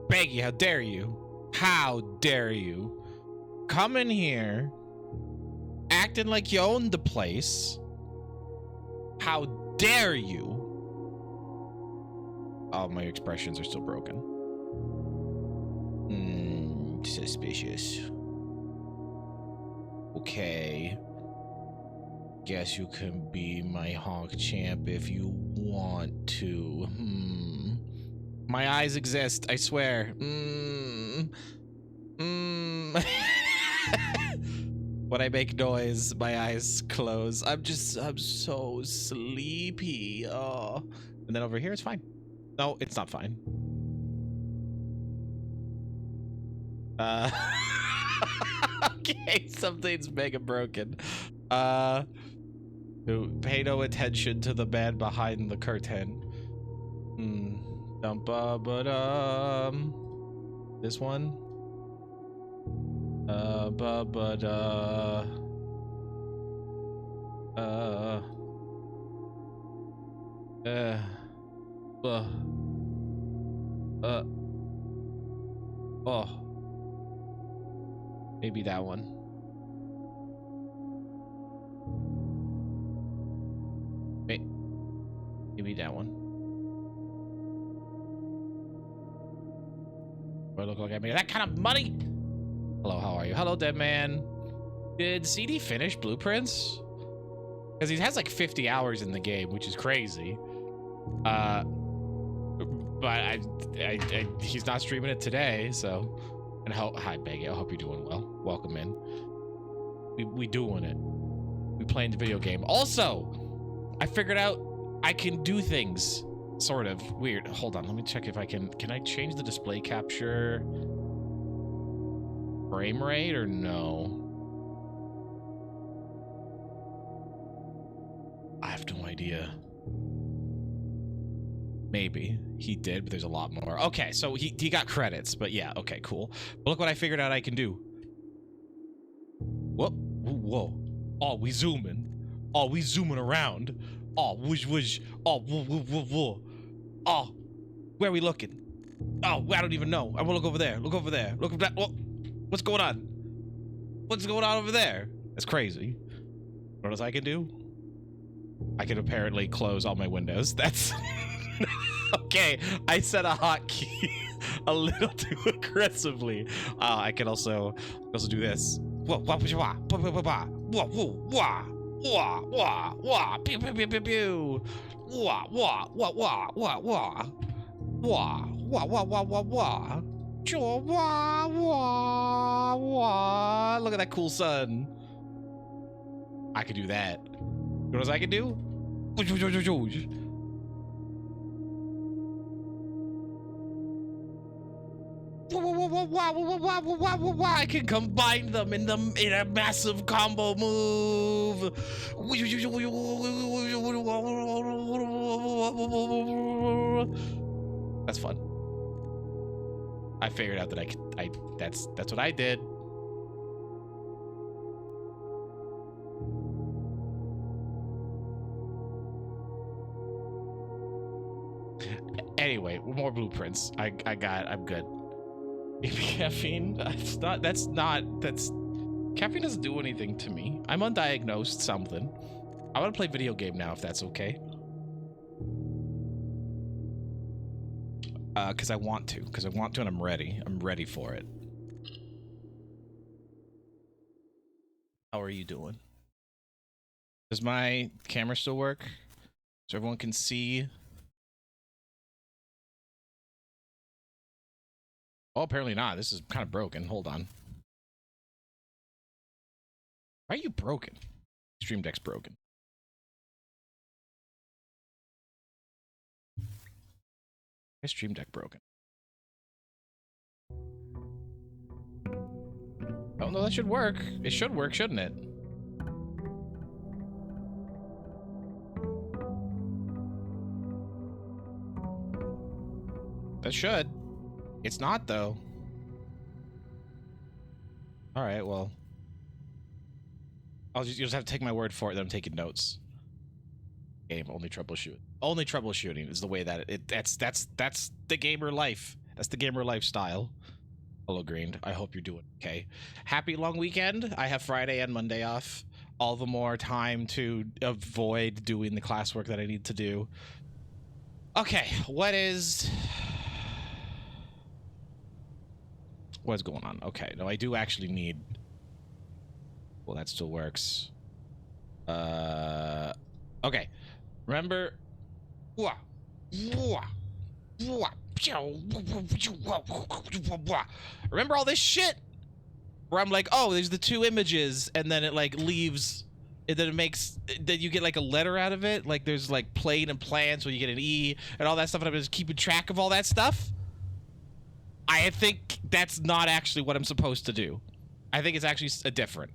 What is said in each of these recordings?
Baggy, how dare you? How dare you? Come in here, acting like you own the place. How dare you? Oh, my expressions are still broken. Suspicious. Okay. Guess you can be my honk champ if you want to. My eyes exist, I swear. When I make noise, my eyes close. I'm so sleepy. Oh. And then over here, it's fine. No, it's not fine. Okay, something's mega broken. Pay no attention to the man behind the curtain. This one. Oh. Maybe that one. Maybe that one. Do I look like I made that kind of money? Hello, how are you? Hello, dead man. Did CD finish Blueprints? Because he has like 50 hours in the game, which is crazy. But he's not streaming it today, so. And hi, Baggy. I hope you're doing well. Welcome in. We doing it. We playing the video game. Also, I figured out I can do things. Sort of weird. Hold on, let me check if I can. Can I change the display capture frame rate or no? I have no idea. Maybe he did, but there's a lot more. Okay, so he got credits, but yeah, okay, cool. But look what I figured out I can do. Whoa. Oh, we zooming. Oh, we zooming around. Oh, whoosh. Oh, whoa. Oh, where are we looking? Oh, I don't even know. I want to look over there. Look over there. Look at that. What's going on? What's going on over there? That's crazy. What else I can do? I can apparently close all my windows. That's okay. I set a hotkey a little too aggressively. I can also do this. Wah, wah, wah, wah, wah, wah. Wah, wah, wah. Look at that cool sun. I could do that. You know what else I could do? I can combine them in a massive combo move. That's fun. I figured out that that's what I did. Anyway, more blueprints. I'm good. Caffeine? Caffeine doesn't do anything to me. I'm undiagnosed something. I want to play video game now if that's okay. Because I want to and I'm ready. I'm ready for it. How are you doing? Does my camera still work? So everyone can see? Oh, apparently not. This is kind of broken. Hold on. Why are you broken? Stream Deck's broken. My Stream Deck broken. Oh no, that should work. It should work, shouldn't it? That should. It's not though. All right, well, you'll just have to take my word for it that I'm taking notes. Game only troubleshoot. Only troubleshooting is the way that that's the gamer life. That's the gamer lifestyle. Hello, Green. I hope you're doing okay. Happy long weekend. I have Friday and Monday off. All the more time to avoid doing the classwork that I need to do. Okay, what's going on? Okay, no, I do actually need... Well, that still works. Okay. Remember... Remember all this shit? Where I'm like, oh, there's the two images, and then it like leaves... And then it makes... Then you get like a letter out of it. Like there's like plane and plan, so you get an E, and all that stuff, and I'm just keeping track of all that stuff. I think that's not actually what I'm supposed to do. I think it's actually a different.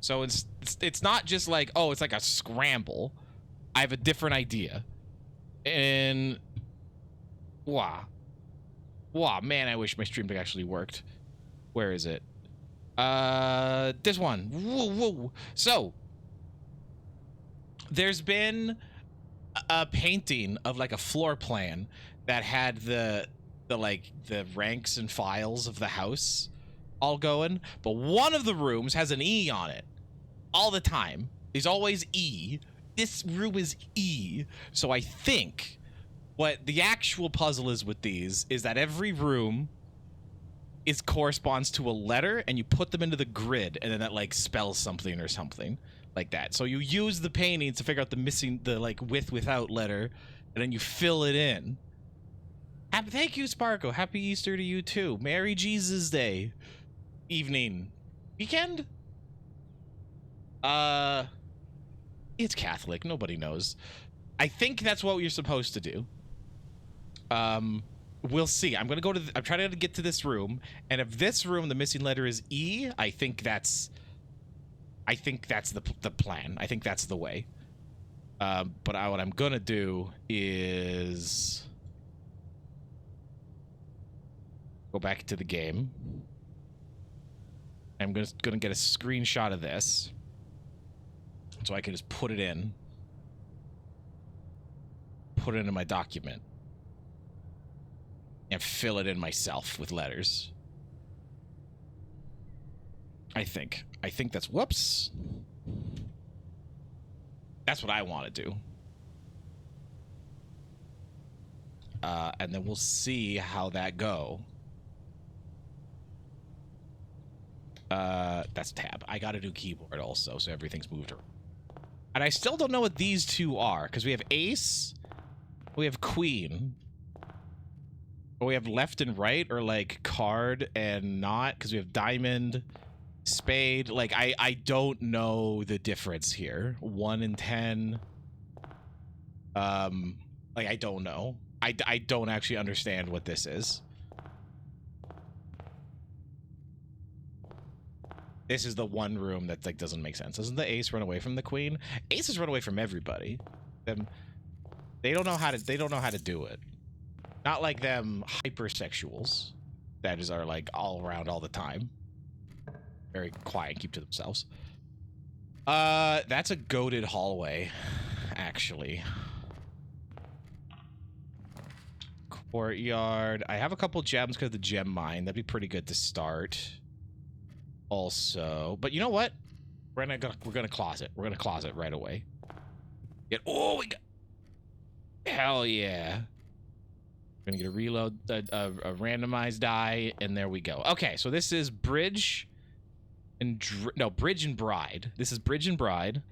So it's not just like, oh, it's like a scramble. I have a different idea. And wow, man, I wish my Stream Deck actually worked. Where is it? This one. Whoa. So there's been a painting of like a floor plan that had the ranks and files of the house all going, but one of the rooms has an E on it all the time. There's always E. This room is E. So I think what the actual puzzle is with these is that every room corresponds to a letter, and you put them into the grid, and then that like spells something or something like that. So you use the painting to figure out the like without letter, and then you fill it in. Thank you, Sparko. Happy Easter to you too. Merry Jesus Day. Evening. Weekend? It's Catholic. Nobody knows. I think that's what you're supposed to do. We'll see. I'm trying to get to this room, and if this room, the missing letter is E, I think that's the plan. I think that's the way. But what I'm gonna do is go back to the game. I'm gonna get a screenshot of this so I can just put it into my document and fill it in myself with letters. I think that's, whoops. That's what I want to do. And then we'll see how that go. That's tab. I got a new keyboard also, so everything's moved around. And I still don't know what these two are, because we have ace, we have queen. But we have left and right, or like card and not, because we have diamond, spade. Like I don't know the difference here. 1 and 10. Like I don't know. I don't actually understand what this is. This is the one room that like doesn't make sense. Doesn't the ace run away from the queen? Aces run away from everybody. They don't know how to do it. Not like them hypersexuals that is are like all around all the time. Very quiet, keep to themselves. That's a goated hallway, actually. Courtyard. I have a couple gems because of the gem mine. That'd be pretty good to start. Also, but you know what? We're gonna closet. We're gonna closet right away. Oh, we got. Hell yeah. We're gonna get a reload, a randomized die, and there we go. Okay, so this is bridge and bridge and bride. This is bridge and bride.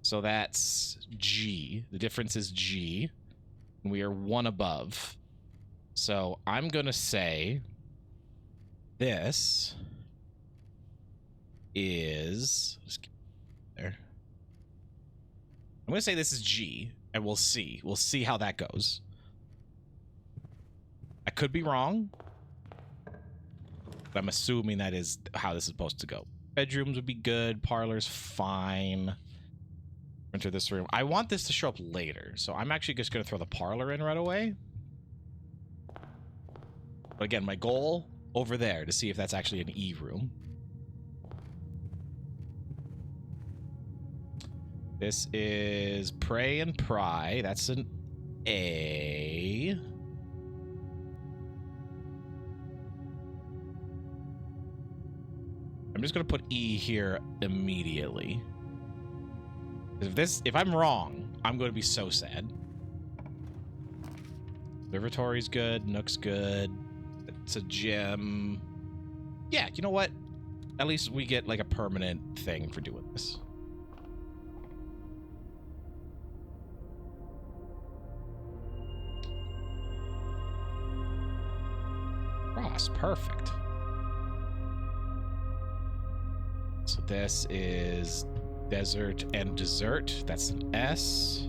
So that's G. The difference is G. And we are one above. So I'm gonna say this is there. I'm gonna say this is G, and we'll see. We'll see how that goes. I could be wrong, but I'm assuming that is how this is supposed to go. Bedrooms would be good. Parlor's fine. Enter this room. I want this to show up later, so I'm actually just gonna throw the parlor in right away. But again, my goal over there to see if that's actually an E room. This is pray and pry. That's an A. I'm just gonna put E here immediately. If I'm wrong, I'm gonna be so sad. Observatory's good. Nook's good. It's a gem. Yeah, you know what? At least we get like a permanent thing for doing this. Cross, perfect. So this is desert and dessert. That's an S.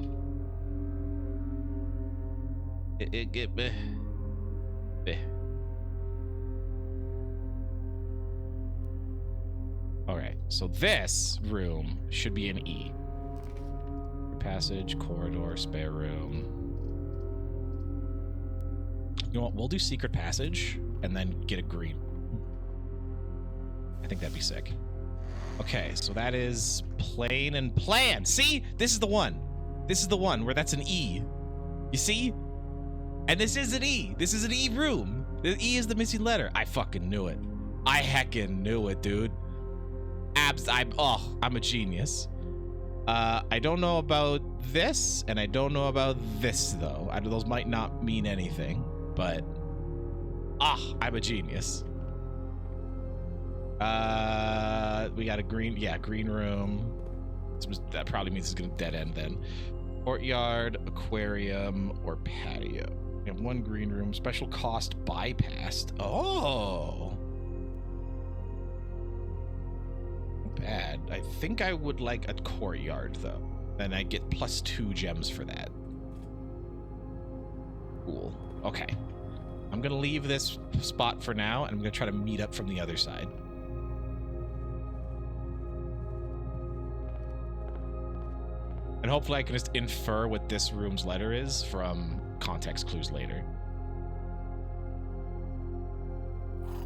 All right, so this room should be an E. Passage, corridor, spare room. You know what? We'll do secret passage and then get a green. I think that'd be sick. Okay, so that is plane and plan. See? This is the one. This is the one where that's an E. You see? And this is an E. This is an E room. The E is the missing letter. I fucking knew it. I heckin' knew it, dude. I'm a genius. I don't know about this, and I don't know about this, though. Those might not mean anything, but... I'm a genius. We got a green... Yeah, green room. That probably means it's gonna dead end then. Courtyard, aquarium, or patio. We have one green room. Special cost bypassed. Oh! Bad. I think I would like a courtyard, though. And I get +2 gems for that. Cool. Okay. I'm gonna leave this spot for now, and I'm gonna try to meet up from the other side. And hopefully I can just infer what this room's letter is from context clues later.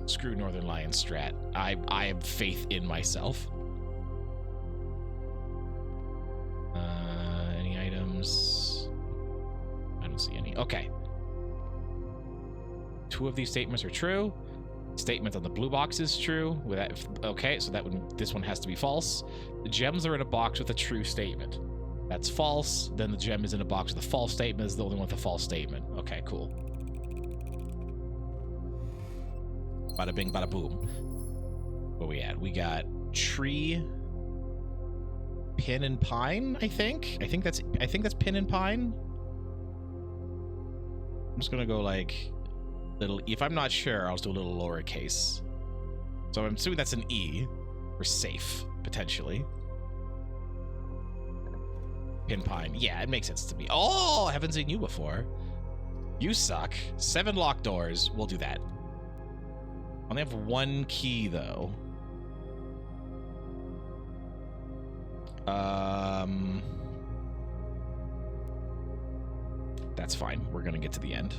Screw Northern Lion strat. I have faith in myself. Any items? I don't see any. Okay. 2 of these statements are true. Statement on the blue box is true. With that, okay, so this one has to be false. The gems are in a box with a true statement. That's false. Then the gem is in a box with a false statement. Is the only one with a false statement. Okay, cool. Bada bing, bada boom. Where we at? We got tree, pin and pine. I think that's pin and pine. I'm just gonna go like Little E. If I'm not sure, I'll just do a little lowercase. So I'm assuming that's an E for safe, potentially. Pin Pine. Yeah, it makes sense to me. Oh, I haven't seen you before. You suck. 7 locked doors. We'll do that. Only have 1 key, though. That's fine. We're gonna get to the end.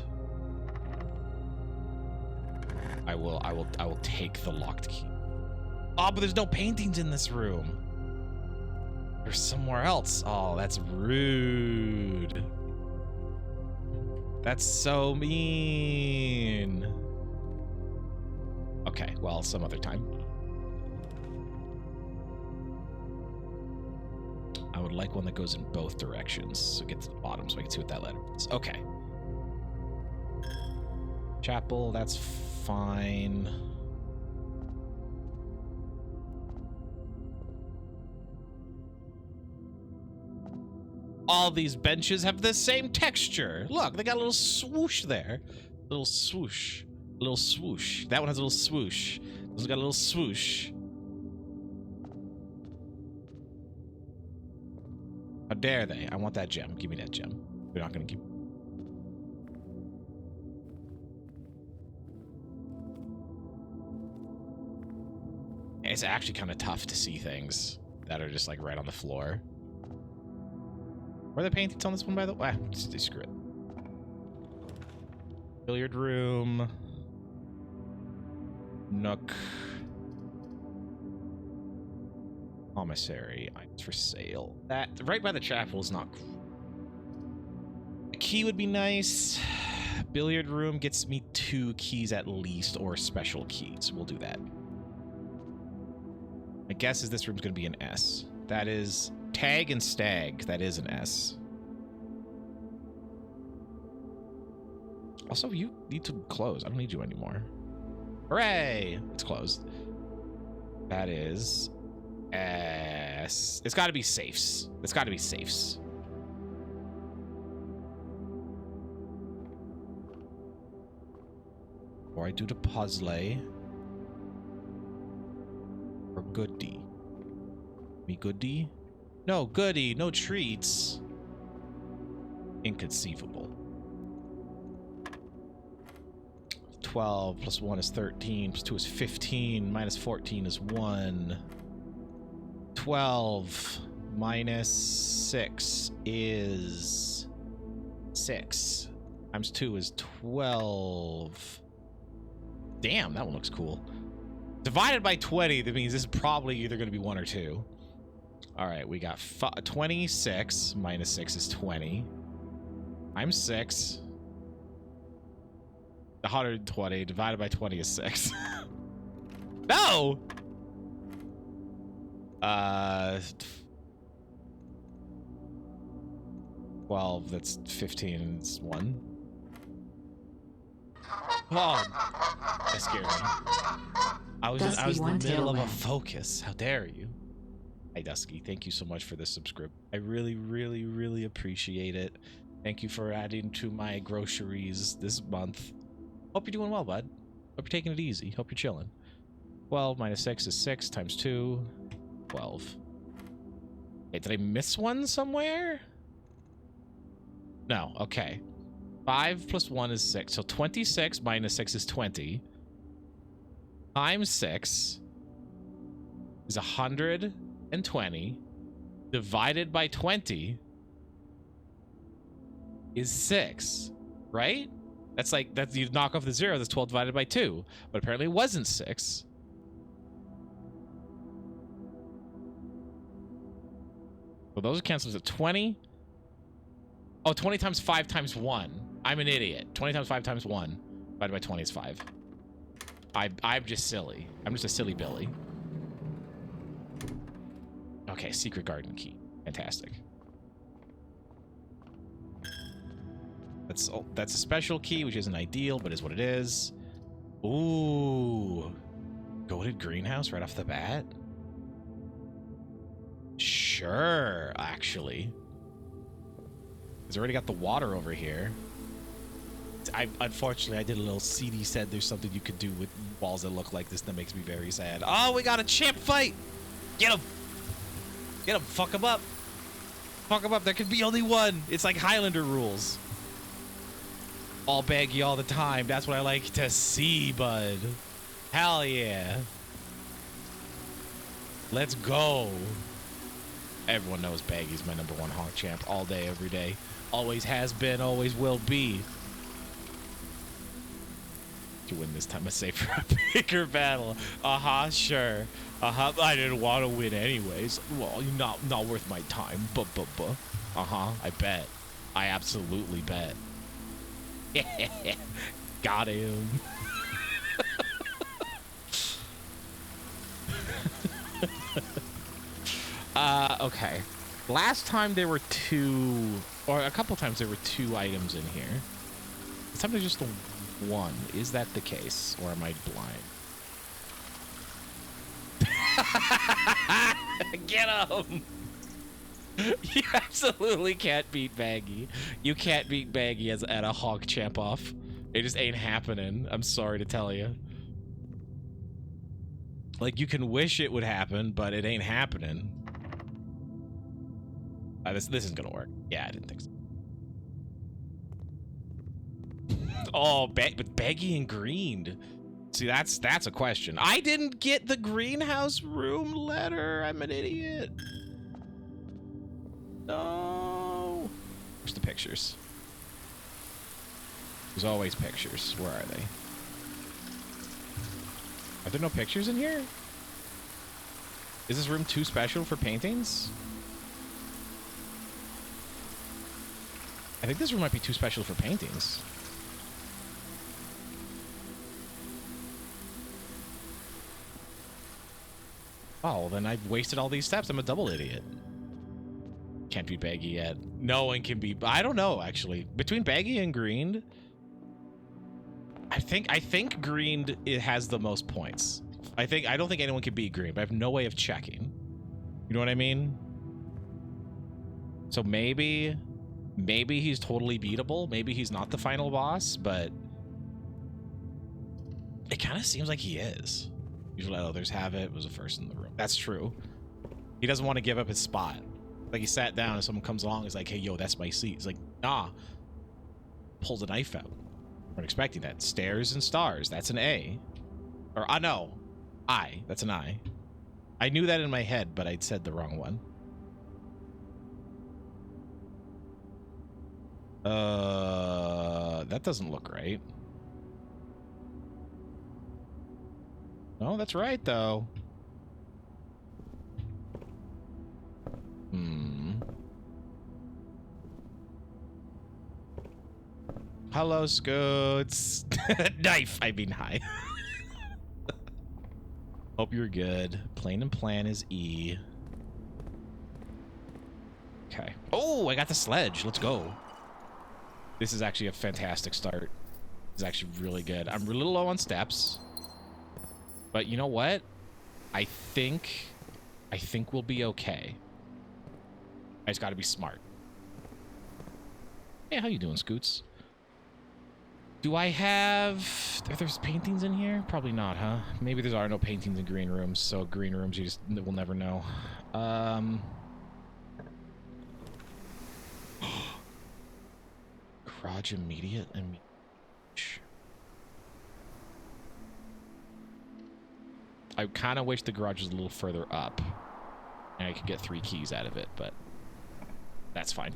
I will take the locked key. Oh, but there's no paintings in this room. There's somewhere else. Oh, that's rude. That's so mean. Okay, well, some other time. I would like one that goes in both directions. So get to the bottom so I can see what that letter is. Okay. Chapel, that's fine. All these benches have the same texture. Look, they got a little swoosh there. Little swoosh. Little swoosh. That one has a little swoosh. This one's got a little swoosh. How dare they? I want that gem. Give me that gem. We're not gonna keep. It's actually kind of tough to see things that are just like right on the floor. Where are the paintings on this one, by the way? Screw it. Billiard room. Nook. Commissary. Items for sale. That right by the chapel is not. A key would be nice. Billiard room gets me 2 keys at least, or special keys. We'll do that. My guess is this room's going to be an S. That is tag and stag. That is an S. Also, you need to close. I don't need you anymore. Hooray! It's closed. That is S. It's got to be safes. It's got to be safes. Or I do the puzzle. Or goodie. Me goodie? No, goodie. No treats. Inconceivable. 12 plus 1 is 13 plus 2 is 15 minus 14 is 1. 12 minus 6 is 6 times 2 is 12. Damn, that one looks cool. Divided by 20, that means this is probably either going to be 1 or 2. All right, we got 26 minus 6 is 20. I'm 6. 120 divided by 20 is 6. No! 12, that's 15, it's 1. Oh, that scared me. I was in the middle of a focus. How dare you? Hey, Dusky, thank you so much for this subscribe. I really, really, really appreciate it. Thank you for adding to my groceries this month. Hope you're doing well, bud. Hope you're taking it easy. Hope you're chilling. 12 minus 6 is 6 times 2. 12. Hey, did I miss one somewhere? No, okay. 5 plus 1 is 6. So 26 minus 6 is 20. Times 6 is 120. Divided by 20 is 6. Right? That's like, that's, you knock off the 0, that's 12 divided by 2. But apparently it wasn't 6. Well, those are canceled at 20. Oh, 20 times 5 times 1. I'm an idiot. 20 times 5 times 1 divided by 20 is 5. I'm just silly. I'm just a silly Billy. Okay, secret garden key. Fantastic. That's a special key, which isn't ideal, but is what it is. Ooh. Goated greenhouse right off the bat? Sure, actually. He's already got the water over here. Unfortunately, I did a little CD said there's something you could do with walls that look like this that makes me very sad. Oh, we got a champ fight. Get him. Get him. Fuck him up. Fuck him up. There could be only one. It's like Highlander rules. All baggy all the time. That's what I like to see, bud. Hell yeah. Let's go. Everyone knows Baggy's my #1 honk champ all day, every day. Always has been, always will be. To win this time, I say for a bigger battle. Sure. I didn't want to win anyways. Well, not worth my time. I bet. I absolutely bet. Got him. Okay. Last time there were two, or a couple times there were 2 items in here. This time there's just the 1. Is that the case, or am I blind? Get him! You absolutely can't beat Baggy. You can't beat Baggy at a hog champ off. It just ain't happening. I'm sorry to tell you. Like, you can wish it would happen, but it ain't happening. This isn't gonna work. Yeah, I didn't think so. Oh, but Baggy and Green. See, that's a question. I didn't get the greenhouse room letter. I'm an idiot. No. Where's the pictures? There's always pictures. Where are they? Are there no pictures in here? Is this room too special for paintings? I think this room might be too special for paintings. Oh, well, then I've wasted all these steps. I'm a double idiot. Can't be Baggy yet. No one can be. I don't know, actually. Between Baggy and Green, I think Green it has the most points. I don't think anyone can beat Green, but I have no way of checking. You know what I mean? So maybe he's totally beatable. Maybe he's not the final boss, but it kind of seems like he is. Usually others have it. Was the first in the room. That's true. He doesn't want to give up his spot. Like, he sat down and someone comes along and is like, hey, yo, that's my seat. He's like, nah. Pulls a knife out. Weren't expecting that. Stairs and stars. That's an A. Or, no. I. That's an I. I knew that in my head, but I'd said the wrong one. That doesn't look right. No, that's right, though. Hello, Scoots. Knife. I mean, hi. Hope you're good. Plane and plan is E. Okay. Oh, I got the sledge. Let's go. This is actually a fantastic start. It's actually really good. I'm a little low on steps. But you know what? I think we'll be okay. I just gotta be smart. Hey, how you doing, Scoots? Do I have... There's paintings in here? Probably not, huh? Maybe there are no paintings in green rooms, so green rooms you just will never know. Garage immediate and... I kind of wish the garage was a little further up and I could get 3 keys out of it, but that's fine.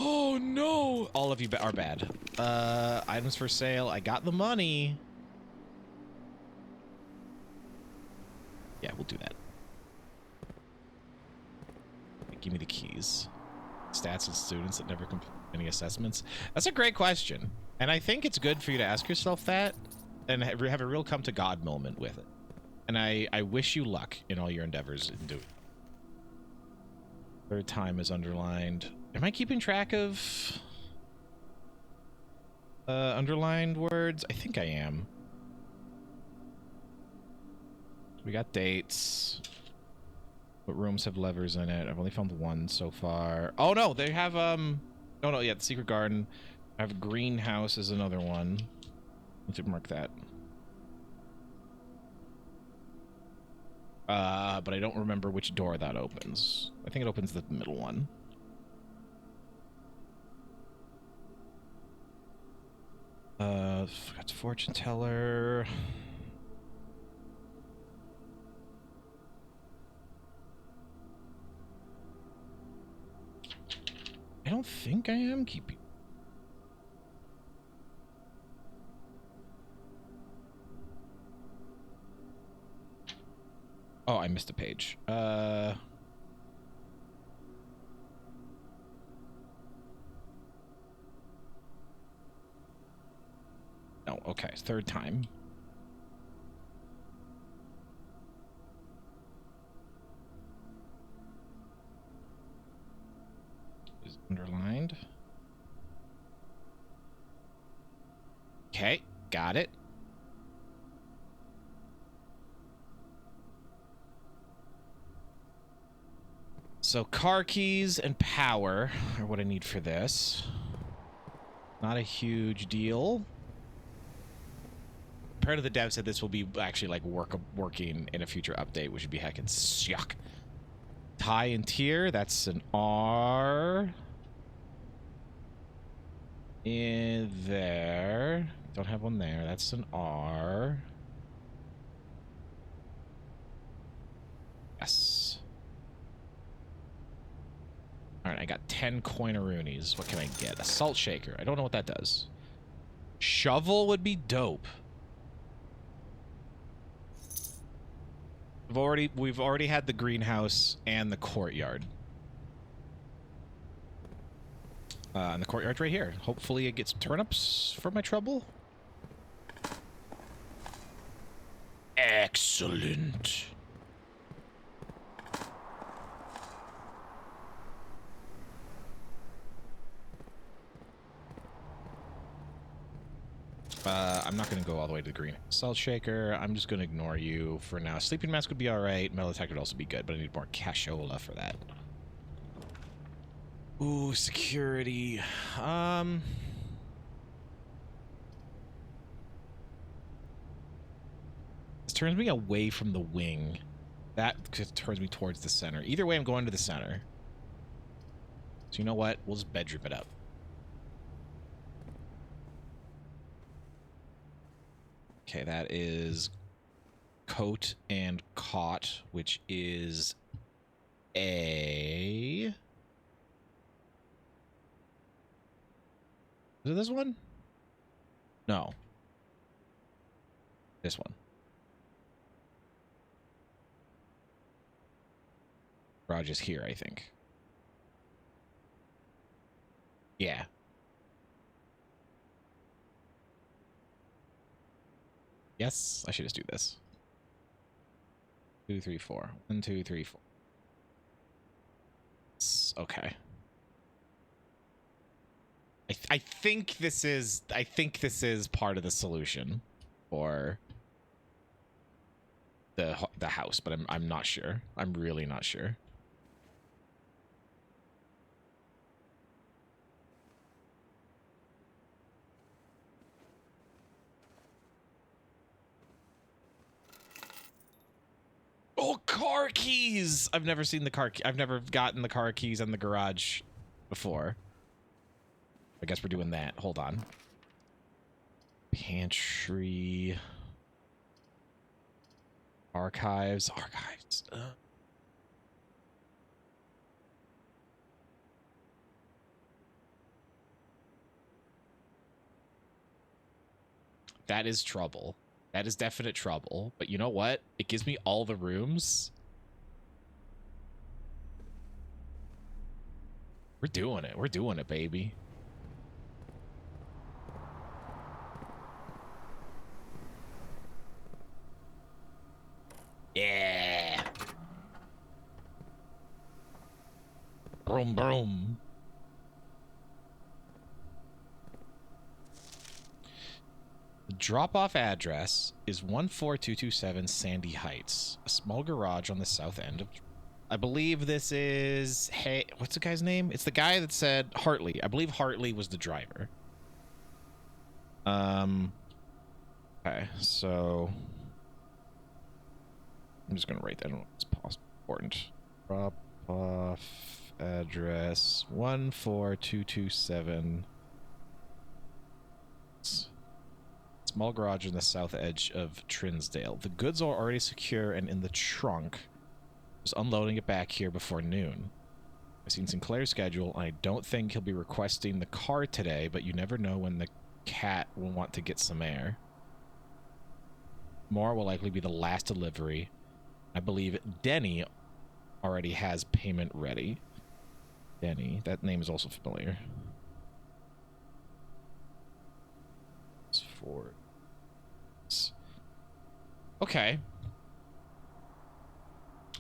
Oh no! All of you are bad. Items for sale. I got the money. Yeah, we'll do that. Give me the keys. Stats of students that never complete any assessments. That's a great question. And I think it's good for you to ask yourself that and have a real come to God moment with it. And I wish you luck in all your endeavors in doing it. Third time is underlined. Am I keeping track of underlined words? I think I am. We got dates. What rooms have levers in it? I've only found 1 so far. Oh no, they have no, yeah, the secret garden. I have a greenhouse is another one. Need to mark that. But I don't remember which door that opens. I think it opens the middle one. That's fortune teller. I don't think I am keeping. Oh, I missed a page. No, okay, third time. Is underlined. Okay, got it. So car keys and power are what I need for this. Not a huge deal. Part of the dev said this will be actually like working in a future update, which would be heckin' yuck. Tie and tier, that's an R. In there. Don't have one there. That's an R. Yes. All right, I got 10 coinaroonies. What can I get? A salt shaker. I don't know what that does. Shovel would be dope. We've already had the greenhouse and the courtyard. And the courtyard's right here. Hopefully it gets turnips for my trouble. Excellent. I'm not going to go all the way to the green salt shaker. I'm just going to ignore you for now. Sleeping mask would be all right. Metal detector would also be good, but I need more cashola for that. Ooh, security. This turns me away from the wing. That turns me towards the center. Either way, I'm going to the center. So you know what? We'll just bedroom it up. Okay, that is coat and cot, which is a... Is it this one? No. This one. Garage is here, I think. Yeah. Yes, I should just do this. 2, 3, 4. 1, 2, 3, 4. Okay. I think this is part of the solution for the house, but I'm not sure. I'm really not sure. Oh, car keys! I've never seen the car key. I've never gotten the car keys in the garage before. I guess we're doing that. Hold on. Pantry. Archives. Archives. That is trouble. That is definite trouble. But you know what? It gives me all the rooms. We're doing it. We're doing it, baby. Yeah. Broom, broom. The drop-off address is 14227 Sandy Heights, a small garage on the south end of... I believe this is... Hey, what's the guy's name? It's the guy that said Hartley. I believe Hartley was the driver. Okay, so I'm just gonna write that down. It's important. Drop off address 14227. Small garage in the south edge of Trinsdale. The goods are already secure and in the trunk. Just unloading it back here before noon. I've seen Sinclair's schedule, and I don't think he'll be requesting the car today, but you never know when the cat will want to get some air. Tomorrow will likely be the last delivery. I believe Denny already has payment ready. Denny, that name is also familiar. It's for... Okay.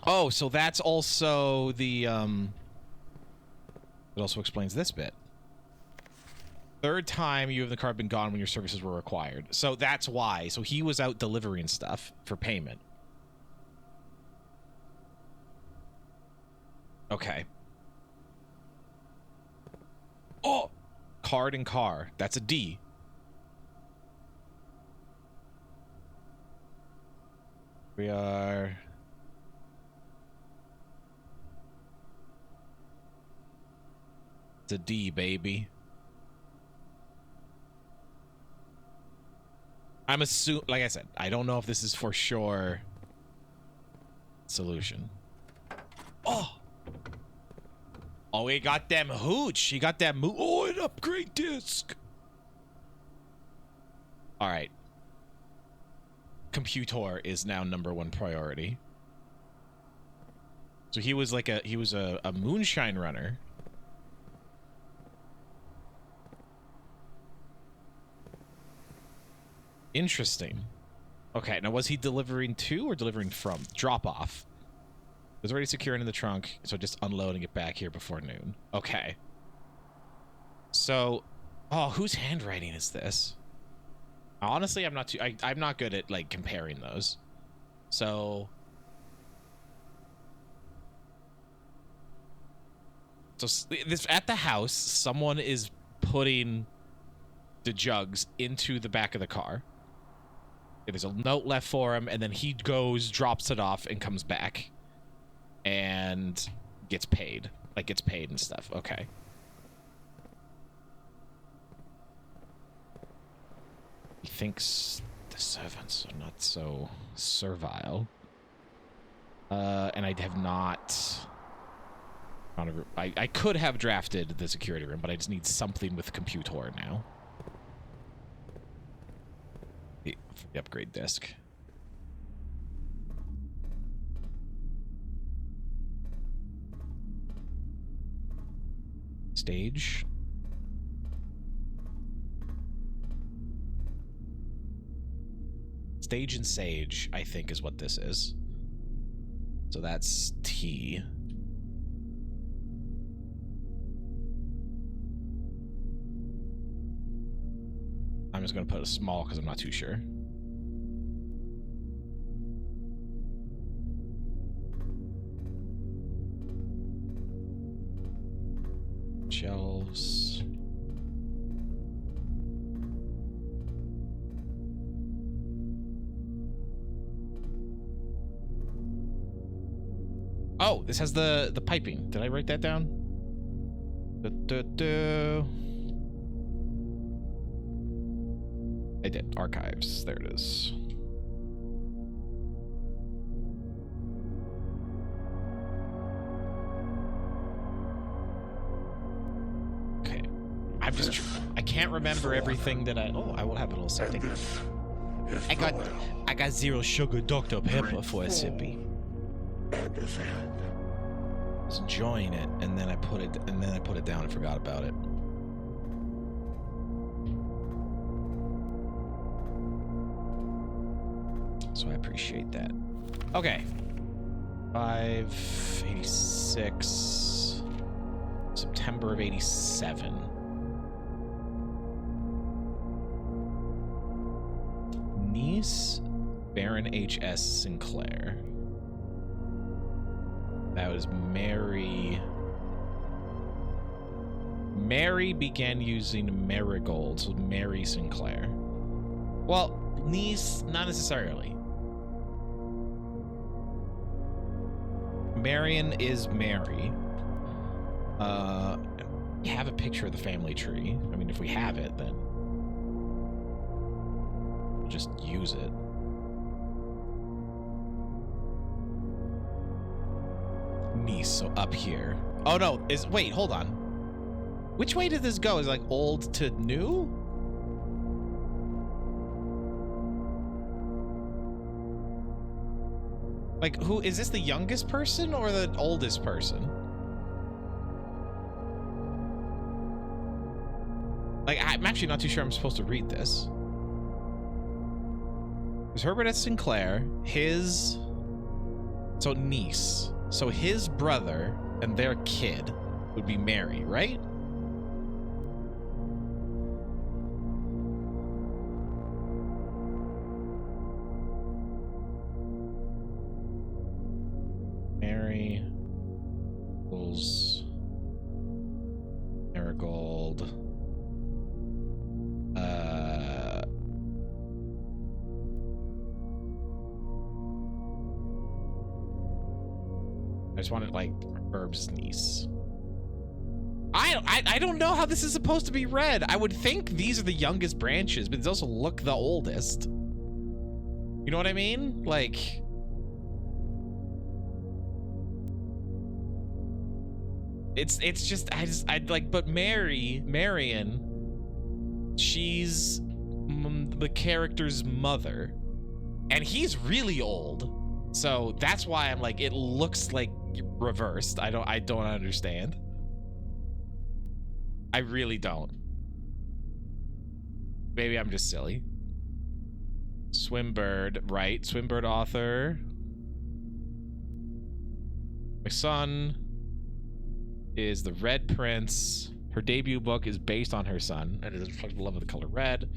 Oh, so that's also the, it also explains this bit. Third time you and the car have been gone when your services were required. So that's why. So he was out delivering stuff for payment. Okay. Oh! Card and car. That's a D. We are... It's a D, baby. I'm assuming, like I said, I don't know if this is for sure solution. Oh! Oh, he got them hooch. He got that oh, an upgrade disc. All right. Computer is now #1 priority. So he was like a moonshine runner. Interesting. Okay, now was he delivering to or delivering from? Drop off. It was already secured in the trunk, so just unloading it back here before noon. Okay. So, oh, whose handwriting is this? Honestly, I'm not good at like comparing those. So this at the house, someone is putting the jugs into the back of the car. There's a note left for him, and then he goes, drops it off, and comes back, and gets paid. Like gets paid and stuff. Okay. He thinks the servants are not so servile. And I have not... I could have drafted the security room, but I just need something with computer now. The upgrade disc. Stage. Stage and Sage, I think, is what this is. So that's T. I'm just going to put a small because I'm not too sure. Shelves. Oh, this has the piping. Did I write that down? I did. Archives. There it is. Okay. I can't remember everything that I... Oh, I will have a little something. I got zero sugar Dr. Pepper for a sippy. I was enjoying it, and then I put it down and forgot about it. So I appreciate that. Okay. 586. September of 87. Niece Baron H.S. Sinclair. That was Mary Mary began using Marigold, so Mary Sinclair. Well, niece, not necessarily. Marion is Mary. We have a picture of the family tree. I mean, if we have it, then we'll just use it. Niece, so up here. Oh no, wait, hold on. Which way did this go? Is it like old to new? Like, who is this, the youngest person or the oldest person? Like, I'm actually not too sure I'm supposed to read this. There's Herbert S. Sinclair, his, so niece. So his brother and their kid would be Mary, right? Mary, Marigold. I just wanted like Herb's niece. I don't know how this is supposed to be read. I would think these are the youngest branches, but these also look the oldest. You know what I mean? Like, it's just I like, but Marion, she's the character's mother, and he's really old. So that's why I'm like, it looks like reversed. I don't understand. I really don't. Maybe I'm just silly. Swimbird, right? Swimbird author. My son is the Red Prince. Her debut book is based on her son, and it is reflective love of the color red.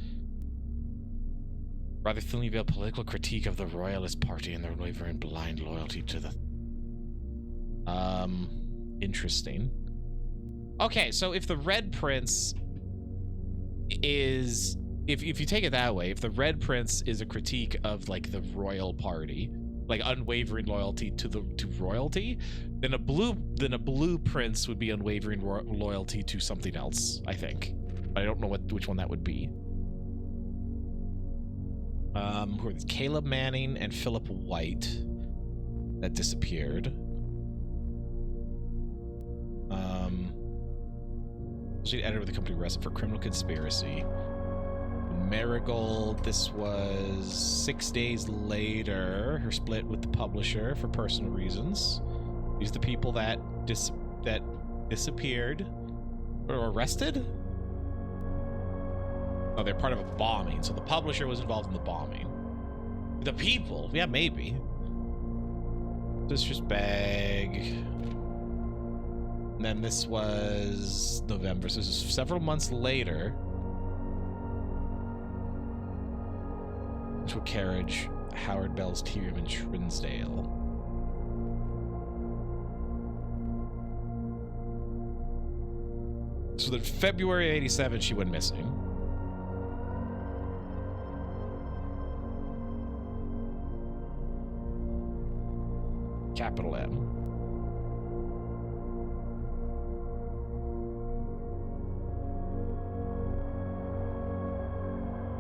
Rather thinly veiled political critique of the Royalist Party and their unwavering blind loyalty to the... Interesting. Okay, so if the Red Prince is... If you take it that way, if the Red Prince is a critique of, like, the royal party, like unwavering loyalty to royalty, then a blue prince would be unwavering loyalty to something else, I think. I don't know which one that would be. Who are these? Caleb Manning and Philip White that disappeared. She's editor of the company arrested for criminal conspiracy. Marigold, this was 6 days later. Her split with the publisher for personal reasons. These are the people that disappeared or arrested. Oh, they're part of a bombing. So the publisher was involved in the bombing. The people, yeah, maybe. Sister's bag. And then this was November. So this is several months later. Actual carriage, Howard Bell's tea room in Trinsdale. So then February 87, she went missing. Capital M.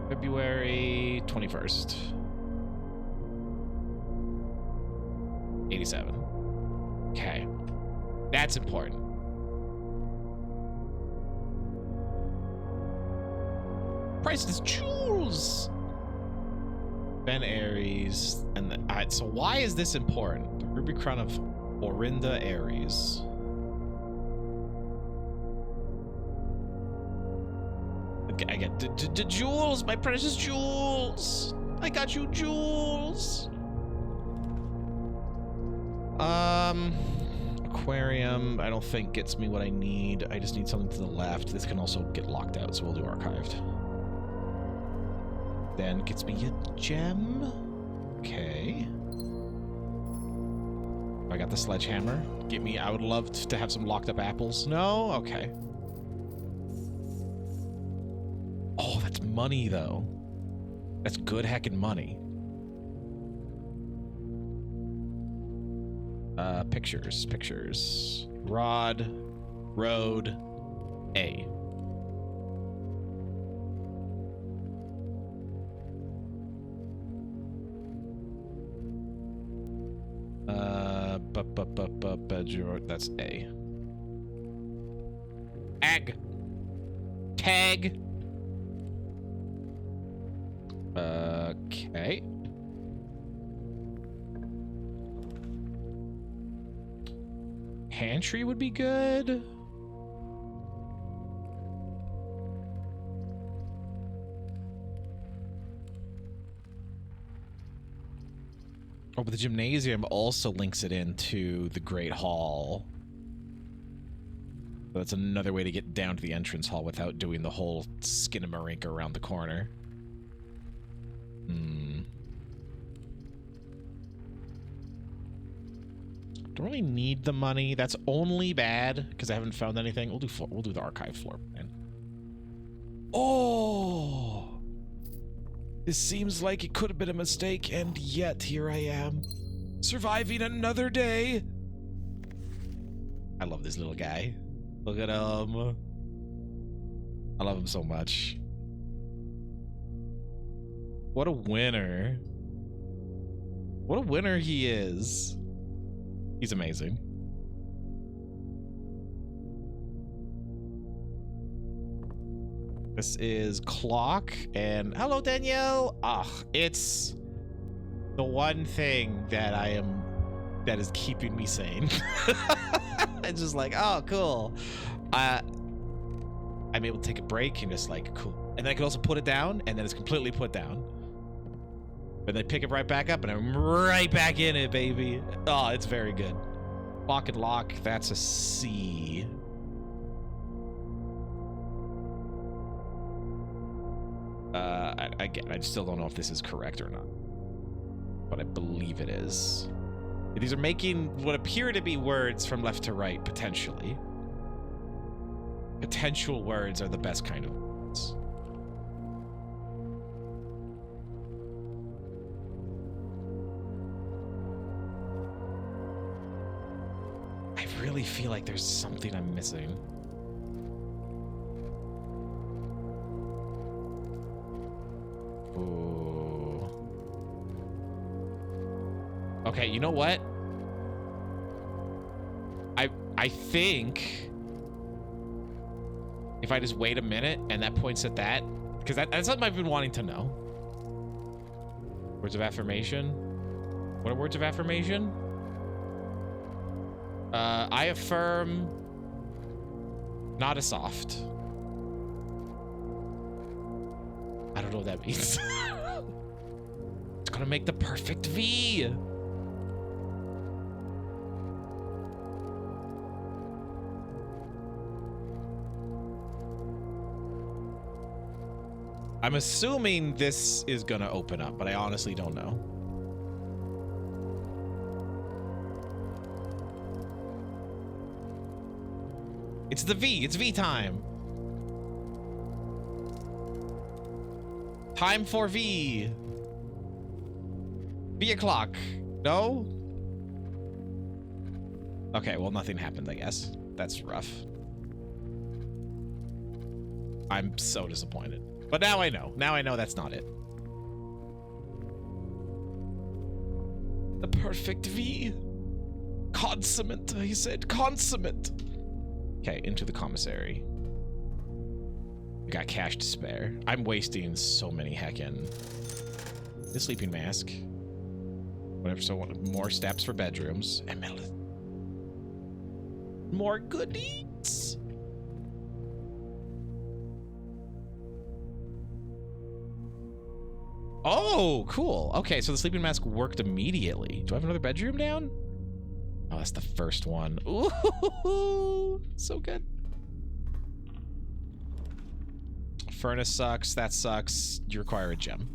February 21st. 87. Okay. That's important. Priceless jewels! Ben Aries. And so why is this important? The Ruby Crown of Orinda Aries. I get the jewels, my precious jewels. I got you jewels. Aquarium, I don't think gets me what I need. I just need something to the left. This can also get locked out, so we'll do archived. Then gets me a gem. Okay. I got the sledgehammer. Get me, I would love to have some locked up apples. No? Okay. money, though. That's good heckin' money. Pictures. Rod, road, A. That's A. Ag. Tag. Okay. Pantry would be good. Oh, but the gymnasium also links it into the Great Hall. So that's another way to get down to the entrance hall without doing the whole skinamarink around the corner. Don't really need the money. That's only bad because I haven't found anything. We'll do the archive floor plan. Oh, this seems like it could have been a mistake, and yet here I am, surviving another day. I love this little guy. Look at him. I love him so much. What a winner. What a winner he is. He's amazing. This is clock, and hello, Danielle. It's the one thing that is keeping me sane. It's just like, oh, cool. I'm able to take a break and just like, cool. And then I can also put it down, and then it's completely put down. And then pick it right back up, and I'm right back in it, baby. Oh, it's very good. Lock and lock, that's a C. Again, I still don't know if this is correct or not, but I believe it is. These are making what appear to be words from left to right, potentially. Potential words are the best kind of words. I really feel like there's something I'm missing. Ooh. Okay, you know what? I think if I just wait a minute and that points at that, because that's something I've been wanting to know. Words of affirmation. What are words of affirmation? I affirm not a soft. I don't know what that means. It's gonna make the perfect V. I'm assuming this is gonna open up, but I honestly don't know. It's the V. It's V time. Time for V. V o'clock. No? Okay, well, nothing happened, I guess. That's rough. I'm so disappointed. But now I know. Now I know that's not it. The perfect V. Consummate, he said. Consummate. Okay, into the commissary. We got cash to spare. I'm wasting so many heckin'. The sleeping mask. Whatever, so more steps for bedrooms. And more goodies. Oh, cool. Okay, so the sleeping mask worked immediately. Do I have another bedroom down? Oh, that's the first one. Ooh, so good. Furnace sucks. That sucks. You require a gem.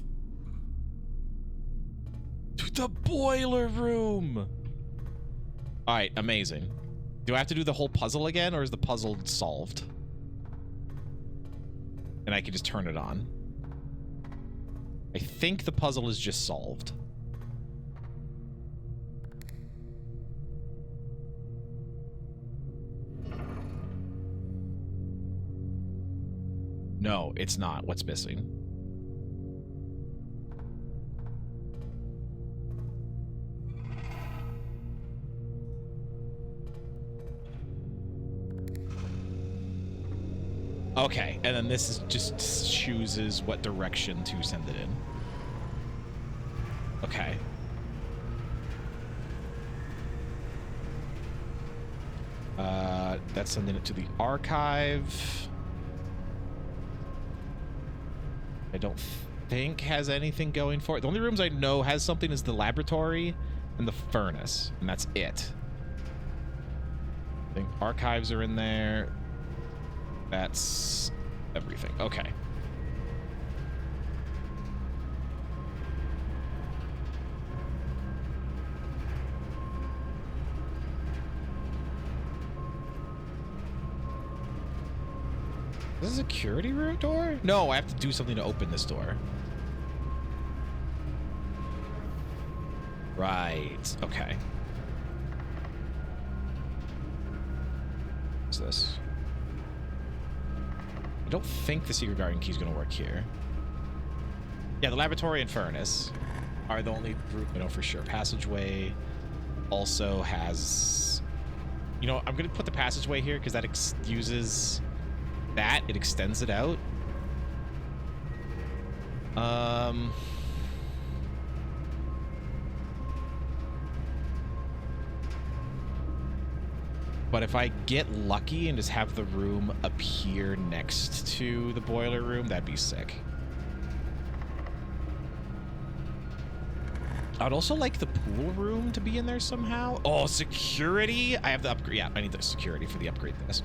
To the boiler room. All right, amazing. Do I have to do the whole puzzle again, or is the puzzle solved? And I can just turn it on. I think the puzzle is just solved. No, it's not. What's missing? Okay, and then this is just chooses what direction to send it in. Okay. That's sending it to the archive. I don't think has anything going for it. The only rooms I know has something is the laboratory and the furnace, and that's it. I think archives are in there. That's everything. Okay. Is this a security room door? No, I have to do something to open this door. Right. Okay. What's this? I don't think the secret guardian key is going to work here. Yeah, the laboratory and furnace are the only room I know for sure. Passageway also has... You know, I'm going to put the passageway here because that uses that. It extends it out. But if I get lucky and just have the room appear next to the boiler room, that'd be sick. I'd also like the pool room to be in there somehow. Oh, security! I have the upgrade. Yeah, I need the security for the upgrade desk.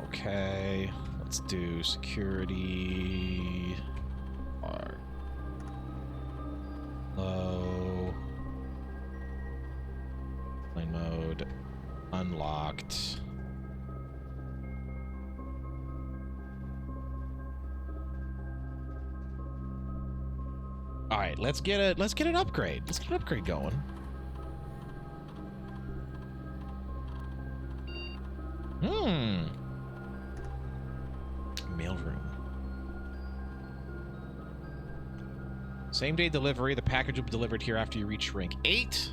Okay. Let's do security. Low. Plane mode. Unlocked. All right, let's get an upgrade. Let's get an upgrade going. Mailroom. Same day delivery. The package will be delivered here after you reach rank 8.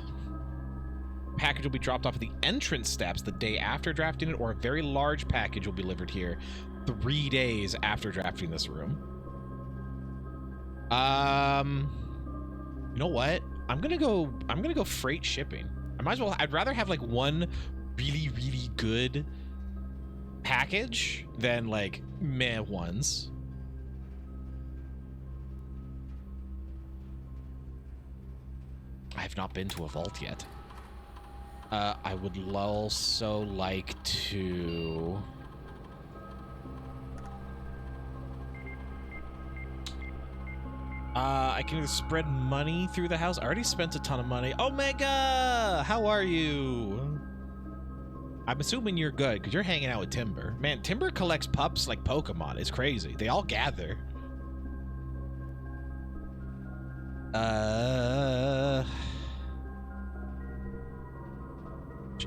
Package will be dropped off at the entrance steps the day after drafting it, or a very large package will be delivered here 3 days after drafting this room. You know what? I'm gonna go freight shipping. I might as well. I'd rather have like one really, really good package than like meh ones. I have not been to a vault yet. I would also like to... I can either spread money through the house. I already spent a ton of money. Omega! How are you? I'm assuming you're good, because you're hanging out with Timber. Man, Timber collects pups like Pokemon. It's crazy. They all gather.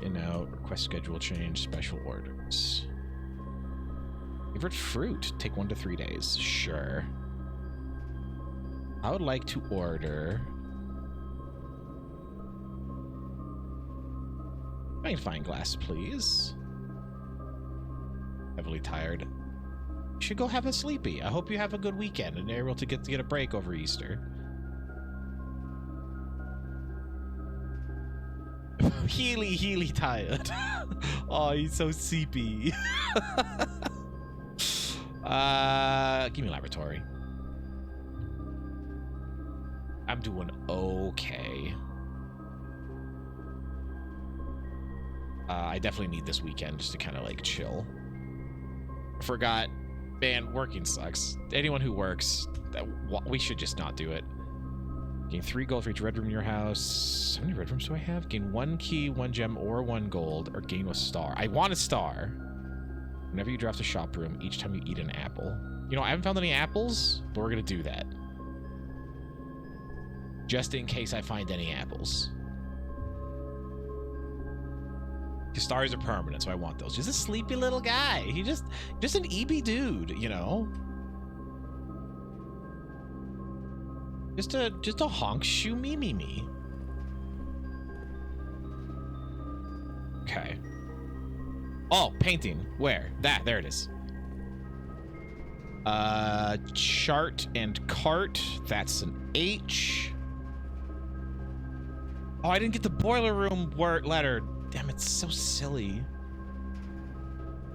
In out, request schedule change, special orders. Favorite fruit, take 1 to 3 days. Sure. I would like to order magnifying glass, please. Heavily tired. You should go have a sleepy. I hope you have a good weekend and you're able to get a break over Easter. Healy tired. Oh, he's so sleepy. Give me laboratory. I'm doing okay. I definitely need this weekend just to kind of like chill. Forgot, man, working sucks. Anyone who works, we should just not do it. Gain 3 gold for each red room in your house. How many red rooms do I have? Gain 1 key, 1 gem, or 1 gold, or gain a star. I want a star. Whenever you draft a shop room, each time you eat an apple. You know, I haven't found any apples, but we're gonna do that. Just in case I find any apples. His stars are permanent, so I want those. Just a sleepy little guy. He just an EB dude, you know? Just a honk shoe me. Okay. Oh, painting. Where? There it is. Chart and cart. That's an H. Oh, I didn't get the boiler room letter. Damn, it's so silly.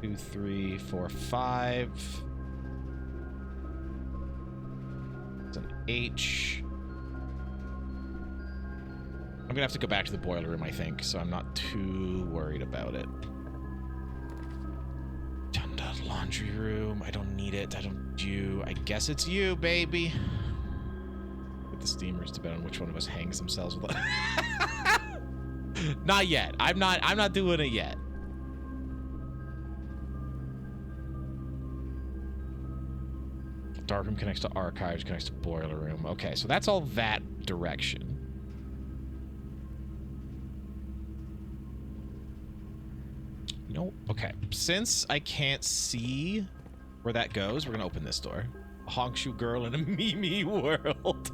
2, 3, 4, 5. It's an H. I'm gonna have to go back to the boiler room, I think, so I'm not too worried about it. Tunda laundry room. I don't need it. I don't do. I guess it's you, baby. Put the steamers to bed on which one of us hangs themselves with. Not yet. I'm not doing it yet. Dark room connects to archives, connects to boiler room. Okay, so that's all that direction. You know, okay. Since I can't see where that goes, we're gonna open this door. A honkshoe girl in a Mimi world.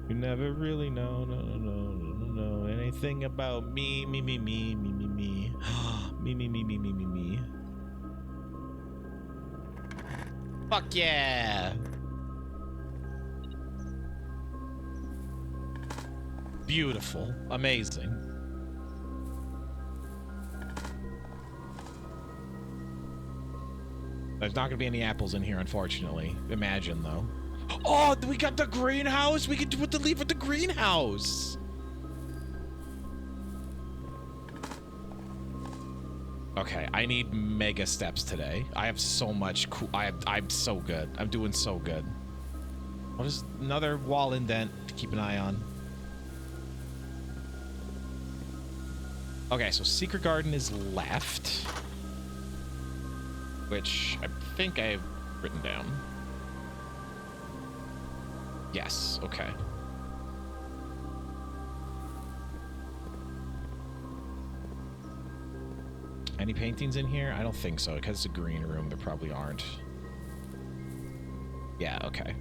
You never really know, no, anything about me, me. Me. Fuck yeah! Beautiful. Amazing. There's not gonna be any apples in here, unfortunately. Imagine, though. Oh, we got the greenhouse! We can do what to leave at the greenhouse! Okay, I need mega steps today. I have so much cool... I'm so good. I'm doing so good. What is another wall indent to keep an eye on? Okay, so Secret Garden is left. Which I think I've written down. Yes, okay. Any paintings in here? I don't think so, because it's a green room. There probably aren't. Yeah, okay.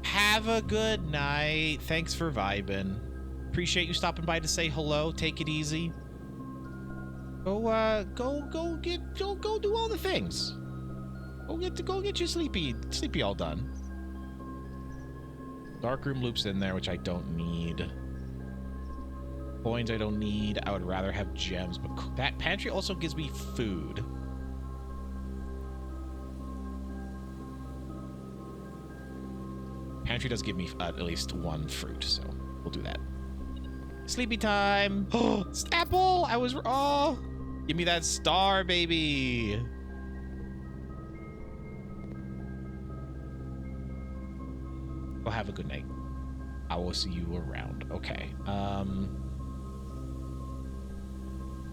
Have a good night. Thanks for vibing. Appreciate you stopping by to say hello. Take it easy. Go do all the things. Go get your sleepy all done. Dark room loops in there, which I don't need. Coins I don't need. I would rather have gems, but that pantry also gives me food. Pantry does give me at least 1 fruit, so we'll do that. Sleepy time. Oh, apple! Oh, give me that star, baby. Well, have a good night. I will see you around. Okay.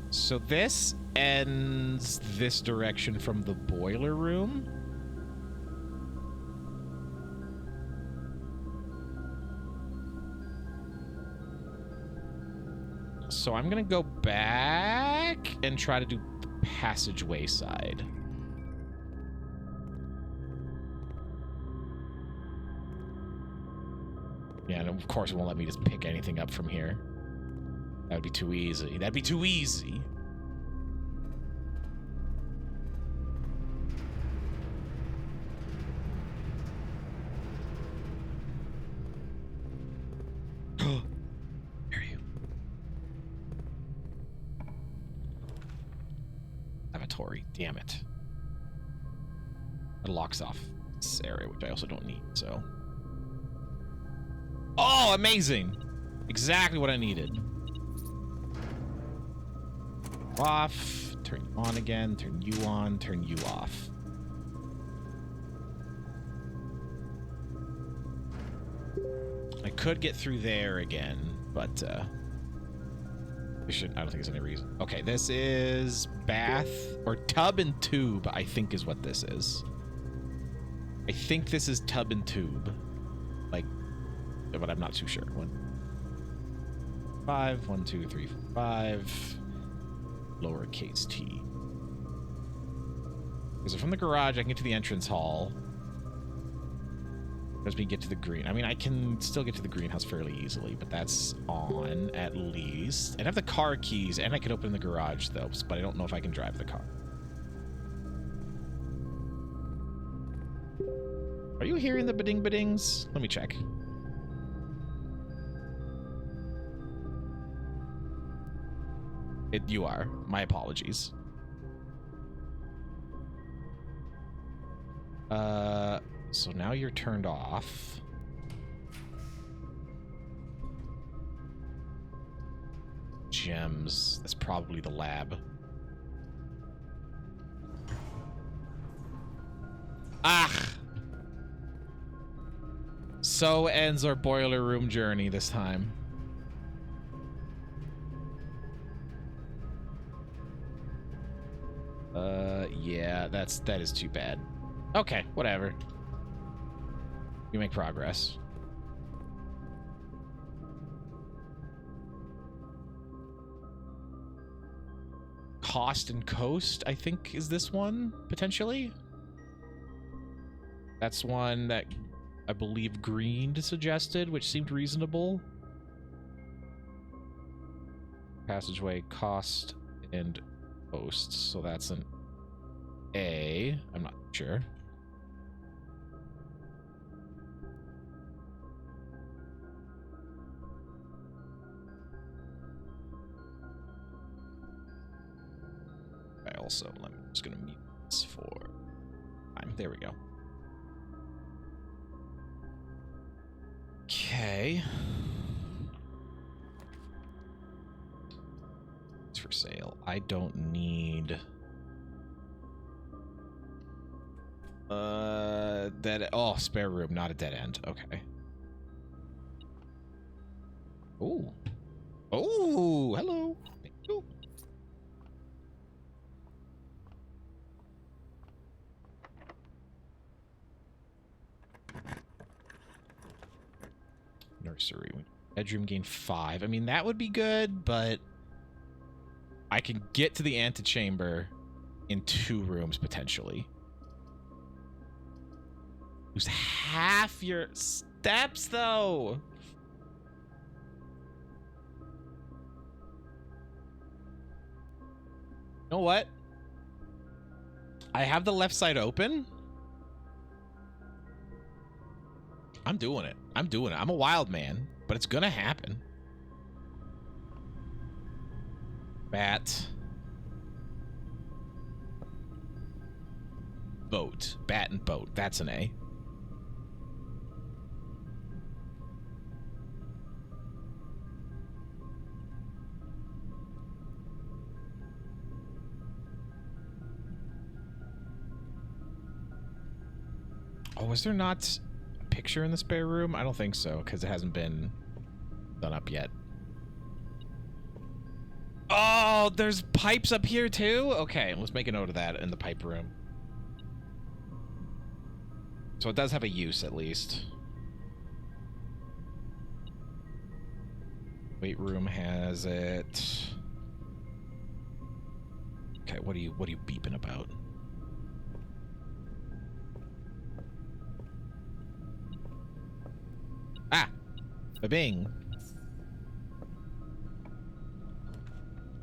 So this ends this direction from the boiler room. So I'm gonna go back and try to do the passageway side. Yeah, and of course it won't let me just pick anything up from here. That would be too easy. That'd be too easy. Where are you? Lavatory. Damn it. It locks off this area, which I also don't need, so... Oh, amazing! Exactly what I needed. Off, turn you on again, turn you on, turn you off. I could get through there again, but I don't think there's any reason. Okay, this is bath or tub and tube, I think is what this is. I think this is tub and tube. Like, but I'm not too sure. 1, 5, 1, 2, 3, 4, 5. Lowercase t. Because from the garage, I can get to the entrance hall. As we get to the green. I mean, I can still get to the greenhouse fairly easily, but that's on at least. And I have the car keys, and I can open the garage, though, but I don't know if I can drive the car. Are you hearing the ba-ding-ba-dings? Let me check. You are. My apologies. So now you're turned off. Gems. That's probably the lab. Ah! So ends our boiler room journey this time. Yeah, that is too bad. Okay, whatever. We make progress. Cost and Coast, I think, is this one, potentially? That's one that I believe Green suggested, which seemed reasonable. Passageway, Cost, and Coast. So that's an A. I'm not sure. Also, I'm just gonna mute this for time. There we go. Okay. It's for sale. I don't need spare room, not a dead end. Okay. Oh. Oh, hello. Thank you. Nursery. Bedroom gain 5. I mean, that would be good, but I can get to the antechamber in 2 rooms, potentially. Lose half your steps, though. You know what? I have the left side open. I'm doing it. I'm doing it. I'm a wild man, but it's gonna happen. Bat. Boat. Bat and boat. That's an A. Oh, is there not a picture in the spare room? I don't think so, because it hasn't been done up yet. Oh, there's pipes up here too? Okay, let's make a note of that in the pipe room. So it does have a use, at least. Weight room has it. Okay, what are you beeping about? Ah! Ba-bing.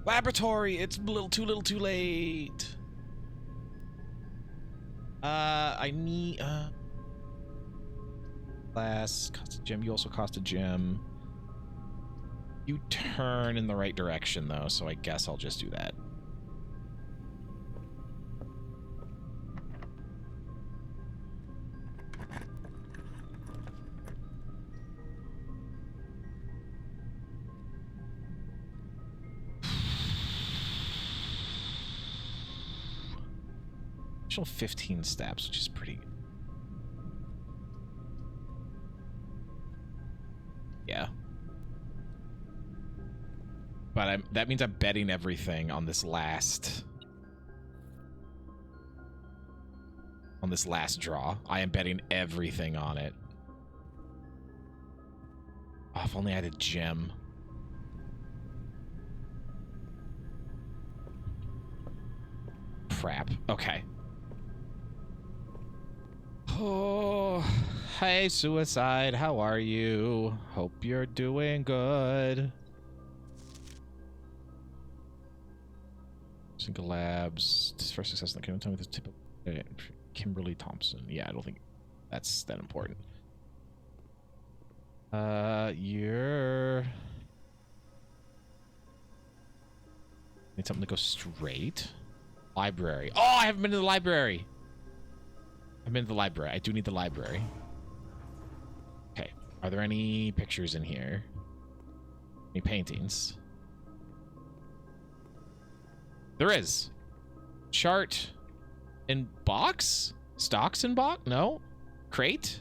Laboratory! It's too little too late! I need, Class, cost a gem. You also cost a gem. You turn in the right direction, though, so I guess I'll just do that. Additional 15 steps, which is pretty good. Yeah. But that means I'm betting everything on this last draw. I am betting everything on it. Oh, if only I had a gem. Crap. Okay. Oh, hey, Suicide. How are you? Hope you're doing good. Single Labs. This first success in the tell me this tip of Kimberly Thompson. Yeah, I don't think that's that important. You're... Need something to go straight. Library. Oh, I haven't been to the library. I've been to the library. I do need the library. Okay. Are there any pictures in here? Any paintings? There is. Chart in box? Stocks in box? No. Crate?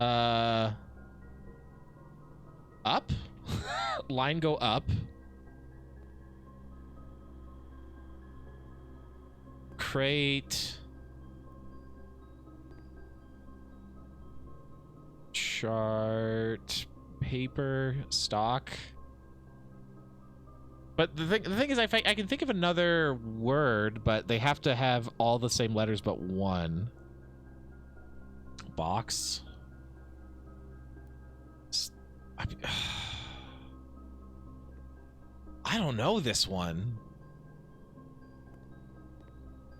Up? Line go up. Crate. Chart. Paper. Stock. But the thing is, I can think of another word, but they have to have all the same letters but one. Box. I don't know this one.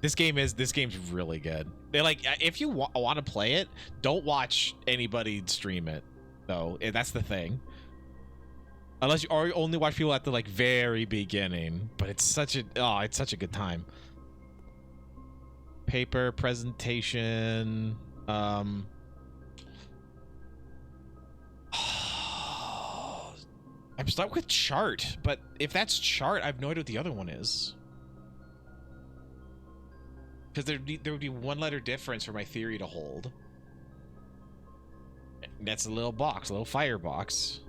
This game's really good. They like, if you want to play it, don't watch anybody stream it, though. That's the thing. Unless you only watch people at the like very beginning, but it's such a good time. Paper presentation. I'm stuck with chart, but if that's chart, I have no idea what the other one is. Because there would be one letter difference for my theory to hold. That's a little box, a little firebox.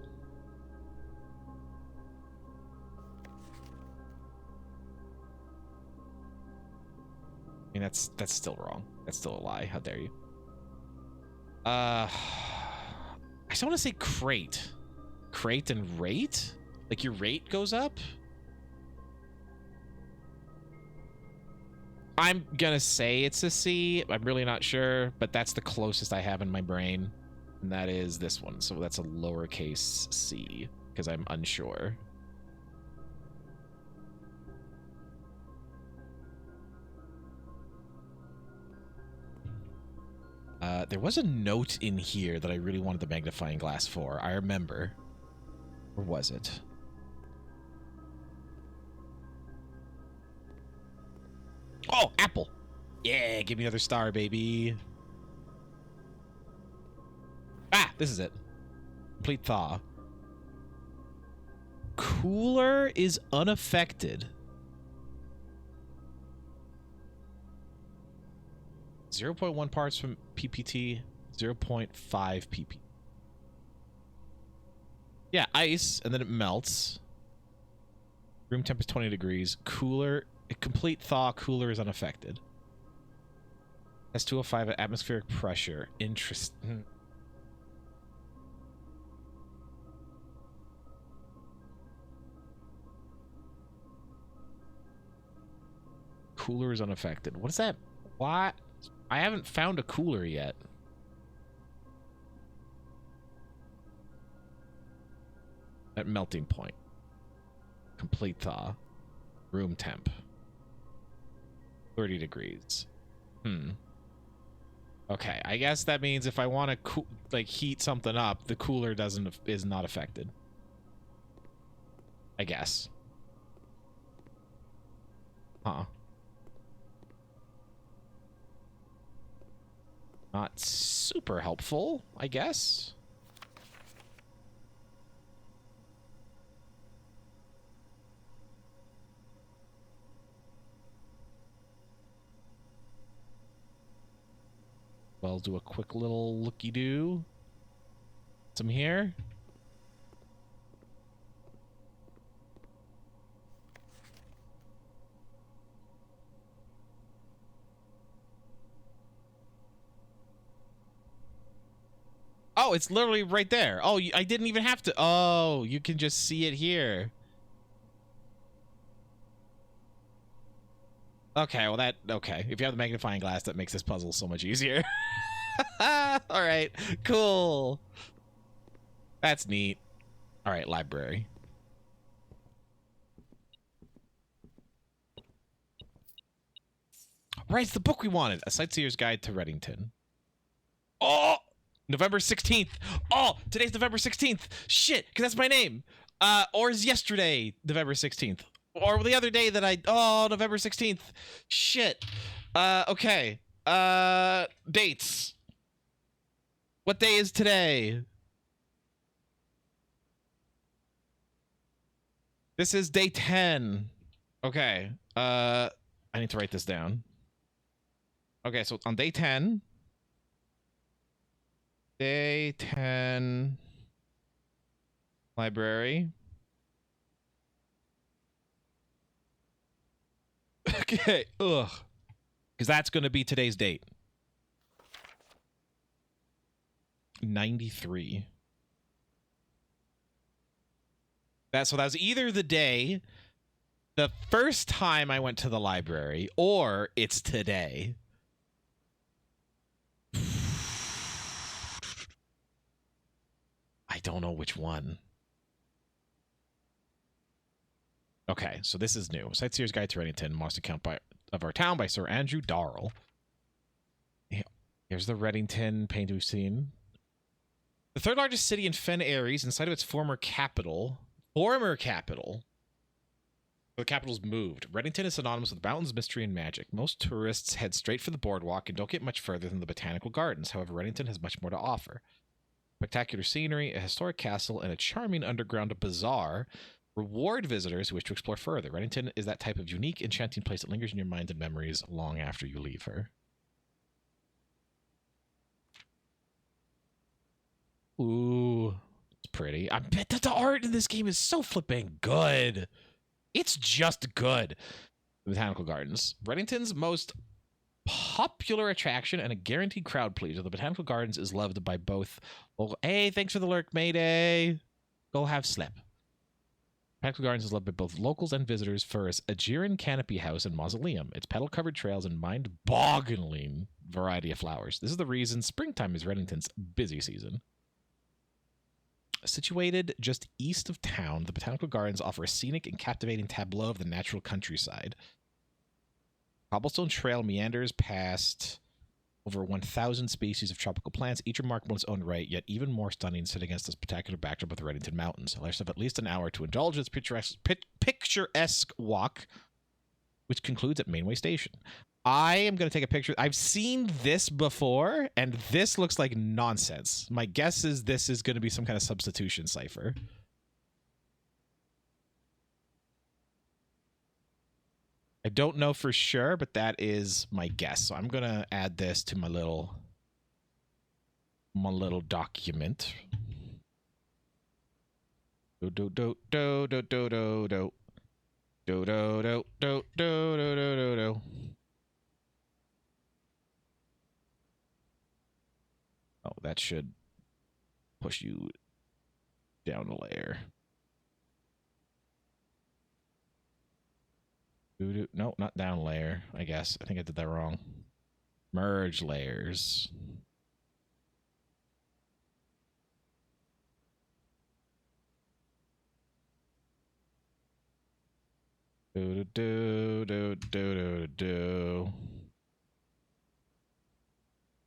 I mean, that's still wrong. That's still a lie. How dare you? I just want to say crate. Crate and rate? Like your rate goes up? I'm gonna say it's a C. I'm really not sure, but that's the closest I have in my brain. And that is this one. So that's a lowercase c, because I'm unsure. There was a note in here that I really wanted the magnifying glass for. I remember. Or was it? Oh, apple. Yeah, give me another star, baby. Ah, this is it. Complete thaw. Cooler is unaffected. 0.1 parts from PPT, 0.5 pp. Yeah, ice, and then it melts. Room temp is 20 degrees. Cooler, complete thaw, cooler is unaffected. S205 at atmospheric pressure. Interesting. Cooler is unaffected. What is that? What? I haven't found a cooler yet. At melting point. Complete thaw. Room temp. 30 degrees. Okay, I guess that means if I want to like heat something up, the cooler is not affected. I guess. Huh. Not super helpful, I guess. Well, do a quick little looky-doo. Some here. Oh, it's literally right there. Oh, I didn't even have to. Oh, you can just see it here. Okay, well okay. If you have the magnifying glass, that makes this puzzle so much easier. All right, cool. That's neat. All right, library. Right, it's the book we wanted. A Sightseer's Guide to Reddington. Oh, November 16th. Oh, today's November 16th. Shit, because that's my name. Or is yesterday November 16th? Or the other day that November 16th. Shit. Okay. Dates. What day is today? This is day 10. Okay. I need to write this down. Okay, so on day 10. Day 10. Library. Okay. Ugh. Because that's going to be today's date. 93. So that was either the day, the first time I went to the library, or it's today. I don't know which one. Okay, so this is new. Sightseer's Guide to Reddington, Monster Account of Our Town by Sir Andrew Darrell. Here's the Reddington paint we've seen. The third largest city in Fen Ares, inside of its former capital. The capital's moved. Reddington is synonymous with mountains, mystery, and magic. Most tourists head straight for the boardwalk and don't get much further than the botanical gardens. However, Reddington has much more to offer. Spectacular scenery, a historic castle, and a charming underground bazaar reward visitors who wish to explore further. Reddington is that type of unique, enchanting place that lingers in your mind and memories long after you leave her. Ooh, it's pretty. I bet that the art in this game is so flipping good. It's just good. The Botanical Gardens. Reddington's most popular attraction and a guaranteed crowd pleaser. The Botanical Gardens is loved by both. Hey, thanks for the lurk, Mayday. Go have slip. Botanical Gardens is loved by both locals and visitors for its Aegean canopy house and mausoleum, its petal-covered trails, and mind-boggling variety of flowers. This is the reason springtime is Reddington's busy season. Situated just east of town, the Botanical Gardens offer a scenic and captivating tableau of the natural countryside. Cobblestone trail meanders past over 1,000 species of tropical plants, each remarkable in its own right, yet even more stunning sit against the spectacular backdrop of the Reddington Mountains. Allows of at least an hour to indulge in its picturesque walk, which concludes at Mainway Station. I am going to take a picture. I've seen this before, and this looks like nonsense. My guess is this is going to be some kind of substitution cipher. I don't know for sure, but that is my guess. So I'm going to add this to my little document. Do do do do do do do do do do do do do do do. Oh, that should push you down a layer. No, not down layer, I guess. I think I did that wrong. Merge layers. Do do do do do do.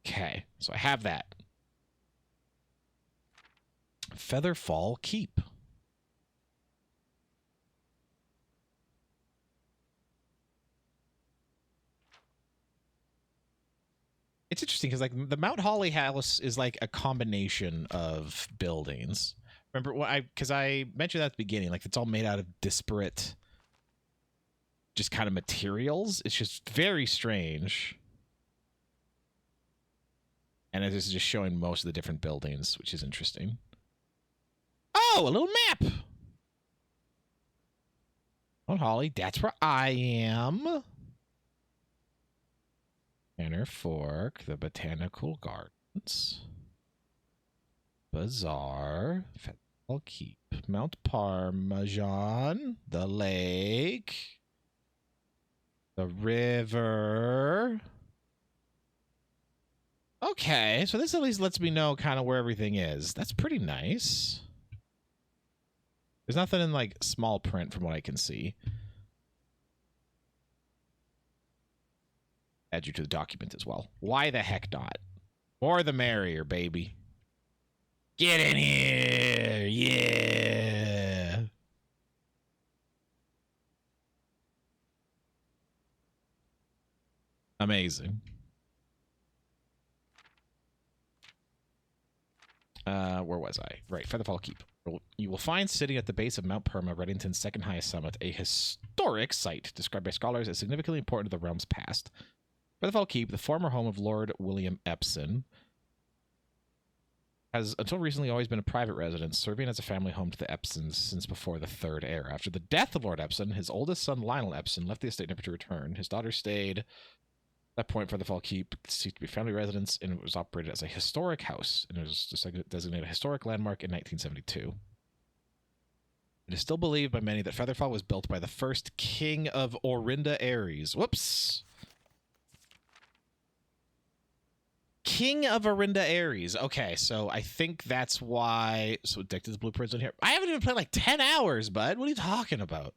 Okay, so I have that. Featherfall Keep. It's interesting because like the Mount Holly house is like a combination of buildings. Remember what because I mentioned that at the beginning, like it's all made out of disparate just kind of materials. It's just very strange. And this is just showing most of the different buildings, which is interesting. Oh, a little map. Mount Holly, that's where I am. Banner Fork, the Botanical Gardens. Bazaar. Festival Keep. Mount Parmesan. The lake. The river. Okay, so this at least lets me know kind of where everything is. That's pretty nice. There's nothing in, like, small print from what I can see. Add you to the document as well. Why the heck not? More the merrier, baby. Get in here! Yeah! Amazing. Where was I? Right, Featherfall Keep. You will find sitting at the base of Mount Perma, Reddington's second highest summit, a historic site described by scholars as significantly important to the realm's past. Featherfall Keep, the former home of Lord William Epson, has until recently always been a private residence, serving as a family home to the Epsons since before the Third Era. After the death of Lord Epson, his oldest son Lionel Epson left the estate never to return. His daughter stayed. At that point, Featherfall Keep ceased to be a family residence, and it was operated as a historic house, and it was designated a historic landmark in 1972. It is still believed by many that Featherfall was built by the first king of Orinda Ares. Whoops! King of Orinda Ares. Okay, so I think that's why... So Addicted to Blueprints in here. I haven't even played like 10 hours, bud. What are you talking about?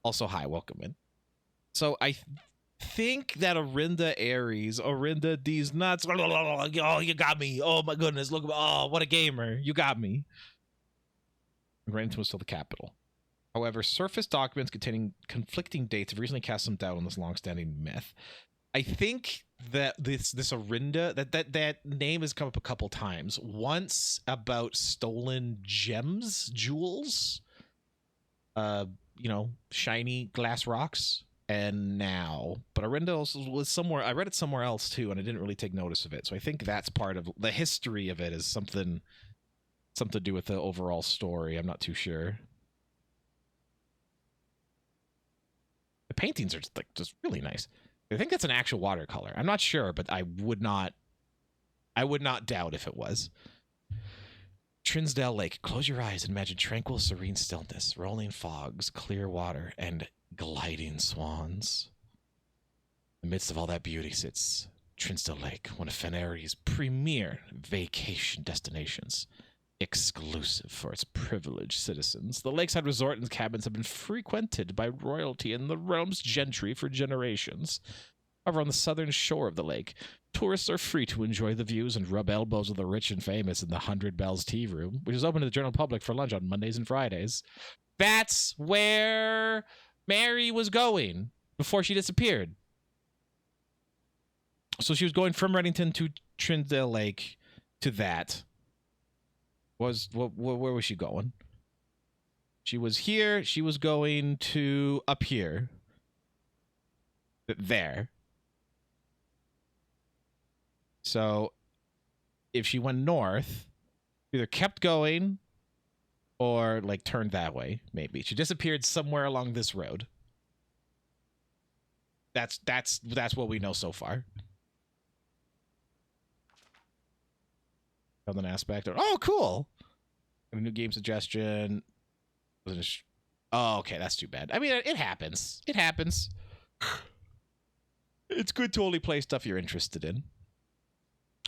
Also, hi, welcome in. So I think that Orinda Ares, Orinda D's nuts. Oh, you got me. Oh my goodness. Look. Oh, what a gamer. You got me. Reddington was still the capital. However, surface documents containing conflicting dates have recently cast some doubt on this long-standing myth. I think that this Orinda, that name has come up a couple times. Once about stolen gems, jewels, you know, shiny glass rocks. And now, but Orinda also was somewhere, I read it somewhere else too, and I didn't really take notice of it. So I think that's part of the history of it, is something to do with the overall story. I'm not too sure. The paintings are just really nice. I think that's an actual watercolor. I'm not sure, but I would not doubt if it was. Trinsdale Lake. Close your eyes and imagine tranquil, serene stillness, rolling fogs, clear water, and gliding swans. In the midst of all that beauty sits Trinsdale Lake, one of Fenary's premier vacation destinations, exclusive for its privileged citizens. The lakeside resort and cabins have been frequented by royalty and the realm's gentry for generations. However, on the southern shore of the lake, tourists are free to enjoy the views and rub elbows with the rich and famous in the 100 Bells Tea Room, which is open to the general public for lunch on Mondays and Fridays. That's where Mary was going before she disappeared. So she was going from Reddington to Trinsdale Lake to that. Where was she going? She was here. She was going to up here. There. So if she went north, either kept going or like turned that way, maybe. She disappeared somewhere along this road. That's what we know so far. An aspect. Oh, cool. A new game suggestion. Oh, okay, that's too bad. I mean, it happens. It happens. It's good to only play stuff you're interested in.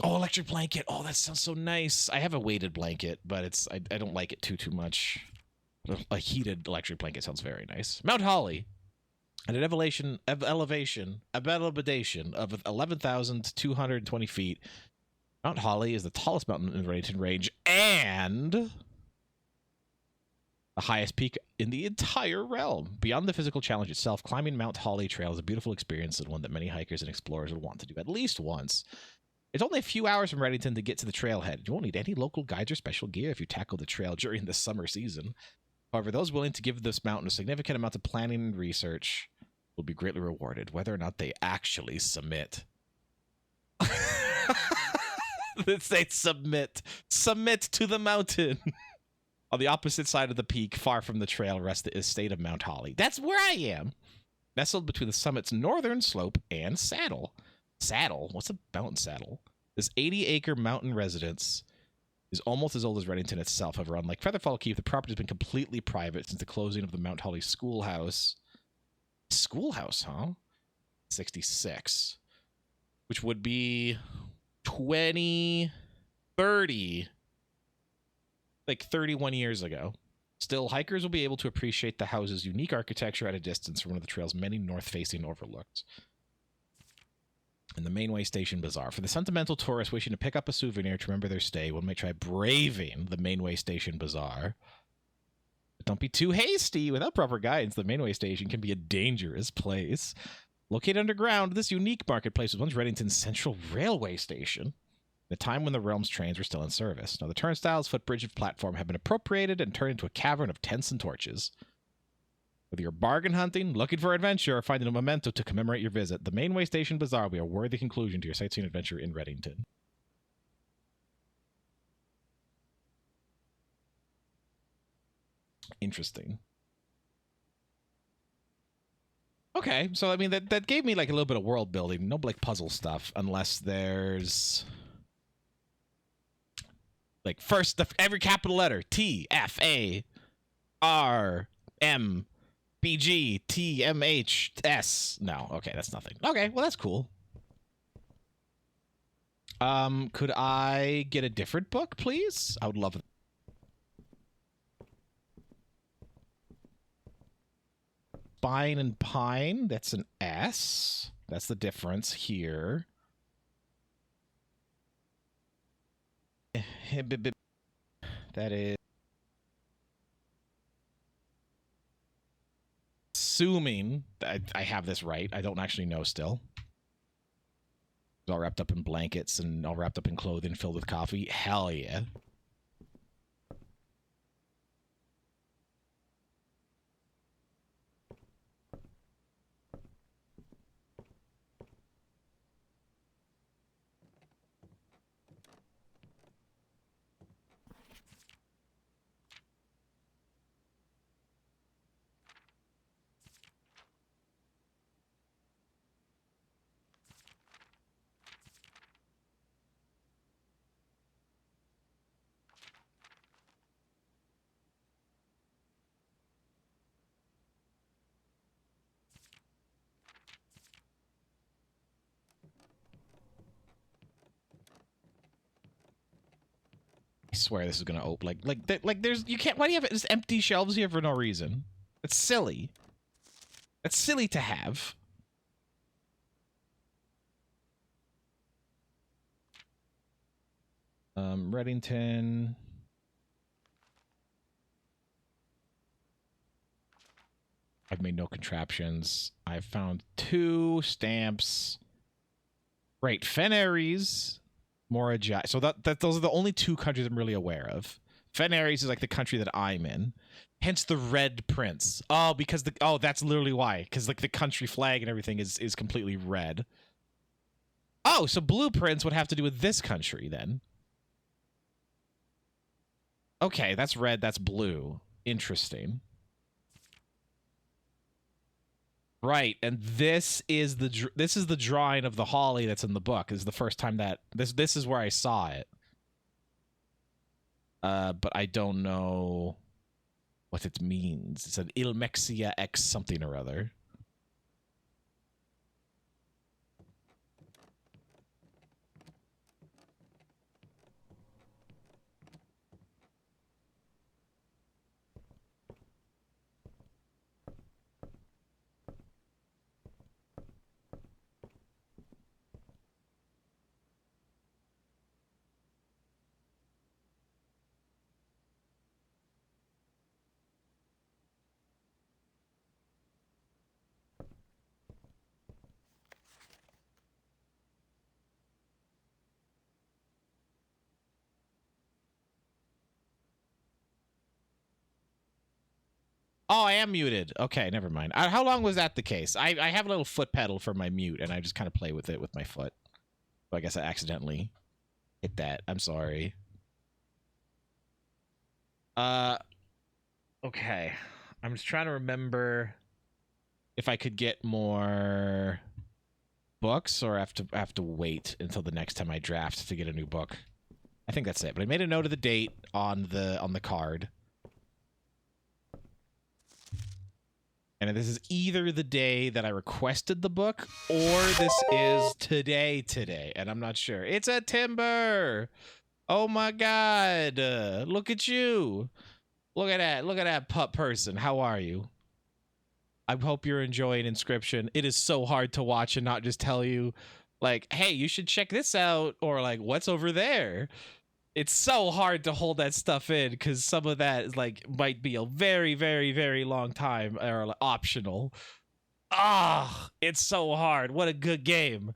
Oh, electric blanket. Oh, that sounds so nice. I have a weighted blanket, but I don't like it too much. A heated electric blanket sounds very nice. Mount Holly. At an elevation of 11,220 feet, Mount Holly is the tallest mountain in the Reddington Range and the highest peak in the entire realm. Beyond the physical challenge itself, climbing Mount Holly Trail is a beautiful experience and one that many hikers and explorers would want to do at least once. It's only a few hours from Reddington to get to the trailhead. You won't need any local guides or special gear if you tackle the trail during the summer season. However, those willing to give this mountain a significant amount of planning and research will be greatly rewarded, whether or not they actually submit. They submit to the mountain. On the opposite side of the peak, far from the trail, rests the estate of Mount Holly. That's where I am. Nestled between the summit's northern slope and Saddle. Saddle? What's a mountain saddle? This 80-acre mountain residence is almost as old as Reddington itself. However, unlike Featherfall Keep, the property has been completely private since the closing of the Mount Holly schoolhouse. Schoolhouse, huh? 66. Which would be 2030. Like 31 years ago. Still, hikers will be able to appreciate the house's unique architecture at a distance from one of the trail's many north-facing overlooks. And the Mainway Station Bazaar. For the sentimental tourist wishing to pick up a souvenir to remember their stay, one may try braving the Mainway Station Bazaar. But don't be too hasty. Without proper guidance, the Mainway Station can be a dangerous place. Located underground, this unique marketplace was once Reddington's central railway station. The time when the Realms trains were still in service. Now, the turnstiles, footbridge, and platform have been appropriated and turned into a cavern of tents and torches. Whether you're bargain hunting, looking for adventure, or finding a memento to commemorate your visit, the Mainway Station Bazaar will be a worthy conclusion to your sightseeing adventure in Reddington. Interesting. Okay, so I mean that gave me like a little bit of world building, no like puzzle stuff, unless there's like first every capital letter T F A R M B G T M H S. No, okay, that's nothing. Okay, well that's cool. Could I get a different book, please? I would love it. Spine and Pine, that's an S. That's the difference here. That is assuming I have this right. I don't actually know still. It's all wrapped up in blankets and all wrapped up in clothing filled with coffee. Hell yeah. I swear this is gonna open like there's you can't. Why do you have just empty shelves here for no reason? That's silly. That's silly to have. Reddington. I've made no contraptions. I've found 2 stamps. Right, Fenaries. Morajai. So those are the only 2 countries I'm really aware of. Fenaries is like the country that I'm in. Hence the red prince. Oh, because that's literally why. Because like the country flag and everything is completely red. Oh, so blue prince would have to do with this country then. Okay, that's red, that's blue. Interesting. Right, and this is the drawing of the holly that's in the book. This is the first time that this is where I saw it. But I don't know what it means. It's an Ilmexia X something or other. Oh, I am muted. Okay, never mind. How long was that the case? I have a little foot pedal for my mute, and I just kind of play with it with my foot. So I guess I accidentally hit that. I'm sorry. Okay. I'm just trying to remember if I could get more books or have to wait until the next time I draft to get a new book. I think that's it. But I made a note of the date on the card. And this is either the day that I requested the book or this is today. And I'm not sure. It's a Timber. Oh my God. Look at you. Look at that. Look at that pup person. How are you? I hope you're enjoying Inscription. It is so hard to watch and not just tell you, like, hey, you should check this out, or like, what's over there? It's so hard to hold that stuff in because some of that is like might be a very, very, very long time or like, optional. Ah, it's so hard. What a good game.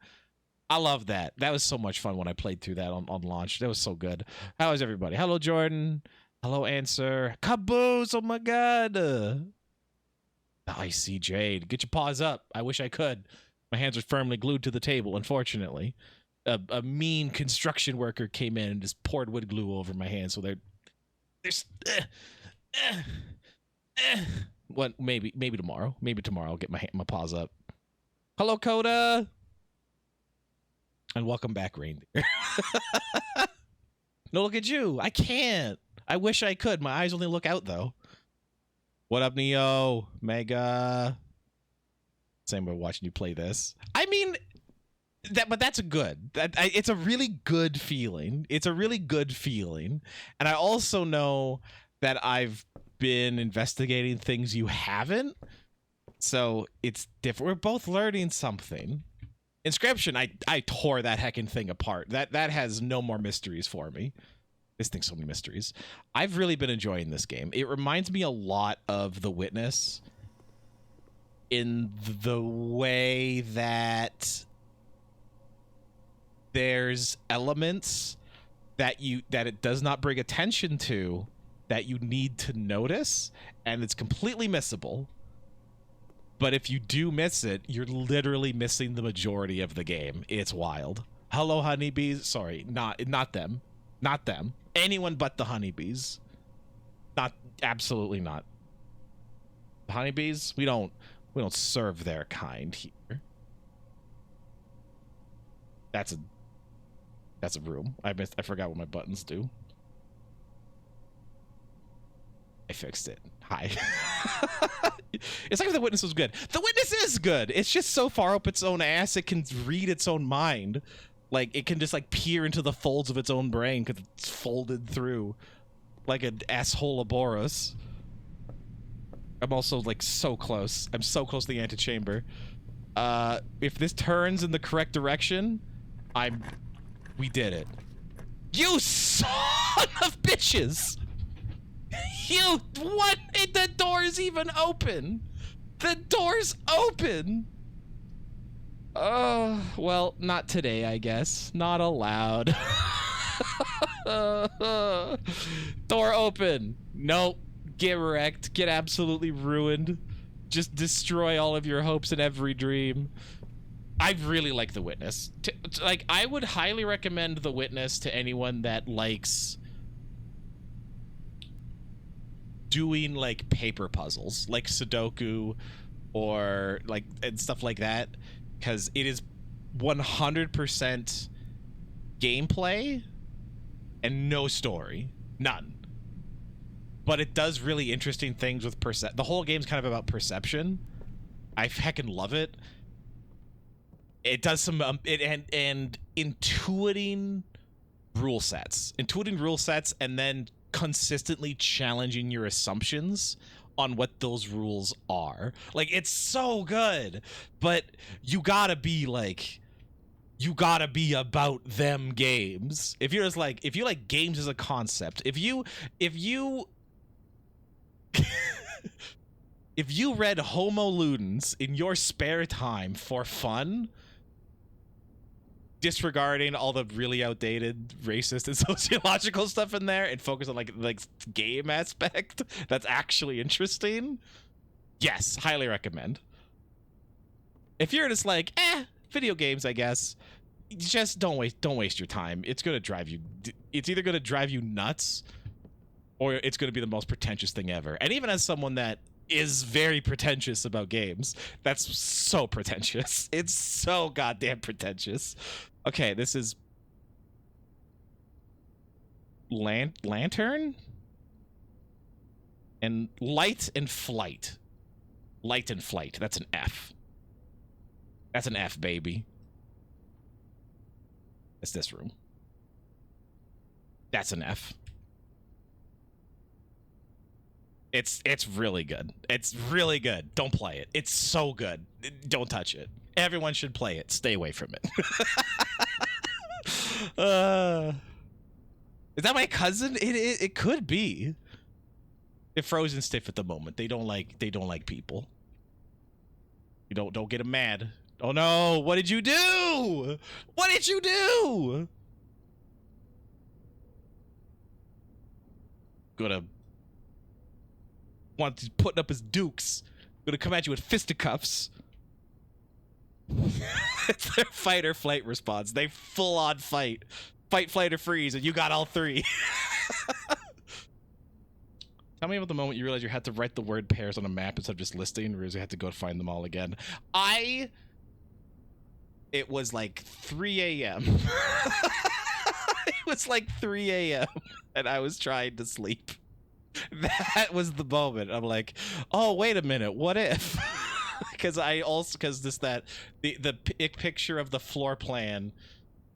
I love that. That was so much fun when I played through that on launch. That was so good. How is everybody? Hello, Jordan. Hello, Answer. Caboose. Oh my God. I see Jade. Get your paws up. I wish I could. My hands are firmly glued to the table, unfortunately. A mean construction worker came in and just poured wood glue over my hands, so they're what? Maybe tomorrow. Maybe tomorrow I'll get my paws up. Hello, Coda, and welcome back, Reindeer. No, look at you. I can't. I wish I could. My eyes only look out though. What up, Neo? Mega. Same way watching you play this. I mean, but that's a good. It's a really good feeling. It's a really good feeling. And I also know that I've been investigating things you haven't. So it's different. We're both learning something. Inscription, I tore that heckin' thing apart. That has no more mysteries for me. This thing's so many mysteries. I've really been enjoying this game. It reminds me a lot of The Witness in the way that there's elements that it does not bring attention to that you need to notice, and it's completely missable. But if you do miss it, you're literally missing the majority of the game. It's wild. Hello, honeybees. Sorry, not them. Not them. Anyone but the honeybees. Absolutely not. The honeybees, we don't serve their kind here. That's a room. I forgot what my buttons do. I fixed it. Hi. It's like The Witness was good. The Witness is good. It's just so far up its own ass it can read its own mind. Like, it can just, like, peer into the folds of its own brain because it's folded through like an asshole Ouroboros. I'm also, like, so close. I'm so close to the antechamber. If this turns in the correct direction, we did it. You son of bitches! What? The door's even open! The door's open! Well, not today, I guess. Not allowed. Door open. Nope. Get wrecked. Get absolutely ruined. Just destroy all of your hopes and every dream. I really like The Witness. Like, I would highly recommend The Witness to anyone that likes doing, like, paper puzzles, like Sudoku or, like, and stuff like that. Because it is 100% gameplay and no story. None. But it does really interesting things with the whole game's kind of about perception. I heckin' love it. It does some and intuiting rule sets. Intuiting rule sets and then consistently challenging your assumptions on what those rules are. Like, it's so good, but you gotta be about them games. If you like games as a concept, if you if you read Homo Ludens in your spare time for fun, disregarding all the really outdated racist and sociological stuff in there and focus on like game aspect that's actually interesting, yes, highly recommend. If you're just like, video games, I guess, just don't waste your time. It's either gonna drive you nuts or it's going to be the most pretentious thing ever. And even as someone that is very pretentious about games, that's so pretentious. It's so goddamn pretentious. Okay, this is lantern and light and flight. Light and flight. That's an F. That's an F, baby. It's this room. That's an F. It's really good. It's really good. Don't play it. It's so good. Don't touch it. Everyone should play it. Stay away from it. Is that my cousin? It could be. They're frozen stiff at the moment. They don't like people. You don't get them mad. Oh no! What did you do? What did you do? Gonna want to putting up his dukes. Gonna come at you with fisticuffs. It's their fight or flight response. They full on fight. Fight, flight, or freeze, and you got all three. Tell me about the moment you realized you had to write the word pairs on a map instead of just listing, or you had to go find them all again. It was like 3 a.m. It was like 3 a.m. and I was trying to sleep. That was the moment. I'm like, oh, wait a minute. What if? Because the picture of the floor plan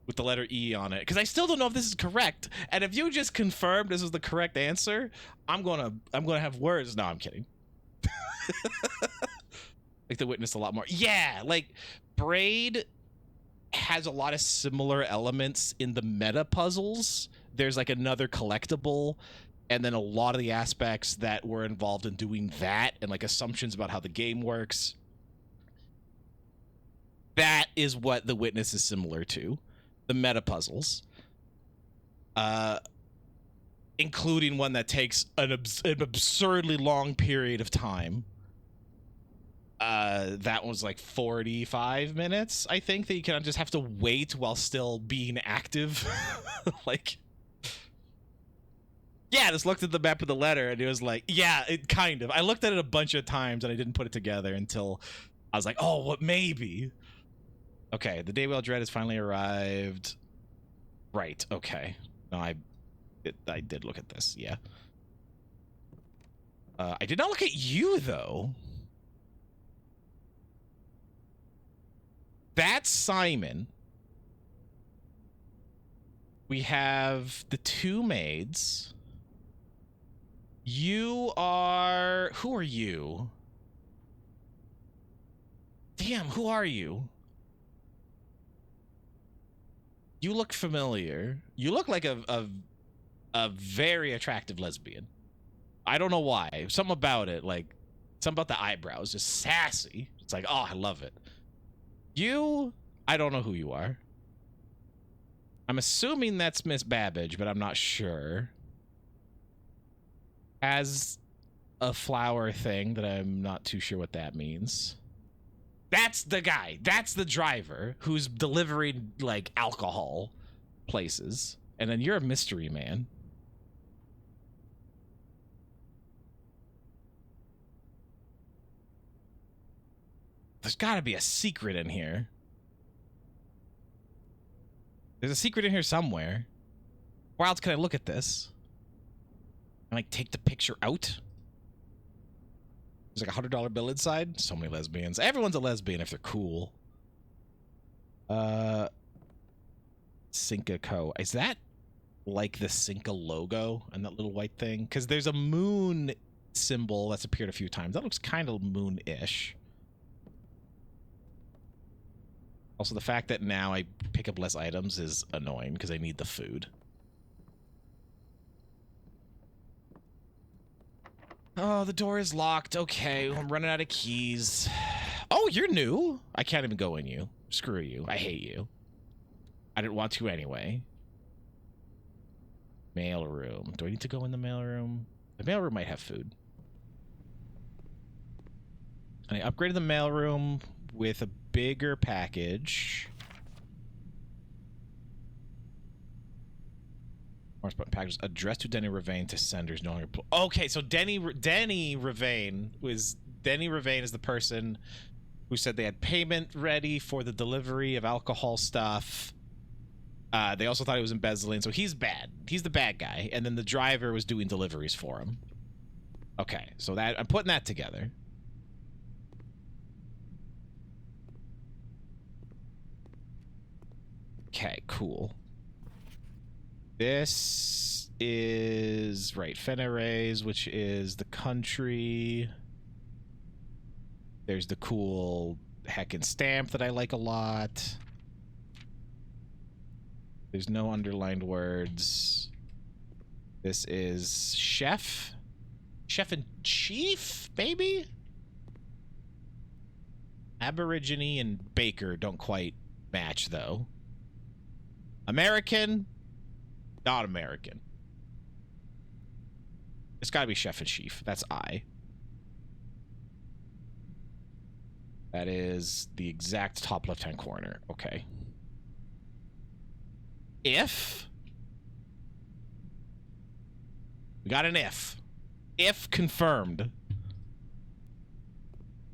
with the letter E on it. Because I still don't know if this is correct. And if you just confirmed this is the correct answer, I'm gonna have words. No, I'm kidding. Like The Witness a lot more. Yeah, like Braid has a lot of similar elements in the meta puzzles. There's like another collectible, and then a lot of the aspects that were involved in doing that and like assumptions about how the game works. That is what The Witness is similar to. The meta puzzles. Including one that takes an absurdly long period of time. That was like 45 minutes, I think, that you kind of just have to wait while still being active. Like, yeah, I just looked at the map of the letter and it was like, yeah, it kind of. I looked at it a bunch of times and I didn't put it together until I was like, oh, what, maybe. Okay, the day we all dread has finally arrived. Right, okay. No, I did look at this, yeah. I did not look at you, though. That's Simon. We have the two maids. You are... Who are you? Damn, who are you? You look familiar. You look like a very attractive lesbian. I don't know why. Something about it, like... Something about the eyebrows. Just sassy. It's like, oh, I love it. You... I don't know who you are. I'm assuming that's Miss Babbage, but I'm not sure. Has a flower thing that I'm not too sure what that means. That's the guy. That's the driver who's delivering, like, alcohol places. And then you're a mystery man. There's got to be a secret in here. There's a secret in here somewhere. Where else can I look at this? And like take the picture out? There's like a $100 bill inside. So many lesbians. Everyone's a lesbian if they're cool. Cinca Co. Is that like the Cinca logo and that little white thing? Because there's a moon symbol that's appeared a few times. That looks kind of moon-ish. Also, the fact that now I pick up less items is annoying because I need the food. Oh, the door is locked. Okay, I'm running out of keys. Oh, you're new? I can't even go in you. Screw you. I hate you. I didn't want to anyway. Mail room. Do I need to go in the mail room? The mail room might have food. I upgraded the mail room with a bigger package. Morse button packages addressed to Denny Ravane to senders no longer. Okay, so Denny Ravane is the person who said they had payment ready for the delivery of alcohol stuff. They also thought he was embezzling, so he's bad. He's the bad guy, and then the driver was doing deliveries for him. Okay, so that I'm putting that together. Okay, cool. This is right, Feneres, which is the country. There's the cool heckin' stamp that I like a lot. There's no underlined words. This is chef? Chef-in-chief, maybe? Aborigine and baker don't quite match, though. American? Not American. It's gotta be chef-in-chief. That's I. That is the exact top left-hand corner. Okay. If we got an if confirmed.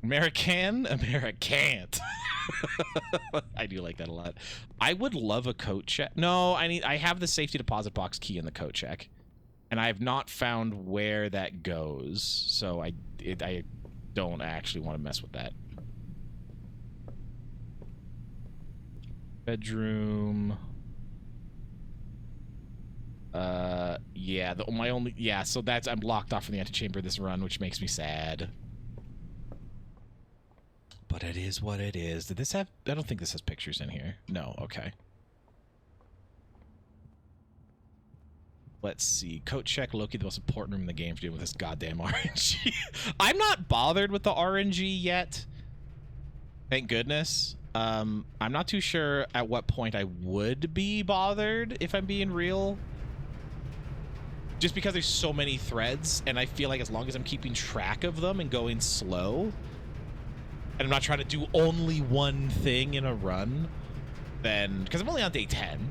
American. I do like that a lot. I would love a coat check. No, I have the safety deposit box key in the coat check, and I have not found where that goes, so I don't actually want to mess with that. Bedroom. Yeah, so that's, I'm locked off from the antechamber this run, which makes me sad. But it is what it is. Did this have, I don't think this has pictures in here. No, okay. Let's see. Coat check, locate the most important room in the game for dealing with this goddamn RNG. I'm not bothered with the RNG yet. Thank goodness. I'm not too sure at what point I would be bothered, if I'm being real. Just because there's so many threads, and I feel like as long as I'm keeping track of them and going slow, and I'm not trying to do only one thing in a run, then, because I'm only on day 10,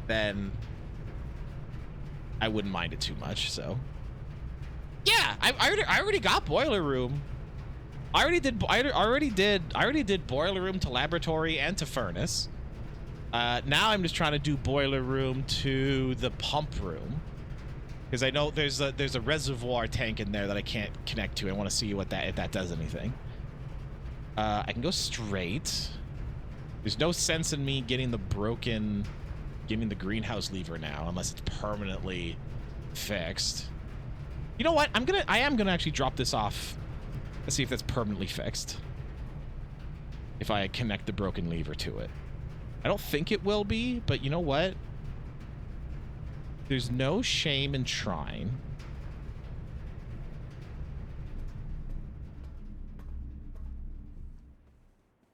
then I wouldn't mind it too much, so. Yeah, I already got Boiler Room. I already did Boiler Room to Laboratory and to Furnace. Now I'm just trying to do Boiler Room to the Pump Room, because I know there's a reservoir tank in there that I can't connect to. I want to see what if that does anything. I can go straight. There's no sense in me getting the greenhouse lever now unless it's permanently fixed. You know what? I am gonna actually drop this off. Let's see if that's permanently fixed. If I connect the broken lever to it. I don't think it will be, but you know what? There's no shame in trying.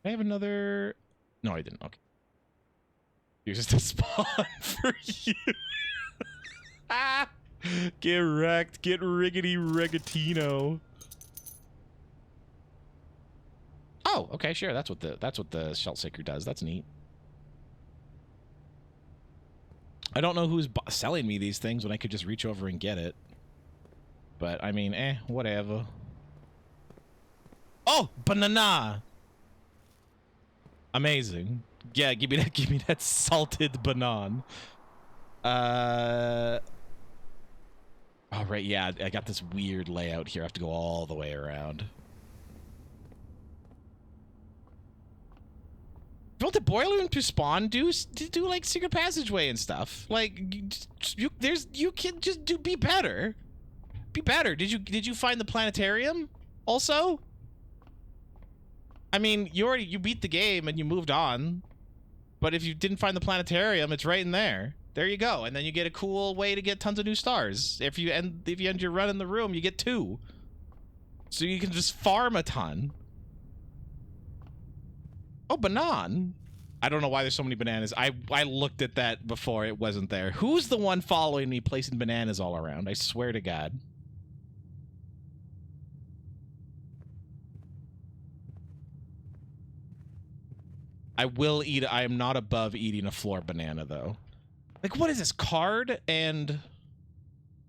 I have another... No, I didn't. Okay. Here's just a spawn for you. Ah! Get wrecked. Get riggedy reggatino. Oh, okay, sure. That's what the Shell Seeker does. That's neat. I don't know who's selling me these things when I could just reach over and get it. But I mean, whatever. Oh, banana. Amazing. Yeah, give me that salted banana. Oh, right, yeah, I got this weird layout here. I have to go all the way around. Don't the boiler room to spawn do like secret passageway and stuff? Like you can just be better. Be better. Did you find the planetarium also? I mean, you beat the game and you moved on. But if you didn't find the planetarium, it's right in there. There you go. And then you get a cool way to get tons of new stars. If you end your run in the room, you get 2. So you can just farm a ton. Oh, banan. I don't know why there's so many bananas. I looked at that before. It wasn't there. Who's the one following me placing bananas all around? I swear to God. I will eat. I am not above eating a floor banana, though. Like, what is this? Card and...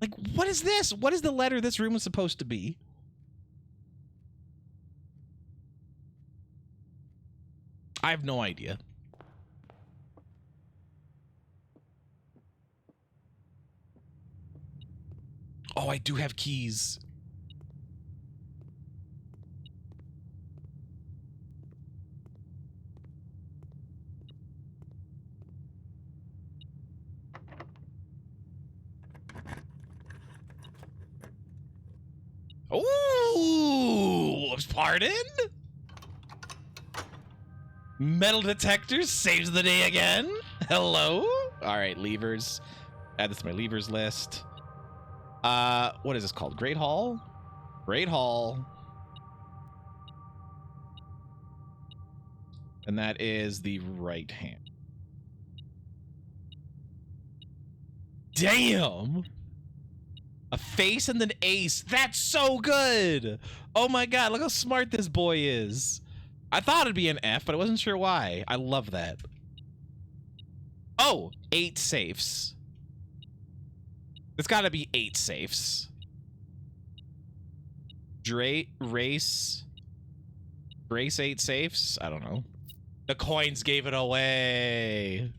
Like, what is this? What is the letter this room is supposed to be? I have no idea. Oh, I do have keys. Ooh, pardon? Metal detector saves the day again. Hello? All right, levers. Add this to my levers list. What is this called? Great Hall? Great Hall. And that is the right hand. Damn! A face and an ace. That's so good! Oh my god, look how smart this boy is. I thought it'd be an F, but I wasn't sure why. I love that. Oh, 8 safes. It's gotta be 8 safes. Grace 8 safes? I don't know. The coins gave it away.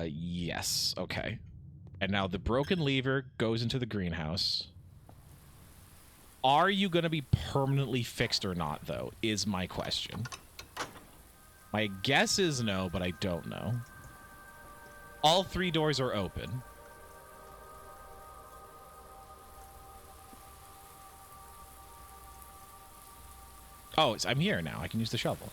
Yes. Okay. And now the broken lever goes into the greenhouse. Are you going to be permanently fixed or not, though, is my question. My guess is no, but I don't know. All 3 doors are open. Oh, I'm here now. I can use the shovel.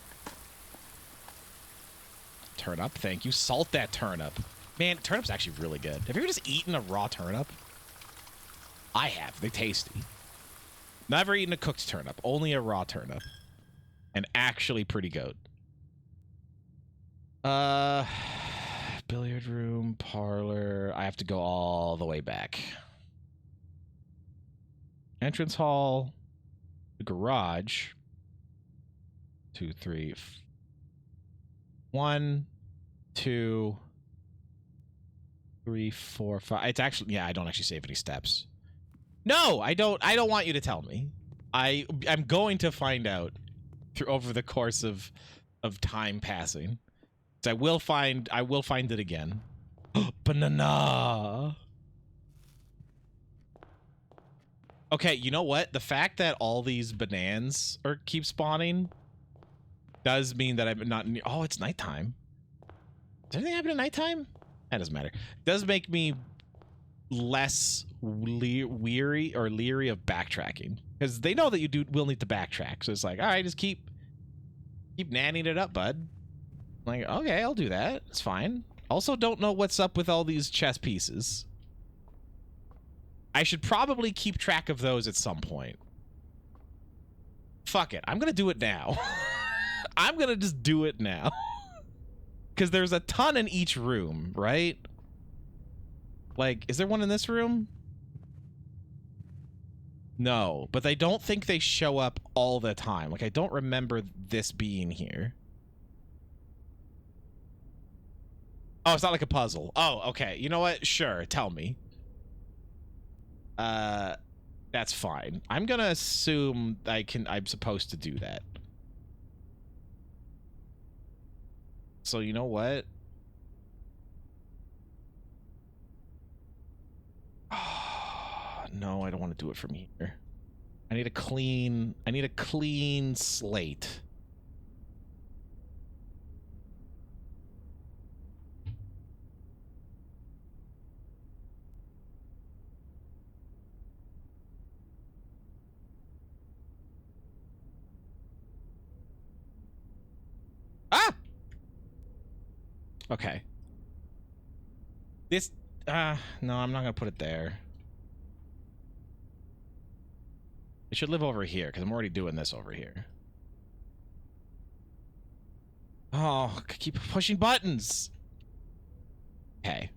Turnip, thank you. Salt that turnip. Man, turnip's actually really good. Have you ever just eaten a raw turnip? I have. They're tasty. Never eaten a cooked turnip. Only a raw turnip. And actually pretty good. Billiard room, parlor. I have to go all the way back. Entrance hall. The garage. 2, 3, 1, 2, 3, 4, 5. It's actually, yeah, I don't actually save any steps. No, I don't want you to tell me. I'm going to find out over the course of time passing. So I will find it again. Banana. Okay, you know what? The fact that all these bananas keep spawning does mean that I'm not near. Oh, it's nighttime. Does anything happen at nighttime? That doesn't matter. It does make me less weary or leery of backtracking, because they know that you will need to backtrack. So it's like, all right, just keep nannying it up, bud. I'm like, okay, I'll do that. It's fine. Also, don't know what's up with all these chess pieces. I should probably keep track of those at some point. Fuck it. I'm gonna do it now. I'm gonna just do it now. Because there's a ton in each room, right? Like, is there one in this room? No, but I don't think they show up all the time. Like, I don't remember this being here. Oh, it's not like a puzzle. Oh, okay. You know what? Sure, tell me. That's fine. I'm gonna assume I'm supposed to do that. So you know what? Oh, no, I don't want to do it from here. I need a clean slate. Ah! Okay. This, no, I'm not gonna put it there. It should live over here, because I'm already doing this over here. Oh, keep pushing buttons. Okay.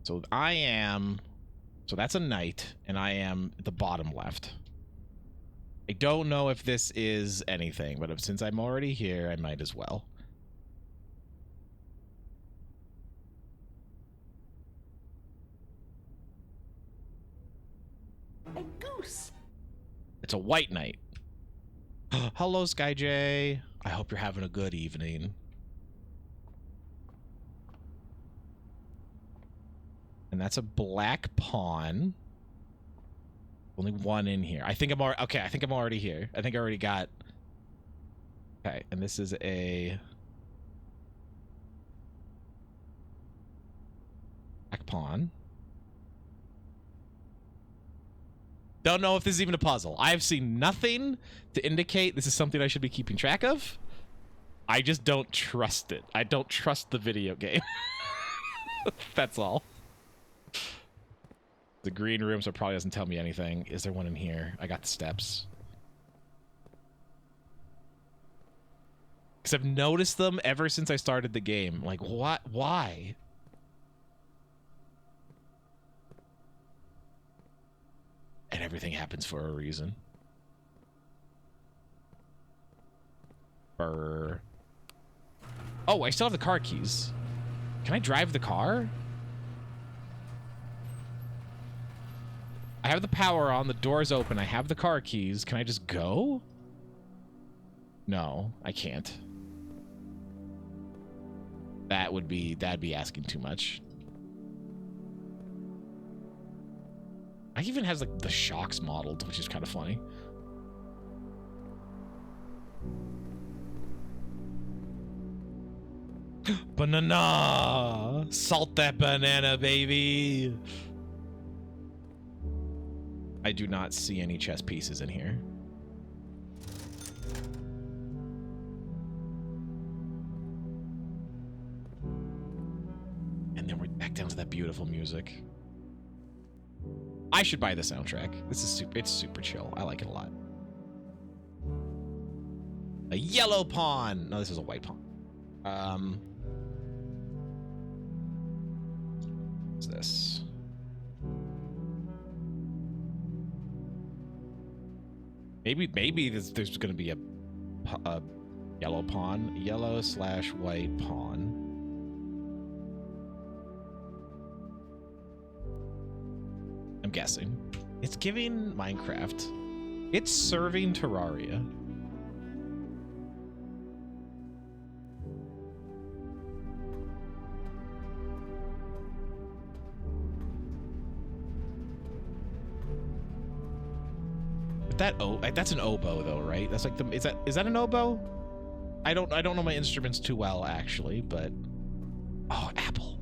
So so that's a knight, and I am at the bottom left. I don't know if this is anything, but since I'm already here, I might as well. A goose. It's a white knight. Hello, Sky J. I hope you're having a good evening. And that's a black pawn. Only one in here. I think I'm already okay. I think I'm already here. I think I already got. Okay, and this is a black pawn. Don't know if this is even a puzzle. I have seen nothing to indicate this is something I should be keeping track of. I just don't trust it. I don't trust the video game. That's all. The green room, so it probably doesn't tell me anything. Is there one in here? I got the steps. Because I've noticed them ever since I started the game. Like, what? Why? And everything happens for a reason. Brr. Oh, I still have the car keys. Can I drive the car? I have the power on, the door's open, I have the car keys. Can I just go? No, I can't. That'd be asking too much. I even has like the shocks modeled, which is kind of funny. Banana! Salt that banana, baby! I do not see any chess pieces in here. And then we're back down to that beautiful music. I should buy the soundtrack. This is it's super chill. I like it a lot. A yellow pawn. No, this is a white pawn. What's this? Maybe there's gonna be a yellow pawn, yellow/white pawn. I'm guessing. It's giving Minecraft. It's serving Terraria. But that's an oboe though, right? That's like is that an oboe? I don't know my instruments too well actually, but oh, apple.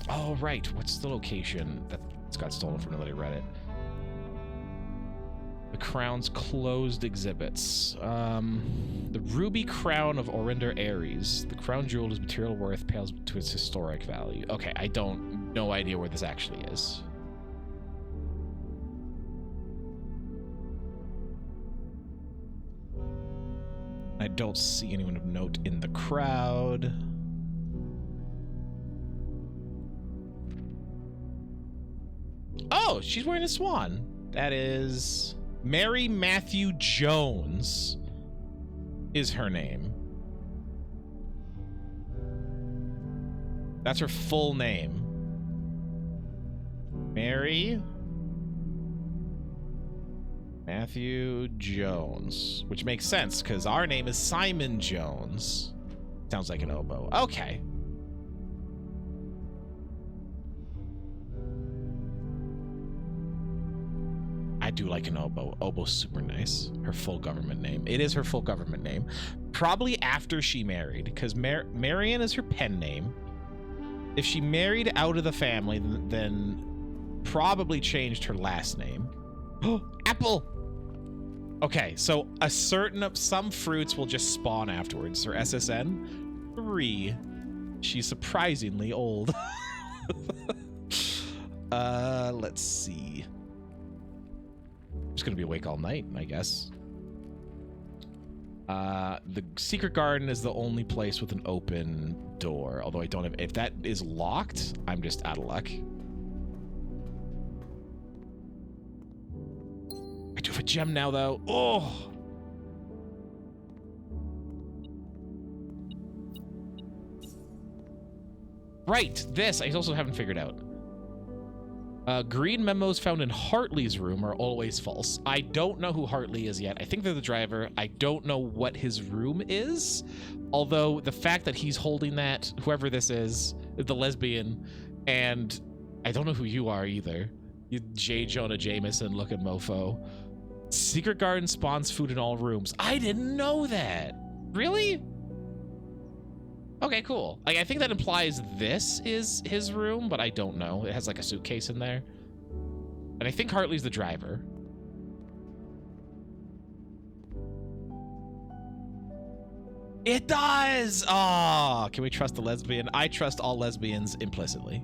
Oh, right. What's the location that's got stolen from another Reddit? The Crown's closed exhibits. The Ruby Crown of Orinder Ares. The crown jewel is material worth pales to its historic value. Okay, no idea where this actually is. I don't see anyone of note in the crowd. Oh, she's wearing a swan. That is Mary Matthew Jones is her name. That's her full name. Mary Matthew Jones, which makes sense because our name is Simon Jones. Sounds like an oboe. Okay. I do like an oboe. Oboe's super nice. Her full government name. It is her full government name. Probably after she married, because Marion is her pen name. If she married out of the family, then probably changed her last name. Apple! Okay, so some fruits will just spawn afterwards. Her SSN 3. She's surprisingly old. Let's see. I'm just gonna be awake all night, I guess. The secret garden is the only place with an open door. Although I don't have... If that is locked, I'm just out of luck. I do have a gem now, though. Oh! Right, this I also haven't figured out. Green memos found in Hartley's room are always false. I don't know who Hartley is yet. I think they're the driver. I don't know what his room is. Although the fact that he's holding that, whoever this is, the lesbian, and I don't know who you are either. You J. Jonah Jameson looking mofo. Secret garden spawns food in all rooms. I didn't know that. Really? Okay, cool. Like, I think that implies this is his room, but I don't know. It has like a suitcase in there. And I think Hartley's the driver. It does! Oh, can we trust the lesbian? I trust all lesbians implicitly.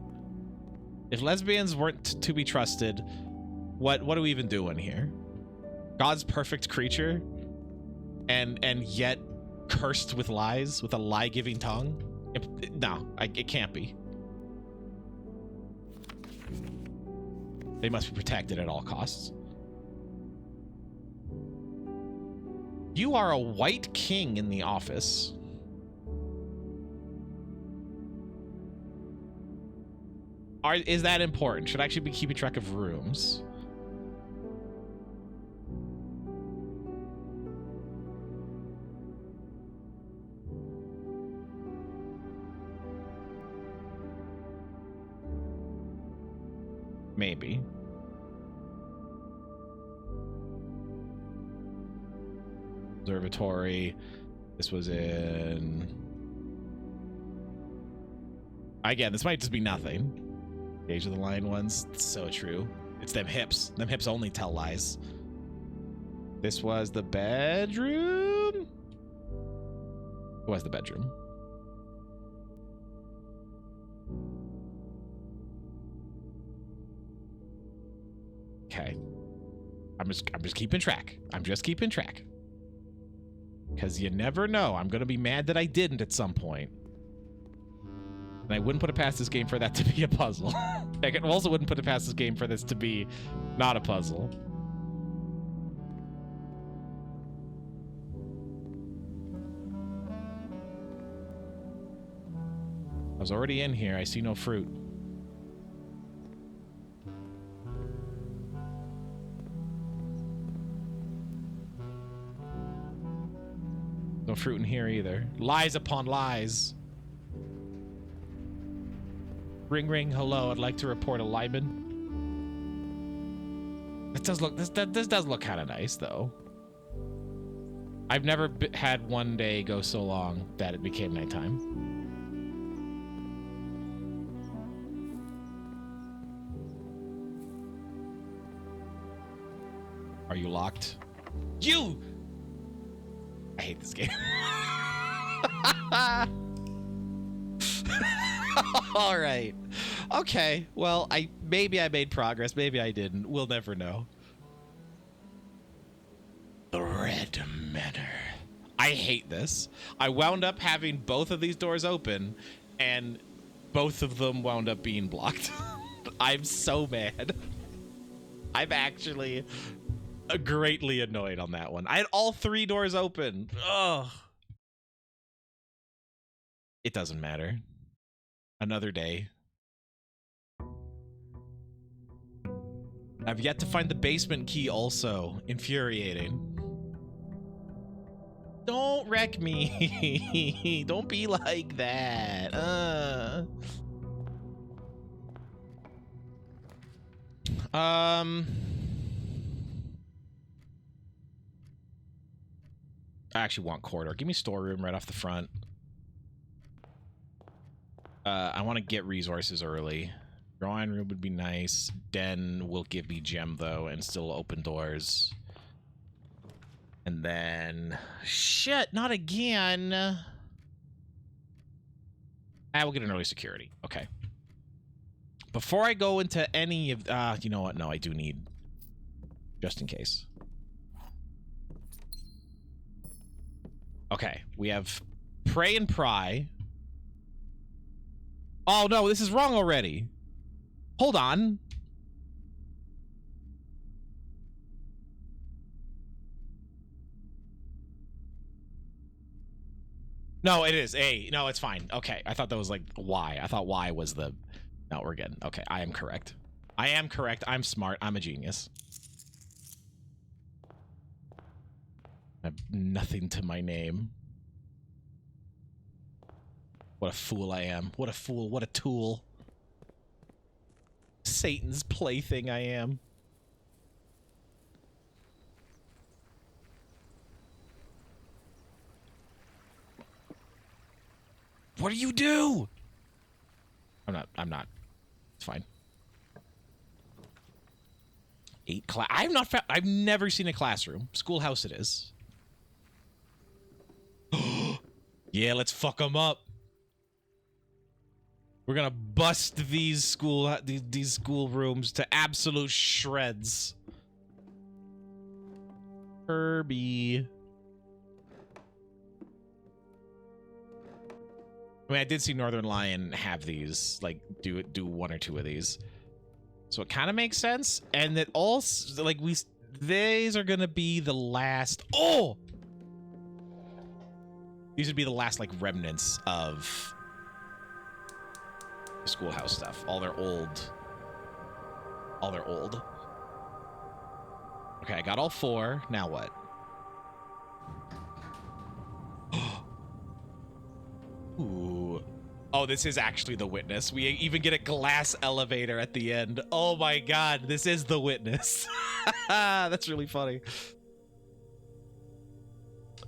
If lesbians weren't to be trusted, what are we even doing here? God's perfect creature and yet cursed with lies, with a lie-giving tongue? No, it can't be. They must be protected at all costs. You are a white king in the office. Is that important? Should I actually be keeping track of rooms? Maybe. Observatory. This was in... Again, this might just be nothing. Age of the Lion ones. It's so true. It's them hips. Them hips only tell lies. This was the bedroom? It was the bedroom. Okay. I'm just keeping track. I'm just keeping track. Because you never know. I'm going to be mad that I didn't at some point. And I wouldn't put it past this game for that to be a puzzle. I also wouldn't put it past this game for this to be not a puzzle. I was already in here. I see no fruit. No fruit in here either. Lies upon lies. Ring ring, hello. I'd like to report a lineman. This does look this does look kind of nice though. I've never had one day go so long that it became nighttime. Are you locked? You! I hate this game. All right. Okay. Well, maybe I made progress. Maybe I didn't. We'll never know. The Red Manor. I hate this. I wound up having both of these doors open, and both of them wound up being blocked. I'm so mad. I'm actually greatly annoyed on that one. I had all three doors open. Ugh. It doesn't matter. Another day. I've yet to find the basement key also. Infuriating. Don't wreck me. Don't be like that. I actually want corridor. Give me storeroom right off the front. I want to get resources early. Drawing room would be nice. Den will give me gem though, and still open doors. And then shit, not again. We'll get an early security. Okay. Before I go into any of you know what? No, I do need just in case. Okay, we have pray and pry. Oh no, this is wrong already. Hold on. No, it is A. No, it's fine. Okay, I thought that was like Y. I thought Y was the... No, we're good. Okay, I am correct. I am correct. I'm smart. I'm a genius. I have nothing to my name. What a fool I am. What a fool. What a tool. Satan's plaything I am. What do you do? I'm not. It's fine. 8 class. I've never seen a classroom. Schoolhouse it is. Yeah, let's fuck them up. We're gonna bust these school rooms to absolute shreds. Kirby. I mean, I did see Northern Lion have these, like, do 1 or 2 of these, so it kind of makes sense. And that also, like, these are gonna be the last. Oh, these would be the last, like, remnants of the Schoolhouse stuff. All their old. Okay, I got all 4. Now what? Ooh. Oh, this is actually the witness. We even get a glass elevator at the end. Oh my god, this is the witness. That's really funny.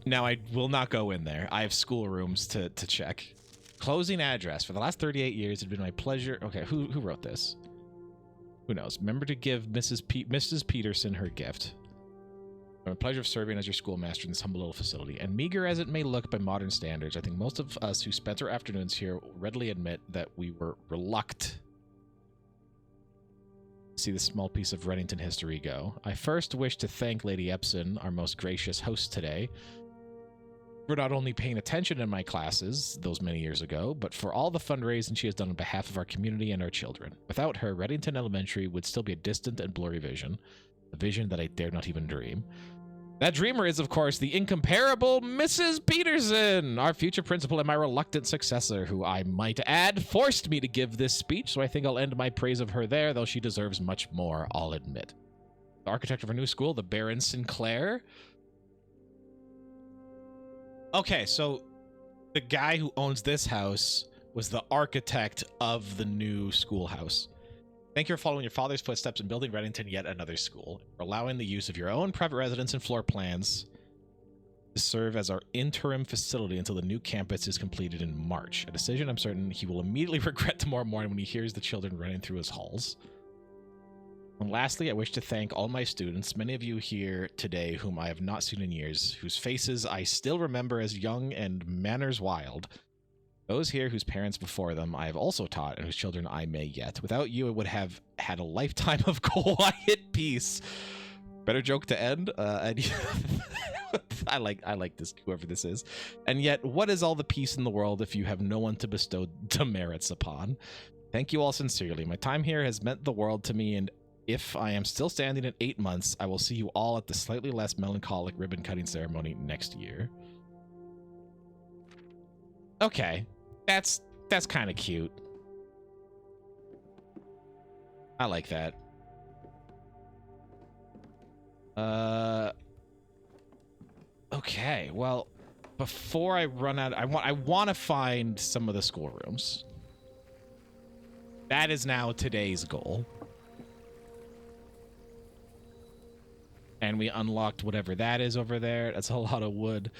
Now, I will not go in there. I have schoolrooms to check. Closing address. For the last 38 years, it's been my pleasure. Okay, who wrote this? Who knows? Remember to give Mrs. Peterson her gift. My pleasure of serving as your schoolmaster in this humble little facility. And meager as it may look by modern standards, I think most of us who spent our afternoons here readily admit that we were reluctant to see this small piece of Reddington history go. I first wish to thank Lady Epson, our most gracious host today, for not only paying attention in my classes those many years ago, but for all the fundraising she has done on behalf of our community and our children. Without her, Reddington Elementary would still be a distant and blurry vision, a vision that I dare not even dream. That dreamer is, of course, the incomparable Mrs. Peterson, our future principal and my reluctant successor, who I might add forced me to give this speech, so I think I'll end my praise of her there, though she deserves much more, I'll admit. The architect of our new school, the Baron Sinclair. Okay, so the guy who owns this house was the architect of the new schoolhouse. Thank you for following your father's footsteps and building Reddington yet another school, for allowing the use of your own private residence and floor plans to serve as our interim facility until the new campus is completed in March. A decision I'm certain he will immediately regret tomorrow morning when he hears the children running through his halls. And lastly, I wish to thank all my students, many of you here today whom I have not seen in years, whose faces I still remember as young and manners wild. Those here whose parents before them I have also taught, and whose children I may yet. Without you, I would have had a lifetime of quiet peace. Better joke to end. And I like this, whoever this is. And yet, what is all the peace in the world if you have no one to bestow demerits upon? Thank you all sincerely. My time here has meant the world to me, and if I am still standing in 8 months, I will see you all at the slightly less melancholic ribbon cutting ceremony next year. Okay. That's kind of cute. I like that. Okay, well, before I run out, I want to find some of the schoolrooms. That is now today's goal. And we unlocked whatever that is over there. That's a lotta wood.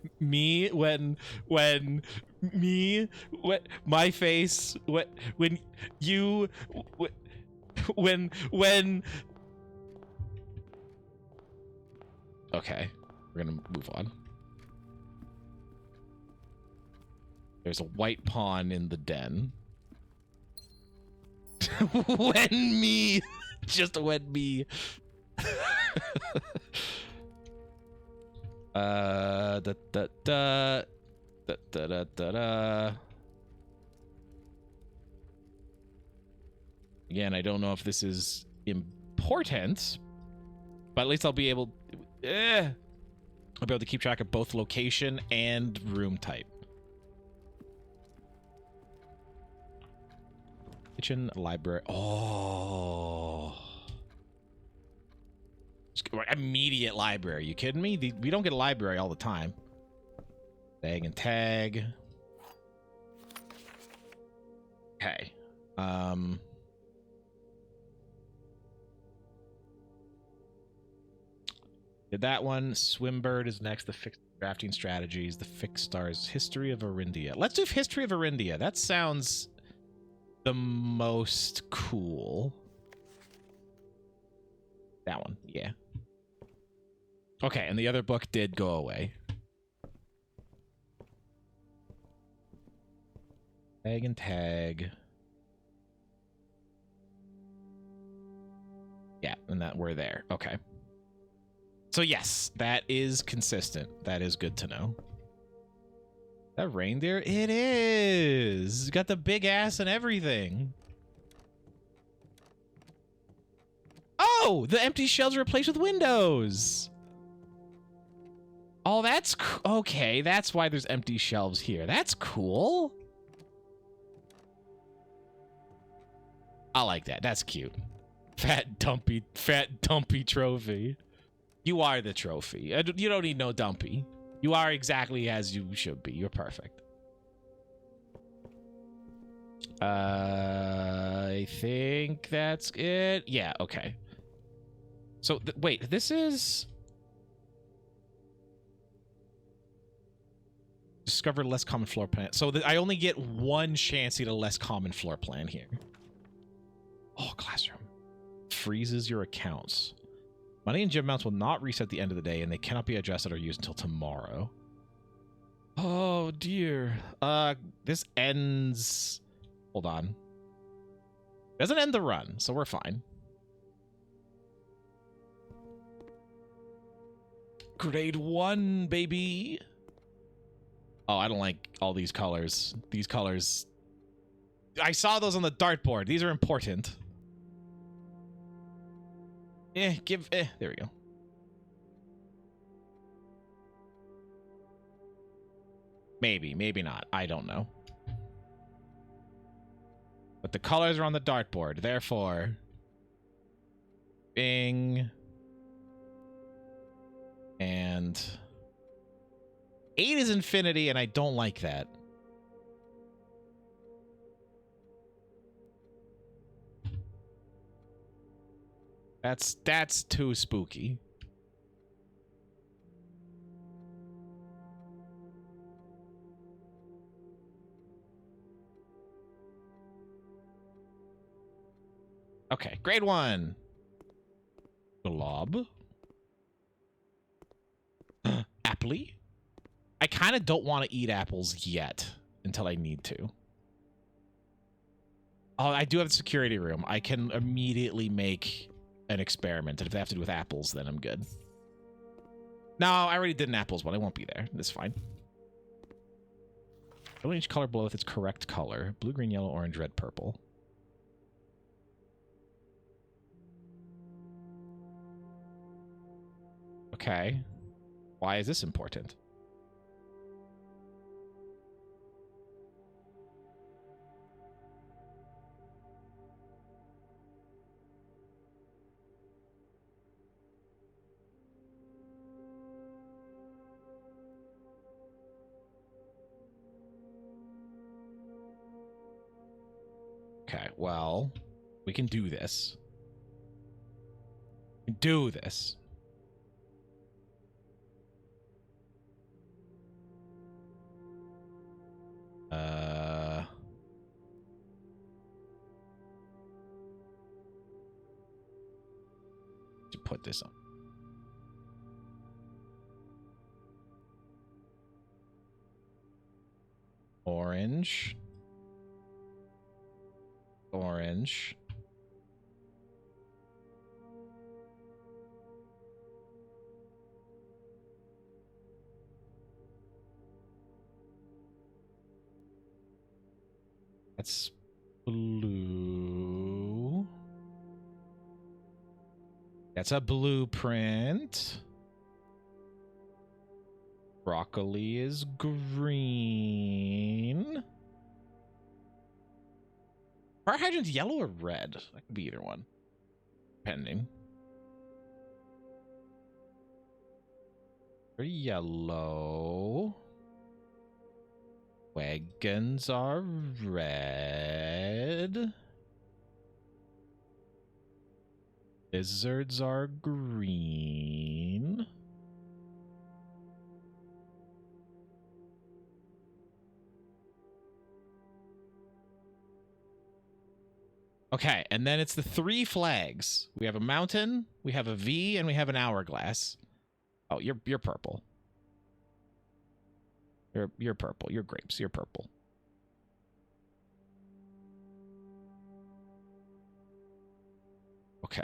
When my face, when you, when. Okay, we're gonna move on. There's a white pawn in the den. When me, just when me. Da da da da da da da da. Again, I don't know if this is important, but at least I'll be able. I'll be able to keep track of both location and room type. Kitchen, library. Oh. Immediate library. You kidding me? We don't get a library all the time. Bag and tag. Okay. Did that one. Swimbird is next. The fixed drafting strategies. The fixed stars. History of Arindia. Let's do History of Arindia. That sounds the most cool. That one. Yeah. Okay, and the other book did go away. Tag and tag. Yeah, and that we're there. Okay. So yes, that is consistent. That is good to know. That reindeer? It is. It's got the big ass and everything. Oh, the empty shells are replaced with windows. Oh, that's okay. That's why there's empty shelves here. That's cool. I like that. That's cute. Fat dumpy trophy. You are the trophy. You don't need no dumpy. You are exactly as you should be. You're perfect. I think that's it. Yeah, okay. So, wait, this is... Discover less common floor plan. So I only get one chance to get a less common floor plan here. Oh, classroom. Freezes your accounts. Money and gym amounts will not reset at the end of the day, and they cannot be adjusted or used until tomorrow. Oh, dear. This ends... Hold on. Doesn't end the run, so we're fine. Grade 1, baby. Oh, I don't like all these colors. These colors... I saw those on the dartboard. These are important. There we go. Maybe, maybe not. I don't know. But the colors are on the dartboard, therefore... Bing. And... 8 is infinity, and I don't like that. That's too spooky. Okay, grade 1. Glob. Appley. I kind of don't want to eat apples yet until I need to. Oh, I do have the security room. I can immediately make an experiment, and if they have to do with apples, then I'm good. No, I already did an apples one. I won't be there. That's fine. Fill each color below with its correct color. Blue, green, yellow, orange, red, purple. Okay. Why is this important? Okay, well, we can do this. We can do this. To put this on. Orange. Orange. That's blue. That's a blueprint. Broccoli is green. Fire hydrant's yellow or red? That could be either one. Depending. They're yellow. Wagons are red. Lizards are green. Okay, and then it's the 3 flags. We have a mountain, we have a V, and we have an hourglass. Oh, you're purple. You're purple. You're grapes. You're purple. Okay.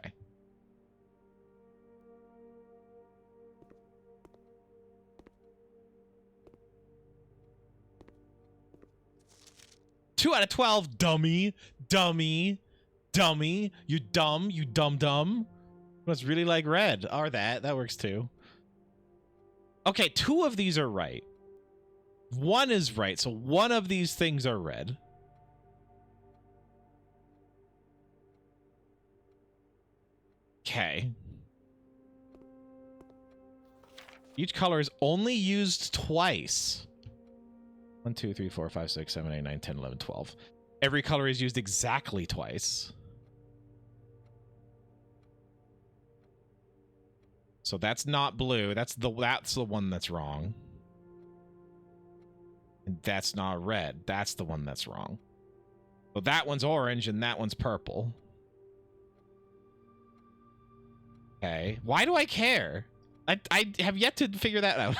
Two out of 12, dummy. Dummy. Dummy. You dumb. You dumb. Must really like red. Or that. That works too. Okay, 2 of these are right. 1 is right, so 1 of these things are red. Okay. Each color is only used twice. 1, 2, 3, 4, 5, 6, 7, 8, 9, 10, 11, 12. Every color is used exactly twice. So that's not blue. That's the one that's wrong. And that's not red. That's the one that's wrong. So that one's orange and that one's purple. Okay. Why do I care? I have yet to figure that out.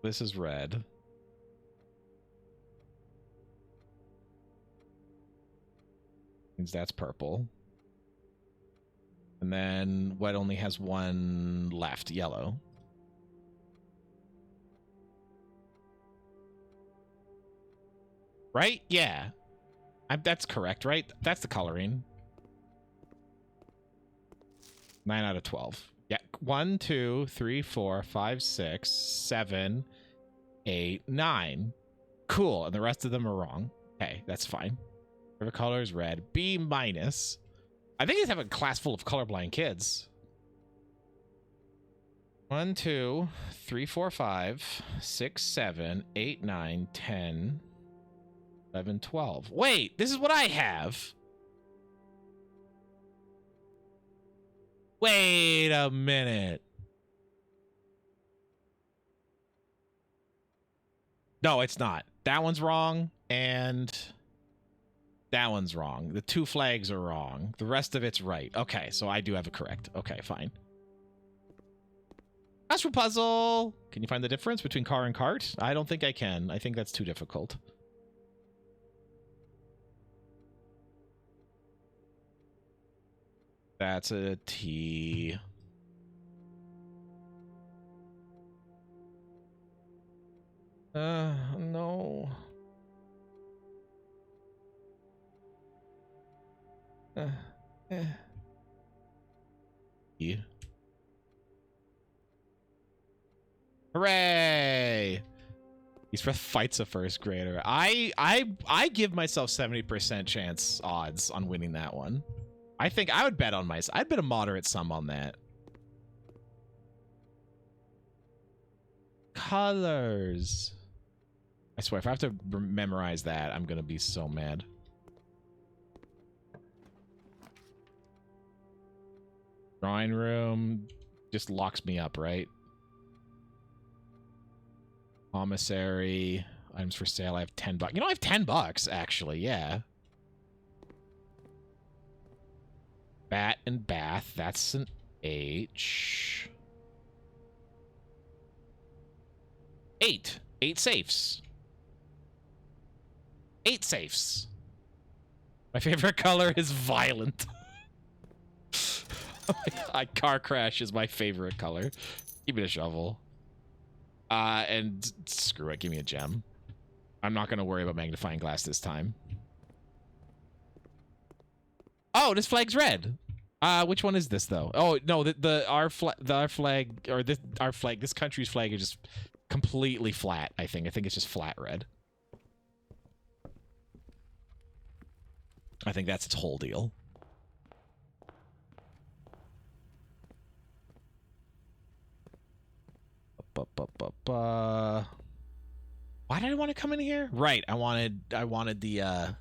This is red. Means that's purple. And then what only has 1 left? Yellow. Right? Yeah. That's correct, right? That's the coloring. 9 out of 12. Yeah. 1, 2, 3, 4, 5, 6, 7, 8, 9. Cool. And the rest of them are wrong. Okay, that's fine. Favorite color is red. B minus. I think I have a class full of colorblind kids. 1, 2, 3, 4, 5, 6, 7, 8, 9, 10, 11, 12. Wait, this is what I have. Wait a minute. No, it's not. That one's wrong, and that one's wrong. The 2 flags are wrong. The rest of it's right. Okay, so I do have it correct. Okay, fine. Astro puzzle. Can you find the difference between car and cart? I don't think I can. I think that's too difficult. That's a T. No. Yeah. Hooray! He's fights a first grader. I give myself 70% chance odds on winning that one. I think I would bet on I'd bet a moderate sum on that. Colors. I swear, if I have to memorize that, I'm gonna be so mad. Drawing room just locks me up, right? Commissary. Items for sale. I have $10. You know, I have $10, actually. Yeah. Bat and bath. That's an H. 8. 8 safes. 8 safes. My favorite color is violent. Car crash is my favorite color. Give me a shovel. And screw it, give me a gem. I'm not gonna worry about magnifying glass this time. Oh, this flag's red. Which one is this though? Oh no, our flag, this country's flag is just completely flat. I think it's just flat red. I think that's its whole deal. Why did I want to come in here? Right, I wanted the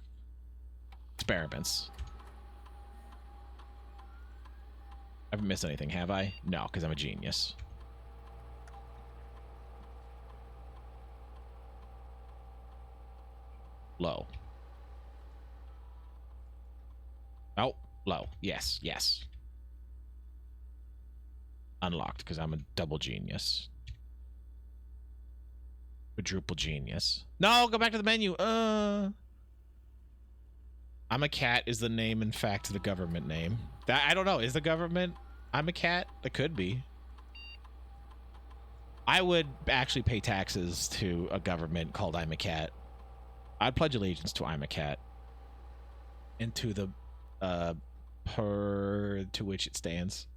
experiments. I haven't missed anything, have I? No, because I'm a genius. Low. Oh, low. Yes, yes. Unlocked, because I'm a double genius. Quadruple genius. No, go back to the menu. I'm a cat is the name, in fact, the government name. That I don't know. Is the government I'm a cat? It could be. I would actually pay taxes to a government called I'm a cat. I'd pledge allegiance to I'm a cat. And to the per to which it stands.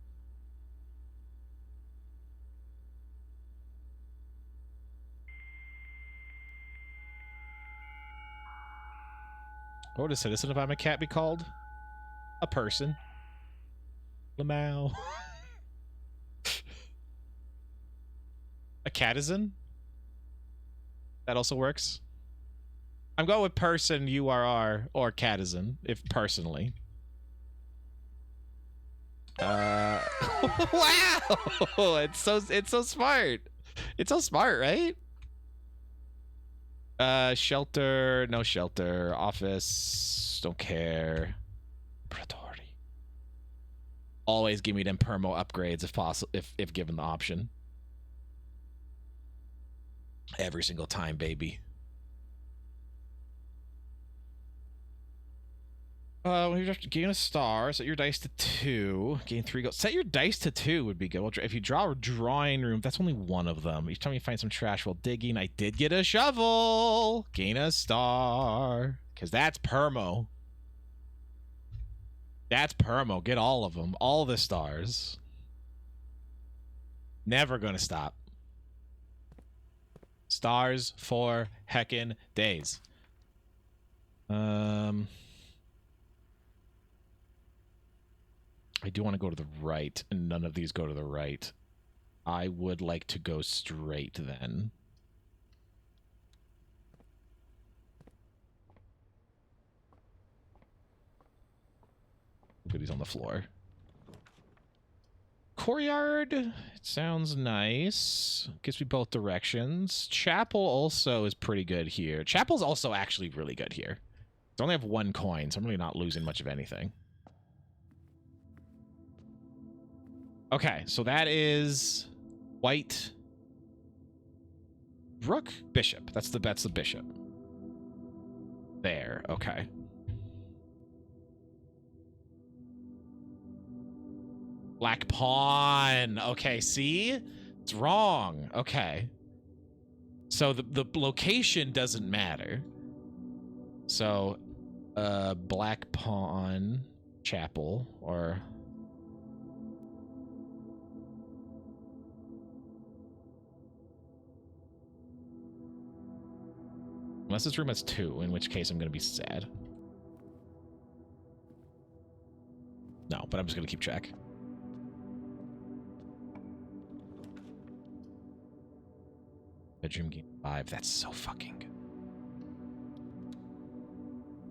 What would a citizen of I'm a cat be called? A person. Lamau. A catizen? That also works. I'm going with person, URR, or catizen, if personally. Wow! It's so smart. It's so smart, right? Shelter, no shelter. Office, don't care. Authority. Always give me them permo upgrades if possible, if given the option. Every single time, baby. When you gain a star, set your dice to 2. Gain 3 gold. Set your dice to 2 would be good. Well, if you draw a drawing room, that's only one of them. Each time you find some trash while digging, I did get a shovel. Gain a star. Because that's permo. That's permo. Get all of them. All the stars. Never gonna stop. Stars for heckin' days. I do want to go to the right, and none of these go to the right. I would like to go straight then. Goodies on the floor. Courtyard, it sounds nice. Gives me both directions. Chapel also is pretty good here. Chapel's also actually really good here. I only have 1 coin, so I'm really not losing much of anything. Okay, so that is white, rook, bishop. That's the bishop. There, okay. Black pawn. Okay, see? It's wrong. Okay. So the location doesn't matter. So, black pawn, chapel, or... Unless this room has 2, in which case I'm going to be sad. No, but I'm just going to keep track. Bedroom game 5. That's so fucking good.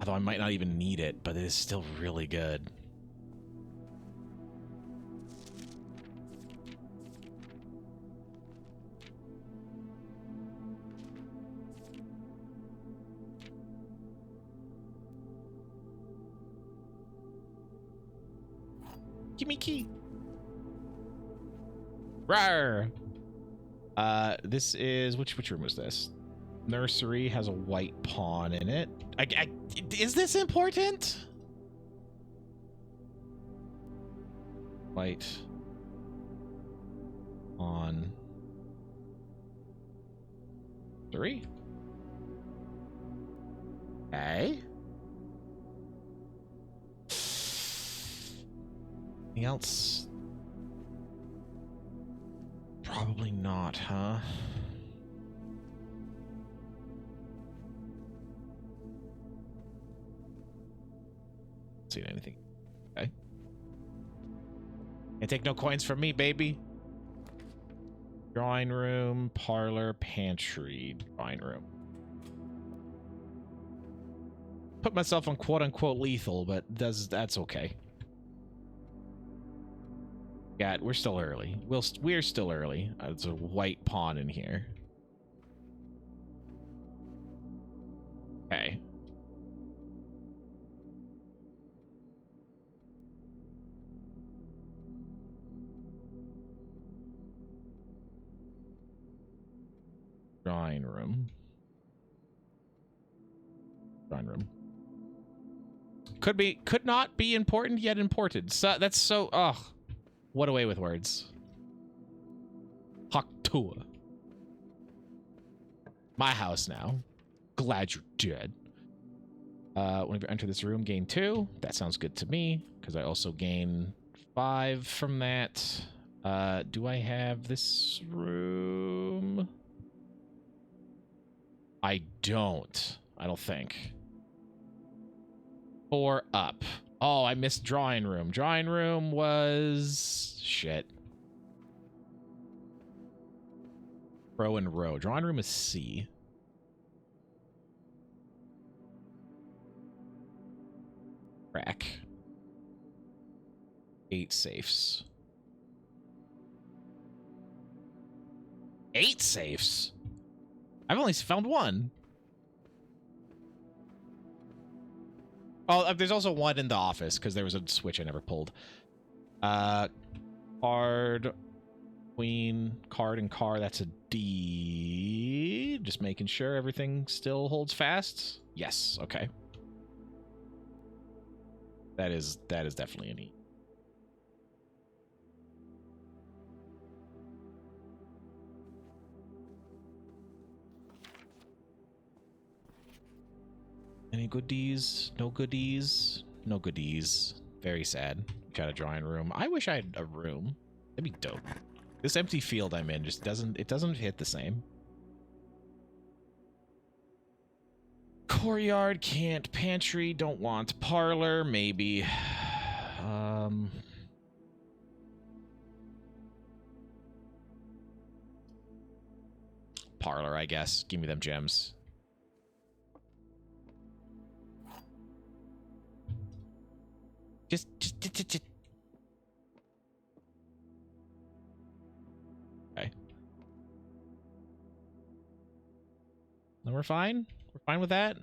Although I might not even need it, but it is still really good. Give me key. Rawr. This is which room was this? Nursery has a white pawn in it. Is this important? Light on 3. Okay. Anything else? Probably not, huh? Seen anything? Okay. Can't take no coins from me, baby. Drawing room, parlor, pantry, drawing room. Put myself on quote-unquote lethal, but that's okay. Yeah, we're still early. We're still early. There's a white pawn in here. Okay. Drawing room. Drawing room. Could not be important, yet important. So that's so, ugh. What a way with words. Haktua. My house now. Glad you're dead. Whenever you enter this room, gain 2. That sounds good to me, because I also gain 5 from that. Do I have this room? I don't think. 4 up. Oh, I missed drawing room. Drawing room was... shit. Row and row. Drawing room is C. Crack. 8 safes. 8 safes? I've only found 1. Oh, there's also 1 in the office because there was a switch I never pulled. Card, queen, card, and car. That's a D. Just making sure everything still holds fast. Yes. Okay. That is definitely an E. Any goodies? No goodies? No goodies. Very sad. Got a drawing room. I wish I had a room. That'd be dope. This empty field I'm in just doesn't hit the same. Courtyard, can't. Pantry, don't want. Parlor, maybe. Parlor, I guess. Give me them gems. Just. Okay. No, we're fine. We're fine with that.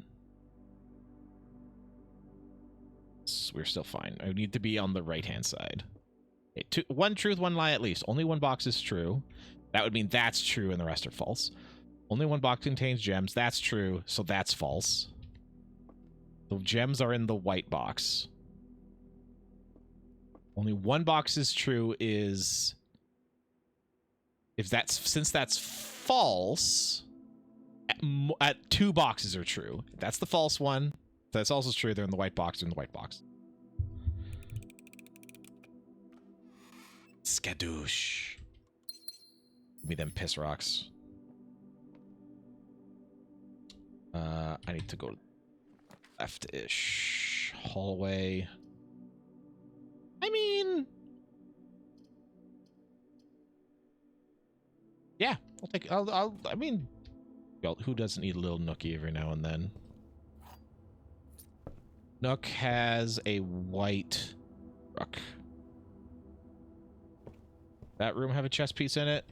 We're still fine. I need to be on the right-hand side. Okay, 1 truth, 1 lie at least. Only 1 box is true. That would mean that's true and the rest are false. Only 1 box contains gems. That's true, so that's false. The gems are in the white box. Only 1 box is true is... since that's false, at 2 boxes are true. That's the false one. That's also true. They're in the white box. They're in the white box. Skadoosh. Give me them piss rocks. I need to go left-ish. Hallway. I mean... yeah, I mean... who doesn't need a little nookie every now and then? Nook has a white rook. That room have a chess piece in it?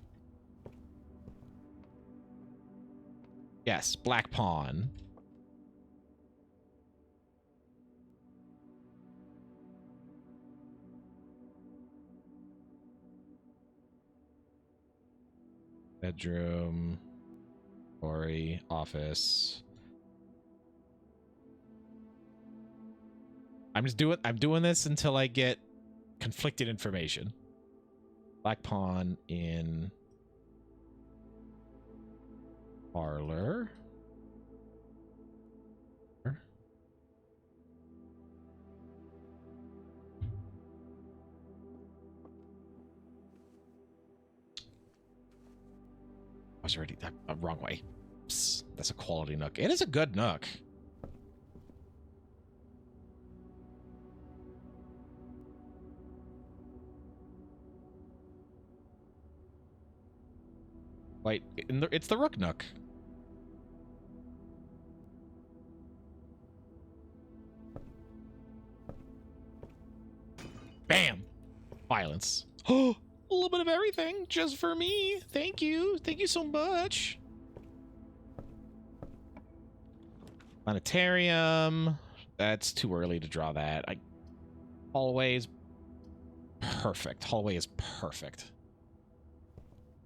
Yes, black pawn. Bedroom. Quarry. Office. I'm doing this until I get conflicted information. Black pawn in parlor. I was already wrong way. Psst, that's a quality nook. It is a good nook. Wait, it's the rook nook. Bam! Violence. Oh, a little bit of everything just for me. Thank you. Thank you so much. Planetarium. That's too early to draw that. Hallway is perfect. Hallway is perfect.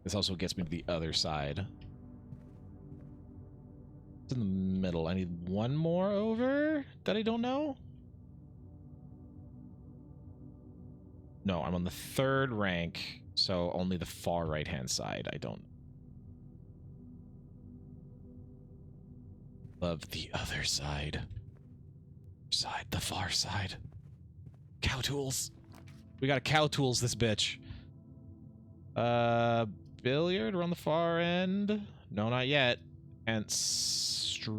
This also gets me to the other side. It's in the middle. I need one more over that I don't know. No, I'm on the 3rd rank, so only the far right-hand side. I don't love the other side. The far side. Cow tools. We got a cow tools this bitch. Billiard, we're on the far end. No, not yet. And straight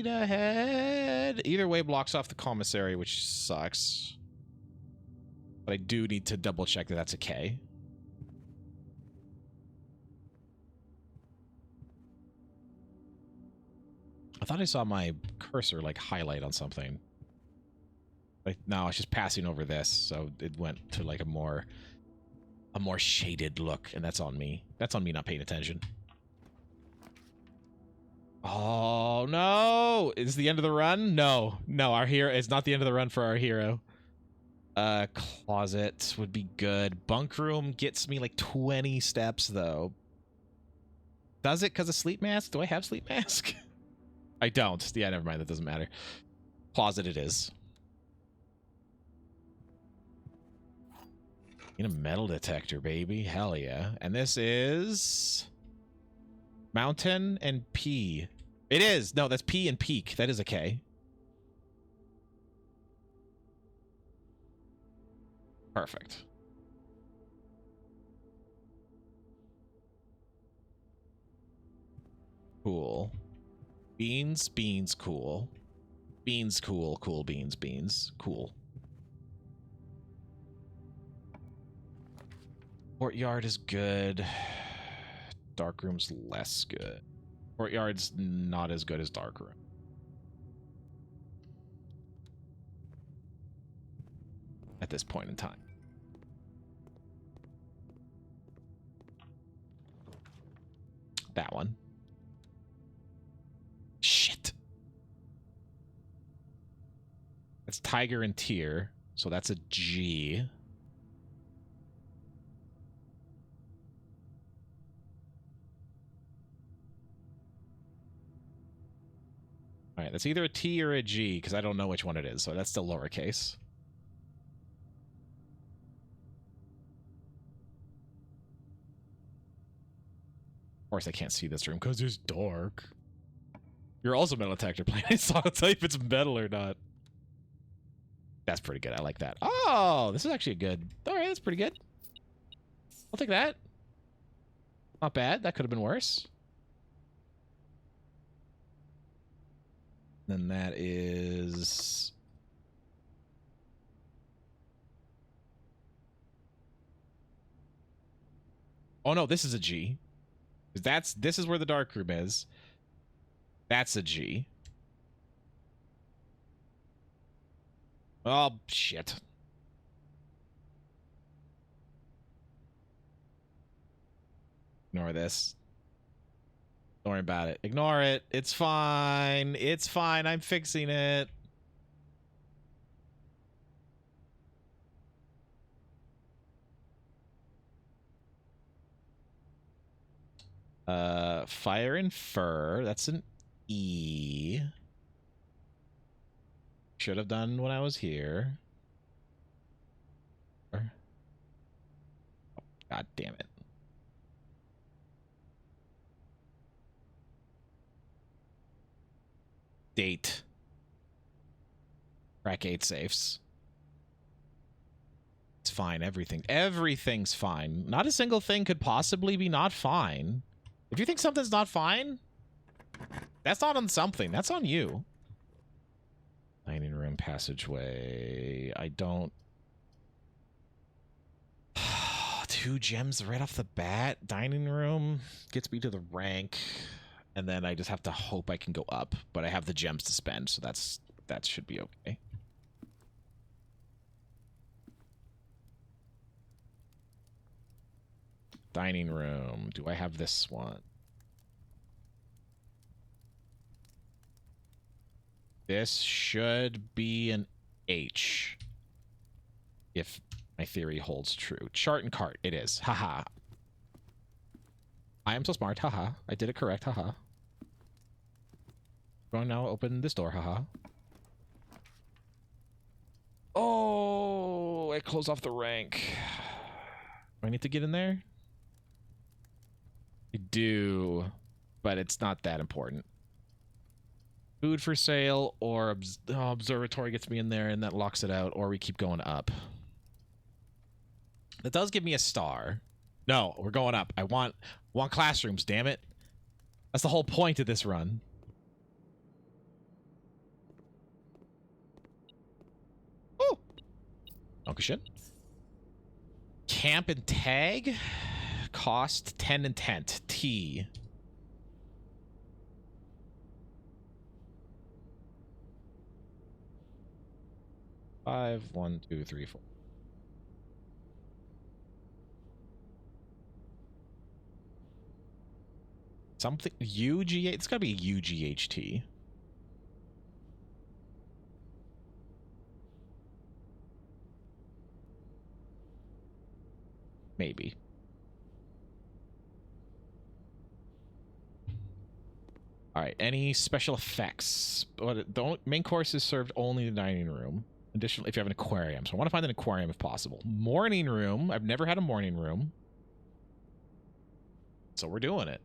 ahead. Either way blocks off the commissary, which sucks. But I do need to double check that that's a K. I thought I saw my cursor like highlight on something. But no, it's just passing over this, so it went to like a more shaded look, and that's on me. That's on me not paying attention. Oh no! Is the end of the run? No. No, our hero, it's not the end of the run for our hero. Closet would be good. Bunk room gets me like 20 steps though. Does it because of sleep mask? Do I have sleep mask? I don't. Yeah, never mind. That doesn't matter. Closet it is. In a metal detector, baby. Hell yeah. And this is mountain and P. It is. No, that's P and peak. That is a K. Perfect. Cool. Beans, beans, cool. Beans, cool, cool, beans, beans, cool. Courtyard is good. Darkroom's less good. Courtyard's not as good as Darkroom. At this point in time. That one. Shit. That's Tiger and Tier, so that's a G. All right, that's either a T or a G, because I don't know which one it is, so that's still lowercase. Of course, I can't see this room because it's dark. You're also metal detector playing, so I'll tell you if it's metal or not. That's pretty good. I like that. Oh, this is actually a good. All right, that's pretty good. I'll take that. Not bad. That could have been worse. Then that is... Oh no, this is a G. This is where the dark room is. That's a G. Oh shit. Ignore this. Don't worry about it. Ignore it. It's fine. It's fine. I'm fixing it. Fire and fur. That's an E. Should have done when I was here. God damn it. Date. Crack 8 safes. It's fine. Everything's fine. Not a single thing could possibly be not fine. If you think something's not fine, that's not on something. That's on you. Dining room passageway. I don't... 2 gems right off the bat. Dining room gets me to the rank. And then I just have to hope I can go up. But I have the gems to spend, so that should be okay. Dining room. Do I have this one? This should be an H. If my theory holds true. Chart and cart. It is. Haha. I am so smart. Haha. I did it correct. Haha. Going now open this door. Haha. Oh, I closed off the rank. Do I need to get in there? I do, but it's not that important. Food for sale or observatory gets me in there and that locks it out, or we keep going up. That does give me a star. No, we're going up. I want classrooms, damn it. That's the whole point of this run. Oh. Okay, shit. Camp and tag. Cost 10 and tent. T. Five, 1, 2, 3, 4. Something UGH. It's gotta be UGHT. Maybe. All right. Any special effects? The main course is served only in the dining room. Additionally, if you have an aquarium. So I want to find an aquarium if possible. Morning room. I've never had a morning room. So we're doing it.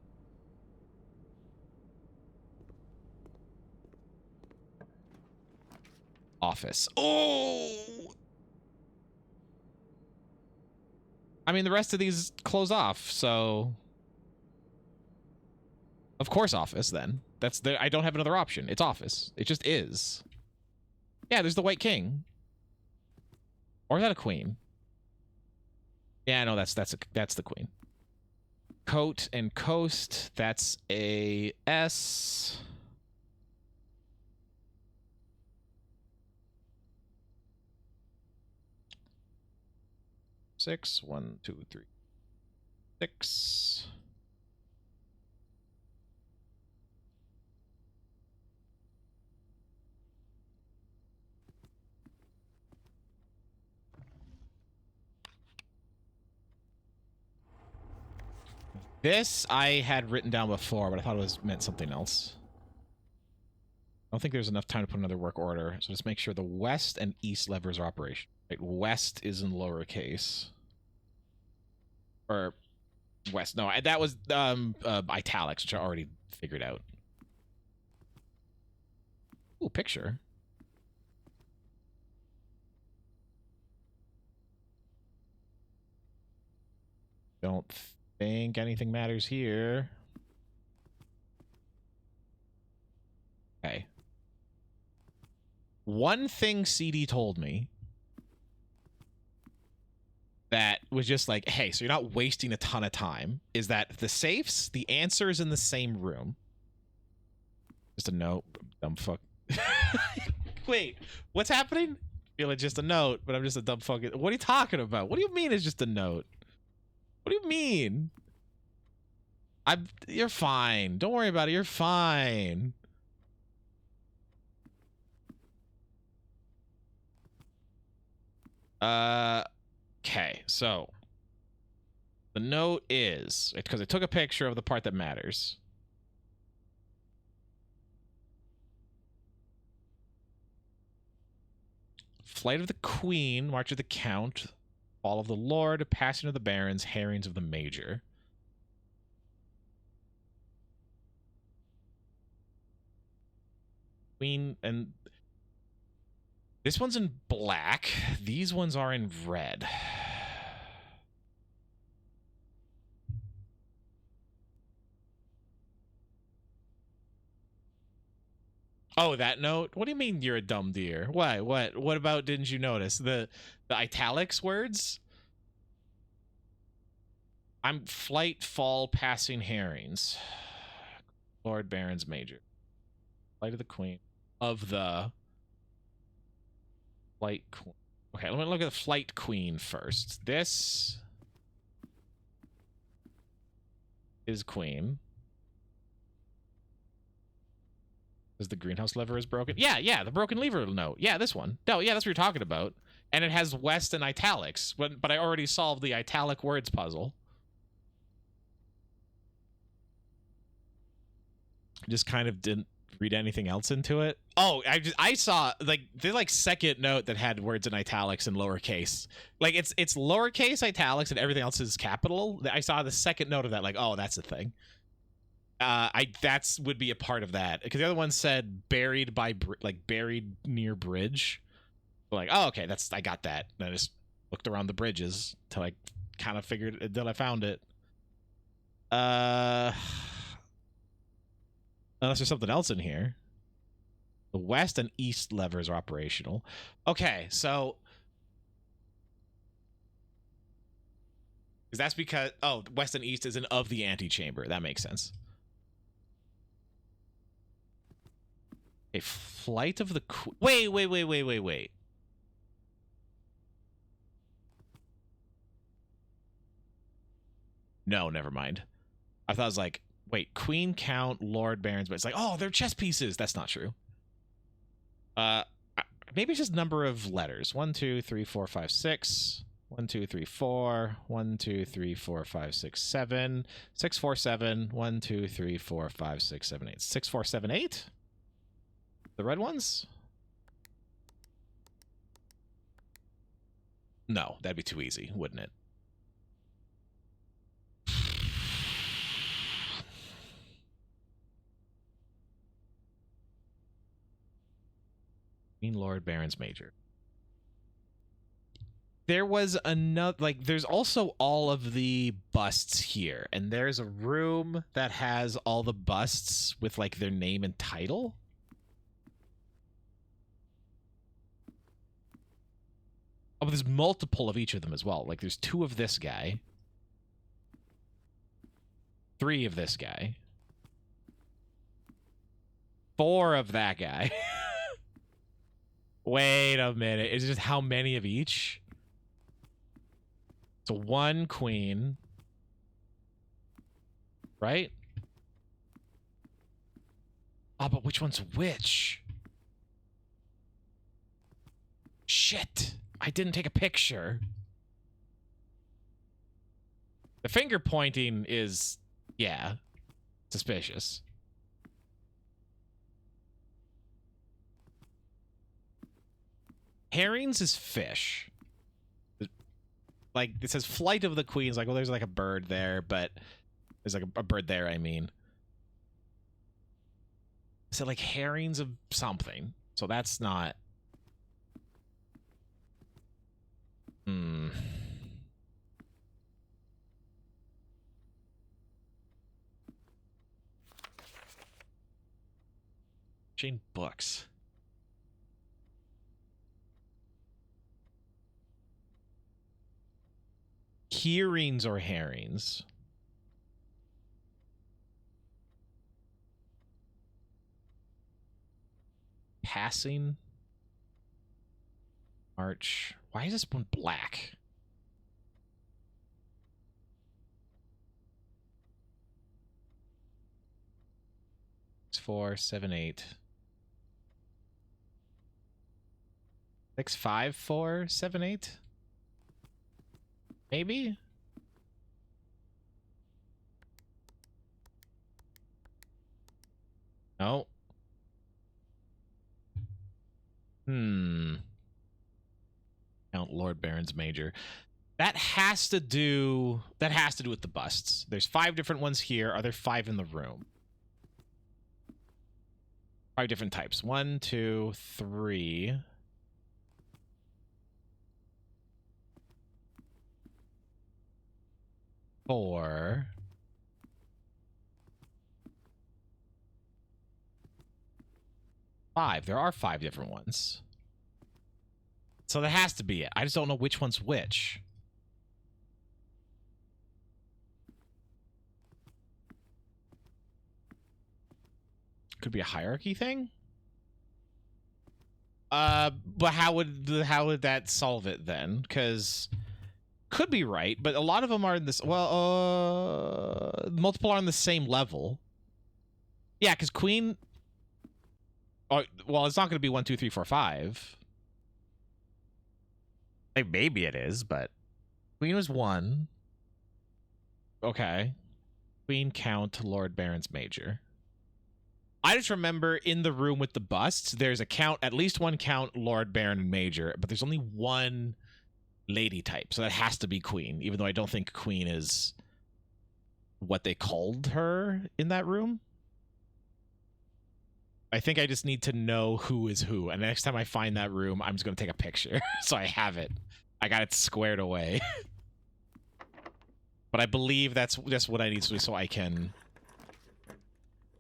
Office. Oh! I mean, the rest of these close off, so... Of course office, then. I don't have another option. It's office. It just is. Yeah, there's the White King. Or is that a queen? Yeah, no, that's the queen. Coat and coast, that's a S. Six, 1, 2, 3, 6. This I had written down before, but I thought it meant something else. I don't think there's enough time to put another work order, so just make sure the west and east levers are operational. Right, west is in lowercase. Or west. No, that was italics, which I already figured out. Ooh, picture. Don't think anything matters here. Okay. One thing CD told me that was just like, hey, so you're not wasting a ton of time, is that the safes, the answer is in the same room. Just a note. Dumb fuck. Wait, what's happening? I feel like just a note, but I'm just a dumb fuck. What are you talking about? What do you mean it's just a note? What do you mean? You're fine. Don't worry about it. You're fine. Okay, so the note is, because I took a picture of the part that matters. Flight of the Queen, March of the Count. Fall of the Lord, Passing of the Barons, Herrings of the Major. Queen, and this one's in black. These ones are in red. Oh, that note? What do you mean you're a dumb deer? Why? What about didn't you notice? The italics words? I'm flight, fall, passing herrings. Lord Barons Major. Flight of the Queen. Of the Flight Queen. Okay, let me look at the Flight Queen first. This is Queen. Is the greenhouse lever is broken? Yeah, the broken lever note. Yeah, this one. No, yeah, that's what you're talking about. And it has West and italics, but I already solved the italic words puzzle. Just kind of didn't read anything else into it. Oh, I saw like the second note that had words in italics and lowercase. Like it's lowercase italics and everything else is capital. I saw the second note of that. Like, oh, that's a thing. That's would be a part of that because the other one said buried by buried near bridge. So like, oh, okay, I got that. And I just looked around the bridges till I kind of figured until I found it. Unless there's something else in here. The west and east levers are operational. Okay, so that's because west and east isn't of the antechamber. That makes sense. A flight of the wait. No, never mind. I thought it was like, wait, Queen, Count, Lord, Barons, but it's like, oh, they're chess pieces. That's not true. Maybe it's just number of letters. 1, 2, 3, 4, 5, 6. 1, 2, 3, 4. 1, 2, 3, 4, 5, 6, 7. 6, 4, 7. 1, 2, 3, 4, 5, 6, 7, 8. 6, 4, 7, 8? The red ones? No, that'd be too easy, wouldn't it? Queen, Lord, Barons, Major. There was another, like, there's also all of the busts here, and there's a room that has all the busts with, like, their name and title. Oh, but there's multiple of each of them as well. Like, there's 2 of this guy. 3 of this guy. 4 of that guy. Wait a minute. Is it just how many of each? So 1 queen. Right? Oh, but which one's which? Shit. I didn't take a picture. The finger pointing is, yeah, suspicious. Herrings is fish. Like, it says Flight of the Queens. Like, well, there's like a bird there, but there's like a bird there, I mean. So, like, herrings of something. So that's not... Jane books. Hearings or herrings? Passing? March. Why is this one black? Six, 4, 7, 8. 6, 5, 4, 7, 8? Maybe? No. Count, Lord, Barons, Major. That has to do with the busts. There's 5 different ones here. Are there 5 in the room? 5 different types. 1, 2, 3. 4. 5. There are 5 different ones. So that has to be it. I just don't know which one's which. Could be a hierarchy thing. But how would that solve it then? Because could be right, but a lot of them are in this. Well, multiple are on the same level. Yeah, because Queen. Oh, well, it's not going to be 1, 2, 3, 4, 5. Like, maybe it is, but Queen was 1. Okay. Queen, Count, Lord, Barons, Major. I just remember in the room with the busts, there's a Count, at least one Count, Lord, Baron, and Major, but there's only one lady type, so that has to be Queen, even though I don't think Queen is what they called her in that room. I think I just need to know who is who, and next time I find that room, I'm just going to take a picture, so I have it. I got it squared away. But I believe that's just what I need to do so I can...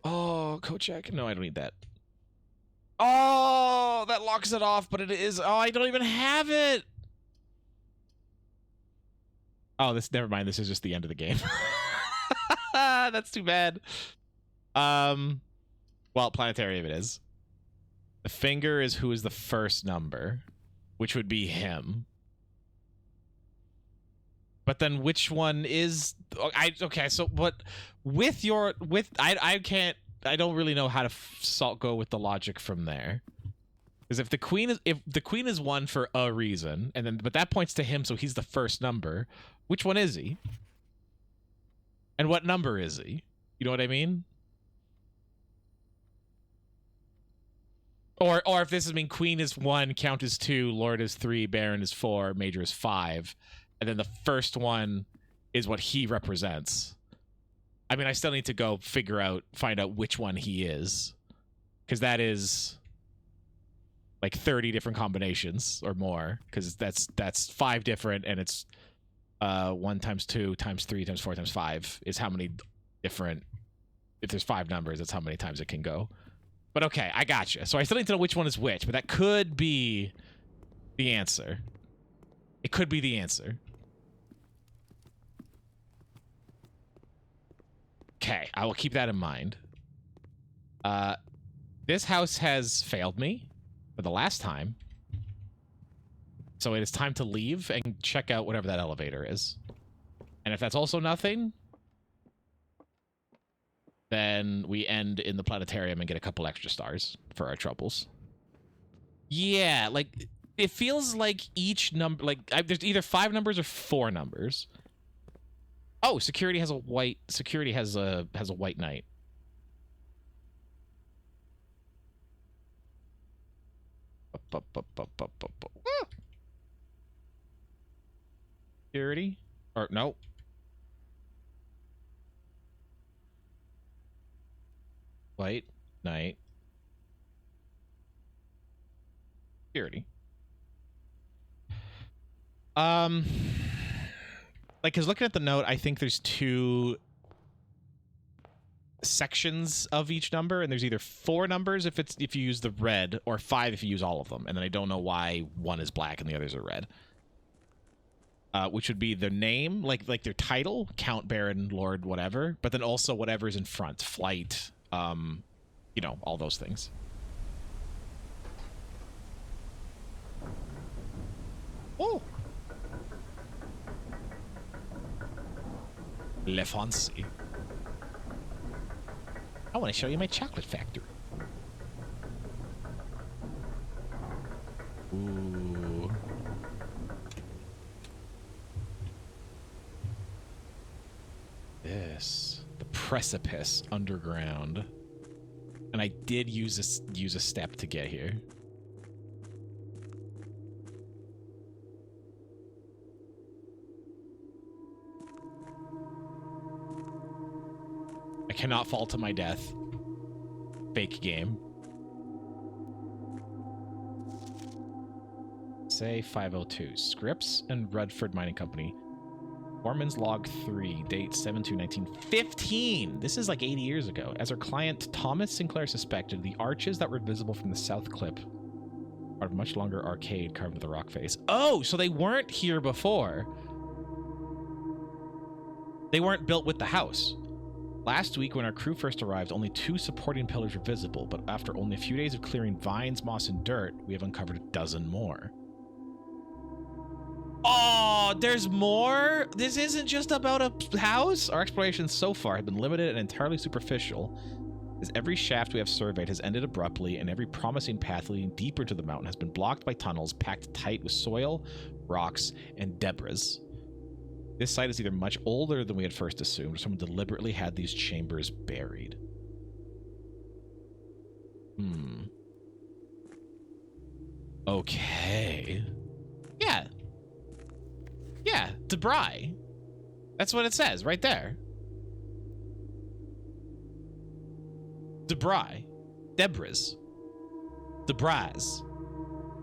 Oh, code check? No, I don't need that. Oh, that locks it off, but it is... Oh, I don't even have it! Oh, never mind. This is just the end of the game. That's too bad. Well, planetarium it is. The finger is who is the first number, which would be him. But then which one is... Okay, so what... I don't really know how to go with the logic from there. Because if the queen is 1 for a reason, but that points to him, so he's the first number. Which one is he? And what number is he? You know what I mean? Or if this is queen is 1, count is 2, lord is 3, baron is 4, major is 5, and then the first one is what he represents. I mean, I still need to find out which one he is, because that is like 30 different combinations or more, because that's 5 different, and it's 1 times 2 times 3 times 4 times 5 is how many different. If there's 5 numbers, that's how many times it can go. But okay, I gotcha. So I still need to know which one is which, but that could be the answer. It could be the answer. Okay, I will keep that in mind. This house has failed me for the last time. So it is time to leave and check out whatever that elevator is. And if that's also nothing, then we end in the planetarium and get a couple extra stars for our troubles. Yeah, like, it feels like each number, like, there's either 5 numbers or 4 numbers. Oh, security has a white knight. Security? Or, no. White knight. Security. Like, because looking at the note, I think there's 2 sections of each number, and there's either 4 numbers if you use the red, or 5 if you use all of them. And then I don't know why one is black and the others are red. Which would be their name, like their title, Count, Baron, Lord, whatever, but then also whatever's in front, flight, you know, all those things. Oh! Le Fancy. I want to show you my chocolate factory. Ooh. This. The precipice underground. And I did use a step to get here. cannot fall to my death. Fake game. Say 502. Scripps and Rutherford Mining Company. Foreman's Log 3, date 7/2/1915. This is like 80 years ago. As our client Thomas Sinclair suspected, the arches that were visible from the south clip are of much longer arcade carved into the rock face. Oh, so they weren't here before. They weren't built with the house. Last week, when our crew first arrived, only 2 supporting pillars were visible, but after only a few days of clearing vines, moss, and dirt, we have uncovered a dozen more. Oh, there's more? This isn't just about a house? Our explorations so far have been limited and entirely superficial, as every shaft we have surveyed has ended abruptly, and every promising path leading deeper to the mountain has been blocked by tunnels packed tight with soil, rocks, and debris. This site is either much older than we had first assumed, or someone deliberately had these chambers buried. Okay. Yeah. Yeah, Debris. That's what it says right there. Debris. Debris. Debris.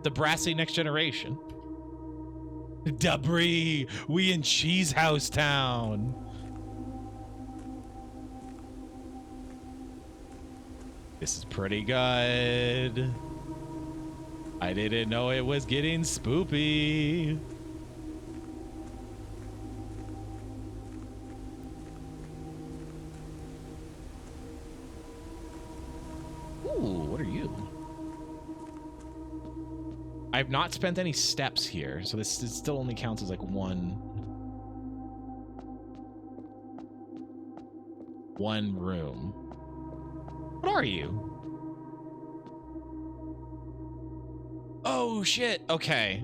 Debrassi Next Generation. Debris. We in Cheese House Town. This is pretty good. I didn't know it was getting spoopy. Ooh, what are you? I've not spent any steps here, so this still only counts as like one room. What are you? Oh shit. Okay.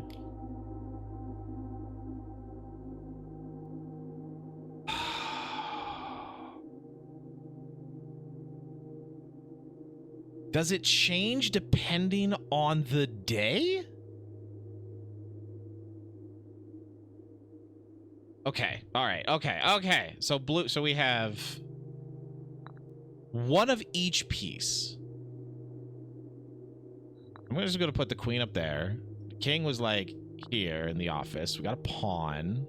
Does it change depending on the day? Okay. All right. Okay. Okay. So blue. So we have one of each piece. I'm just going to put the queen up there. The king was like here in the office. We got a pawn.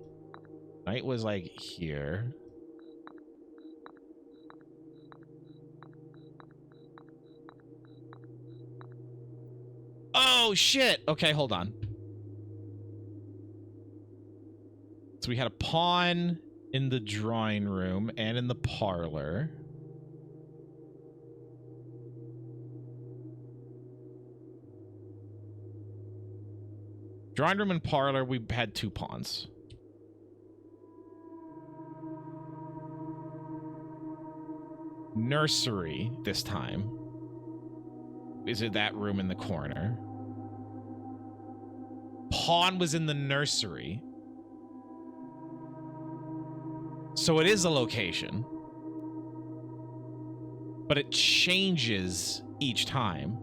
Knight was like here. Oh, shit. Okay, hold on. So we had a pawn in the drawing room and in the parlor. Drawing room and parlor, we had 2 pawns. Nursery this time. Is it that room in the corner? Pawn was in the nursery. So it is a location. But it changes each time.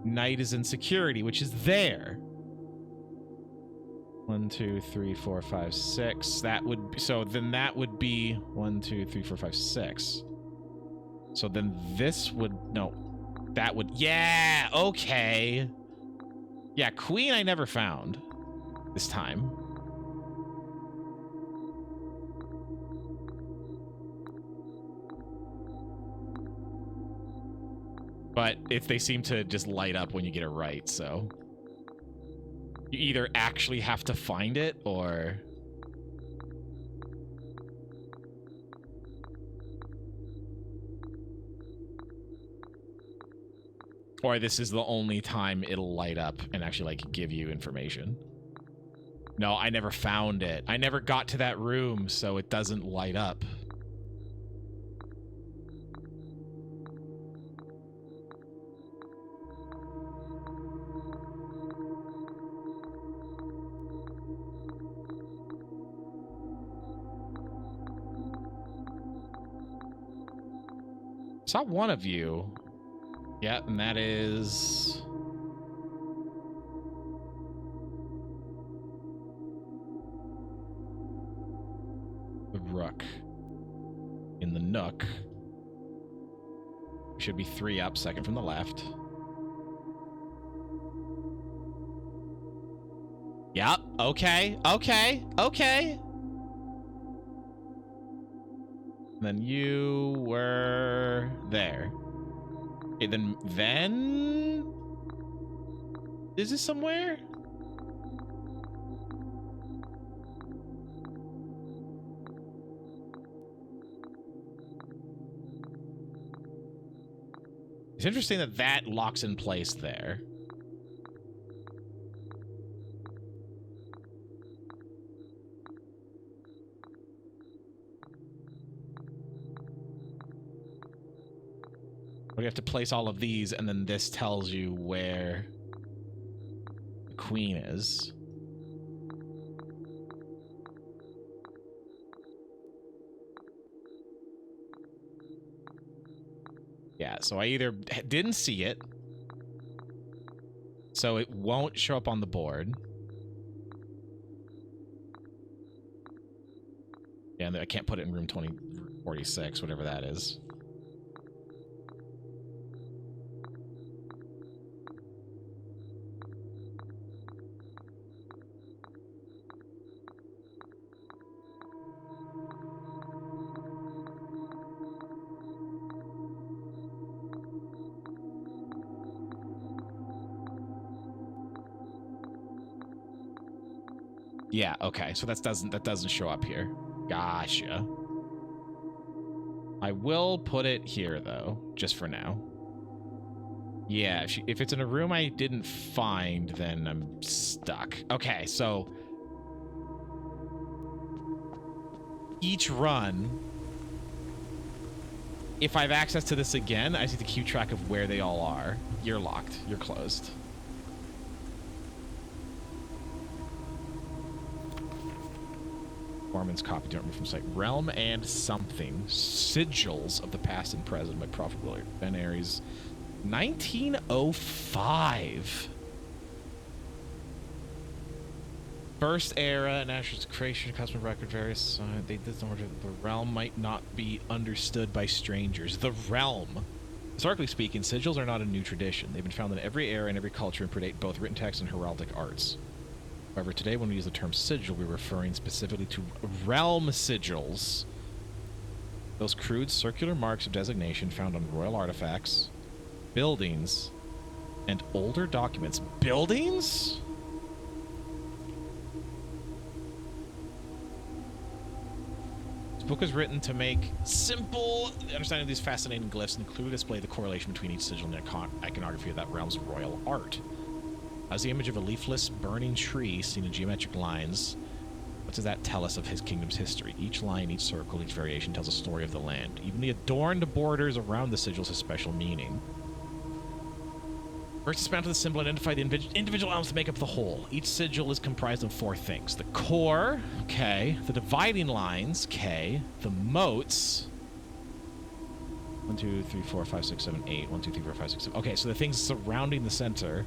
Knight is in security, which is there. 1, 2, 3, 4, 5, 6. That would be, so then that would be 1, 2, 3, 4, 5, 6. So then this would, no, that would, yeah, okay. Yeah, queen I never found this time. But they seem to just light up when you get it right, so. You either actually have to find it, or... Or this is the only time it'll light up and actually, like, give you information. No, I never found it. I never got to that room, so it doesn't light up. Saw one of you. Yeah, and that is... the rook in the nook. Should be 3 up, second from the left. Yep. Okay. Okay. Okay. Then you were there. Okay, then is this somewhere? It's interesting that that locks in place there. But you have to place all of these, and then this tells you where the queen is. Yeah, so I either didn't see it, so it won't show up on the board. Yeah, and I can't put it in room 2046, whatever that is. Yeah, okay. So that doesn't show up here. Gotcha. I will put it here though, just for now. Yeah, if it's in a room I didn't find, then I'm stuck. Okay, so each run, if I have access to this again, I just need to keep track of where they all are. You're locked. You're closed. Mormon's copy, don't remove from site. Realm and Something. Sigils of the Past and Present by Prophet Willard Ben Aries. 1905. First era, National creation, custom record, various. They did some. The realm might not be understood by strangers. The realm. Historically speaking, sigils are not a new tradition. They've been found in every era and every culture and predate both written text and heraldic arts. However, today when we use the term sigil, we're referring specifically to realm sigils. Those crude circular marks of designation found on royal artifacts, buildings, and older documents. Buildings? This book was written to make simple understanding of these fascinating glyphs and clearly display the correlation between each sigil and the iconography of that realm's royal art. As the image of a leafless, burning tree seen in geometric lines, what does that tell us of his kingdom's history? Each line, each circle, each variation tells a story of the land. Even the adorned borders around the sigils have special meaning. First, dismantle the symbol and identify the individual elements that make up the whole. Each sigil is comprised of 4 things. The core, okay. The dividing lines, okay. The moats. 1, 2, 3, 4, 5, 6, 7, 8. 1, 2, 3, 4, 5, 6, 7. Okay, so the things surrounding the center.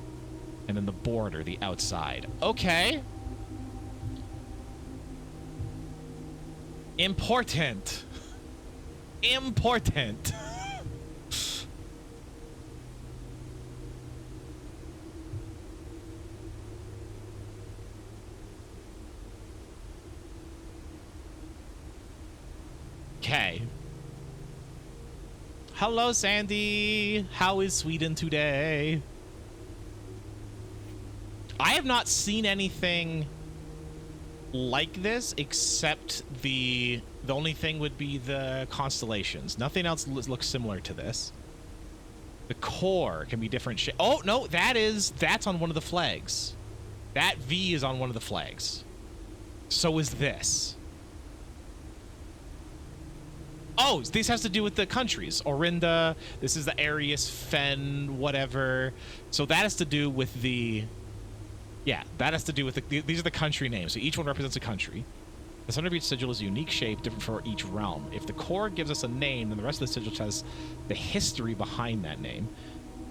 And then the border, the outside. Okay. Important. Important. Okay. Hello, Sandy. How is Sweden today? I have not seen anything like this except the only thing would be the constellations. Nothing else looks similar to this. The core can be different shape. Oh, no, that's on one of the flags. That V is on one of the flags. So is this. Oh, this has to do with the countries. Orinda, this is the Arius, Fen, whatever. So that has to do with the... Yeah, that has to do with these are the country names. So each one represents a country. The center of each sigil is a unique shape, different for each realm. If the core gives us a name, then the rest of the sigil has the history behind that name.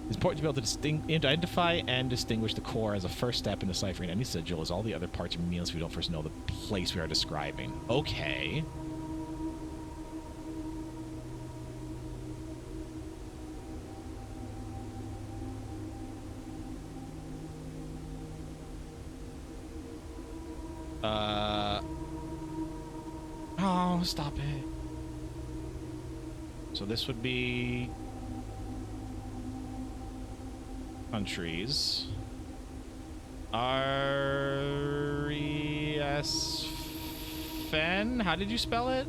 It's important to be able to identify and distinguish the core as a first step in deciphering any sigil, as all the other parts are meaningless if we don't first know the place we are describing. Okay. Oh, stop it. So this would be countries. R-E-S-Fen? How did you spell it?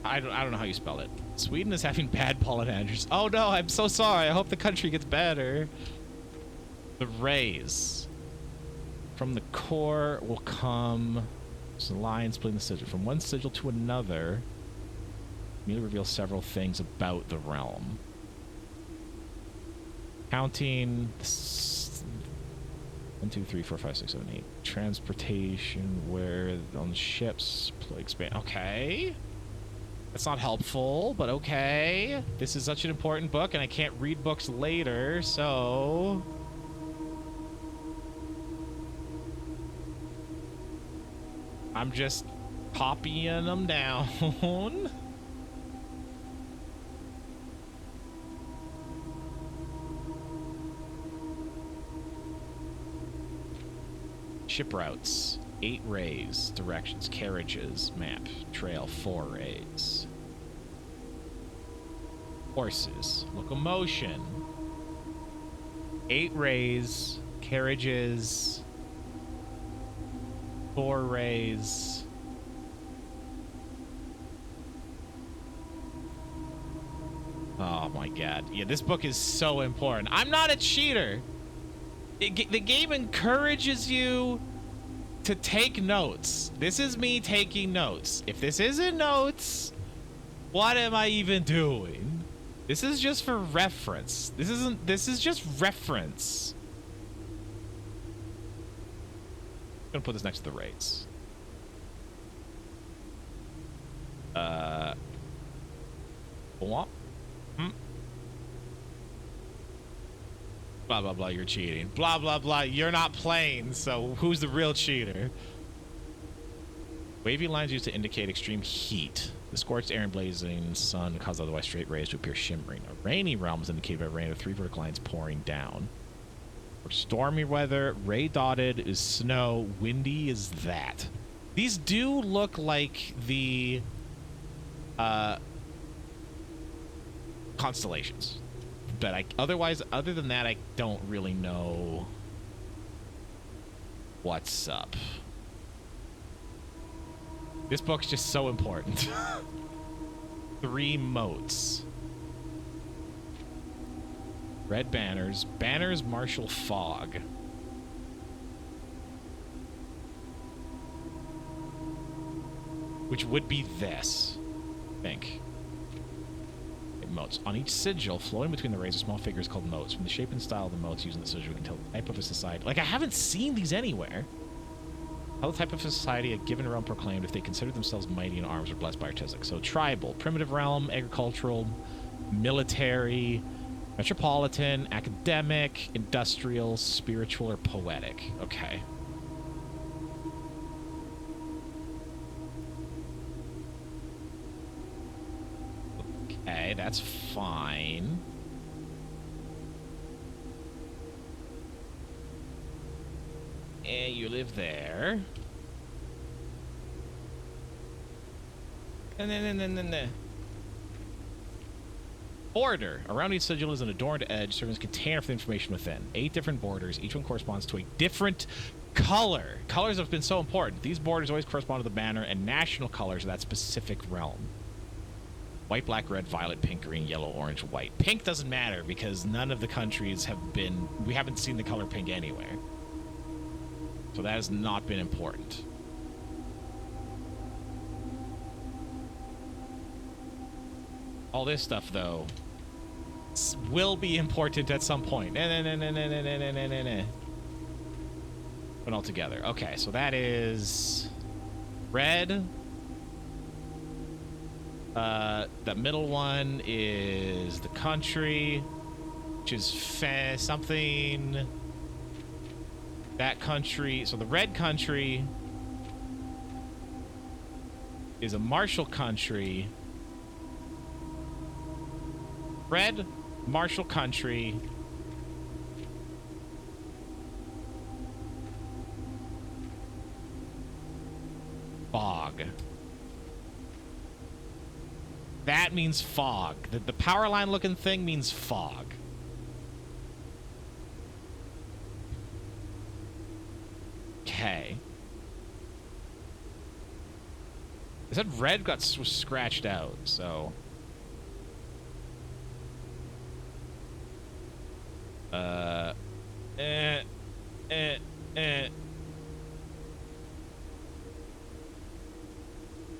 I don't know how you spell it. Sweden is having bad pollen allergies. Oh no, I'm so sorry. I hope the country gets better. The rays. From the core will come the line splitting the sigil. From one sigil to another, immediately reveals several things about the realm. Counting 1, 2, 3, 4, 5, 6, 7, 8. Transportation where on ships expand. Okay. That's not helpful, but okay. This is such an important book, and I can't read books later, so... I'm just copying them down. Ship routes. 8 rays. Directions. Carriages. Map. Trail. 4 rays. Horses. Locomotion. 8 rays. Carriages. 4 rays. Oh my god. Yeah, this book is so important. I'm not a cheater. The game encourages you to take notes. This is me taking notes. If this isn't notes, what am I even doing? This is just for reference. This is just reference. I'm gonna put this next to the rates. What? Blah, blah, blah, you're cheating. Blah, blah, blah, you're not playing, so who's the real cheater? Wavy lines used to indicate extreme heat. The scorched air and blazing sun cause otherwise straight rays to appear shimmering. A rainy realm is indicated by a rain of 3 vertical lines pouring down. For stormy weather, ray dotted is snow, windy is that. These do look like the constellations. But other than that, I don't really know what's up. This book's just so important. 3 moats. Red banners. Banners marshal fog. Which would be this, I think. Moats. On each sigil, floating between the rays are small figures called moats. From the shape and style of the moats using the sigil, we can tell the type of a society. Like, I haven't seen these anywhere. Tell the type of a society a given realm proclaimed if they consider themselves mighty in arms or blessed by artistic. So, tribal, primitive realm, agricultural, military, metropolitan, academic, industrial, spiritual, or poetic. Okay. Okay, that's fine. And you live there. And then. Border. Around each sigil is an adorned edge serving as a container for the information within. 8 different borders. Each one corresponds to a different color. Colors have been so important. These borders always correspond to the banner and national colors of that specific realm. White, black, red, violet, pink, green, yellow, orange, white. Pink doesn't matter because none of the countries have been... We haven't seen the color pink anywhere. So that has not been important. All this stuff, though, will be important at some point. Put all together. Okay, so that is... red... the middle one is the country, which is something. That country, so the red country is a martial country. Red, martial country. fog. That means fog. The power line looking thing means fog. Okay. It said red was scratched out, so...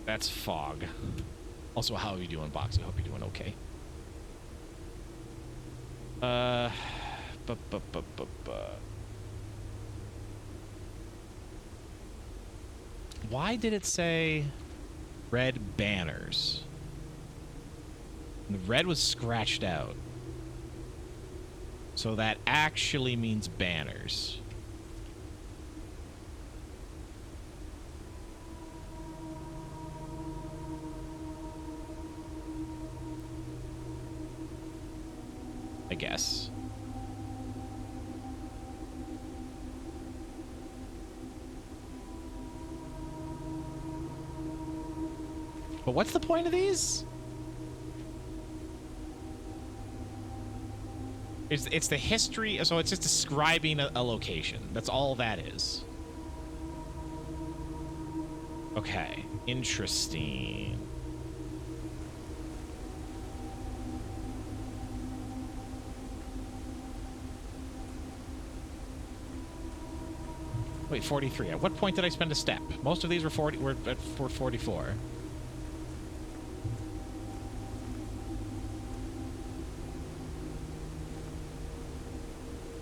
That's fog. Also, how are you doing, Boxy? Hope you're doing okay. Why did it say red banners? The red was scratched out. So that actually means banners. I guess. But what's the point of these? It's the history, so it's just describing a location. That's all that is. Okay, interesting. Wait, 43. At what point did I spend a step? Most of these were 40. Were at 44.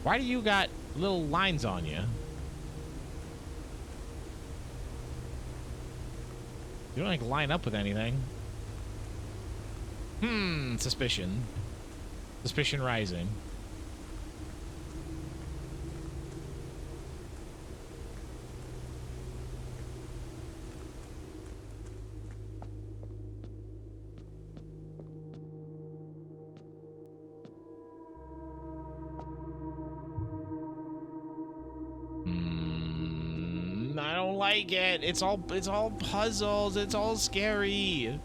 Why do you got little lines on you? You don't like line up with anything. Suspicion. Suspicion rising. I don't like it. It's all puzzles. It's all scary.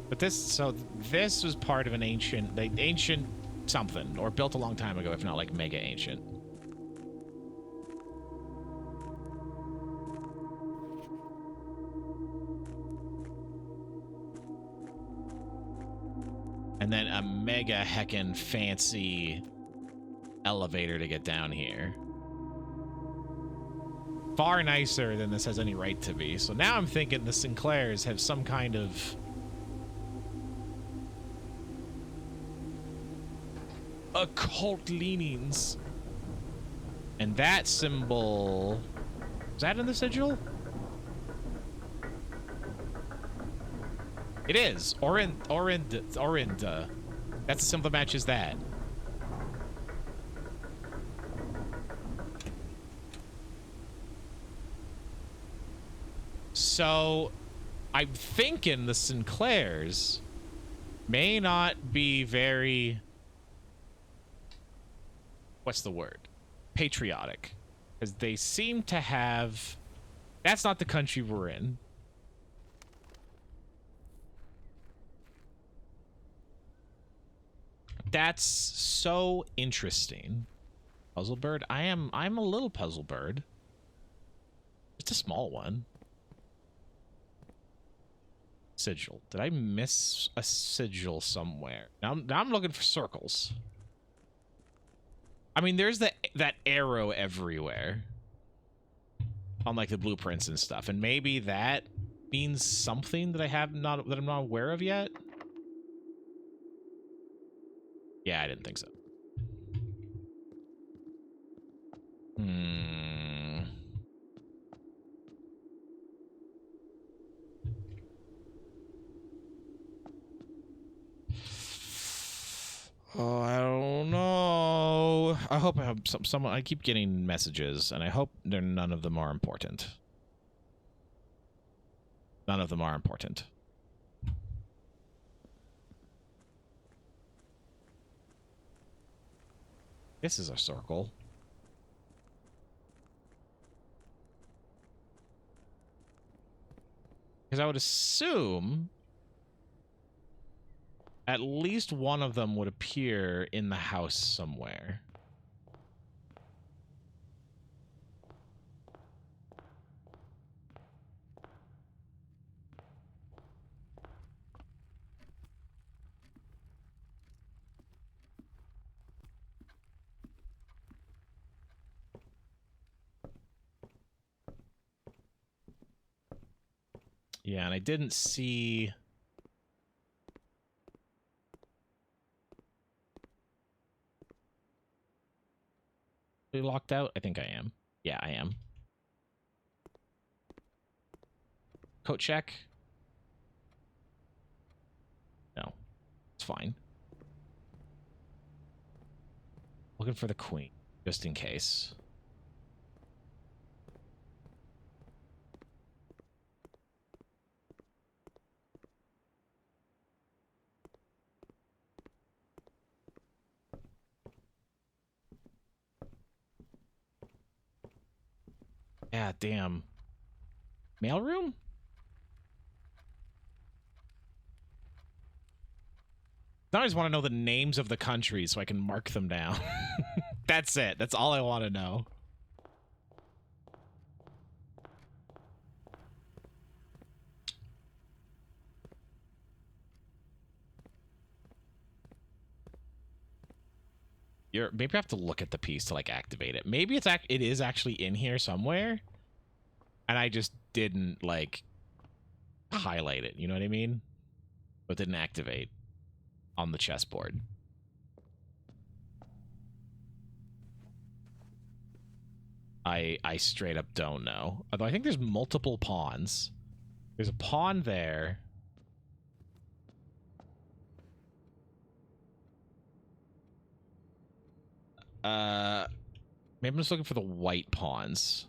But this was part of an ancient something, or built a long time ago, if not like mega ancient. And then a mega heckin' fancy elevator to get down here. Far nicer than this has any right to be. So now I'm thinking the Sinclairs have some kind of occult leanings. And that symbol... is that in the sigil? It is. Orinda. That's a symbol that matches that. So, I'm thinking the Sinclairs may not be very... what's the word? Patriotic. Because they seem to have... that's not the country we're in. That's so interesting. Puzzle bird? I'm a little puzzle bird. It's a small one. Sigil. Did I miss a sigil somewhere? Now I'm looking for circles. I mean, there's that arrow everywhere on like the blueprints and stuff, and maybe that means something that I'm not aware of yet. Yeah, I didn't think so. Oh, I don't know. I hope I have someone. I keep getting messages, and I hope none of them are important. None of them are important. This is a circle. Because I would assume at least one of them would appear in the house somewhere. Yeah, and I didn't see... Are we locked out? I think I am. Yeah, I am. Coat check? No. It's fine. Looking for the queen, just in case. Yeah, damn. Mailroom? Now I just want to know the names of the countries so I can mark them down. That's it. That's all I want to know. Maybe I have to look at the piece to like activate it. Maybe it is actually in here somewhere, and I just didn't like highlight it. You know what I mean? But didn't activate on the chessboard. I straight up don't know. Although I think there's multiple pawns. There's a pawn there. Maybe I'm just looking for the white pawns.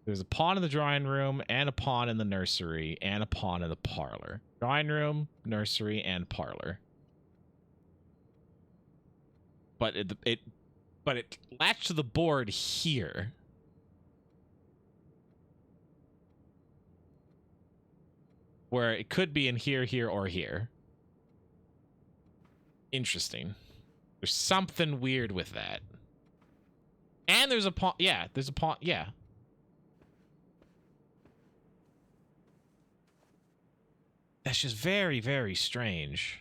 There's a pawn in the drawing room, and a pawn in the nursery, and a pawn in the parlor. Drawing room, nursery, and parlor. But it latched to the board here. Where it could be in here, here, or here. Interesting. There's something weird with that. And there's a pawn. Yeah, there's a pawn. Yeah. That's just very, very strange.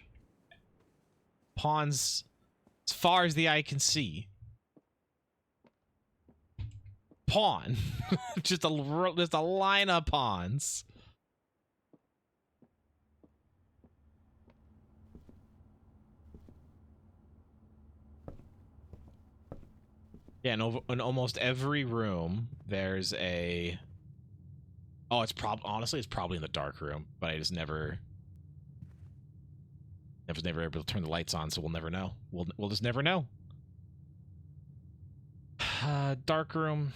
Pawns as far as the eye can see. Pawn. just a line of pawns. Yeah, in almost every room, there's a... Oh, honestly, it's probably in the dark room, but I just never able to turn the lights on, so we'll never know. We'll just never know. Dark room.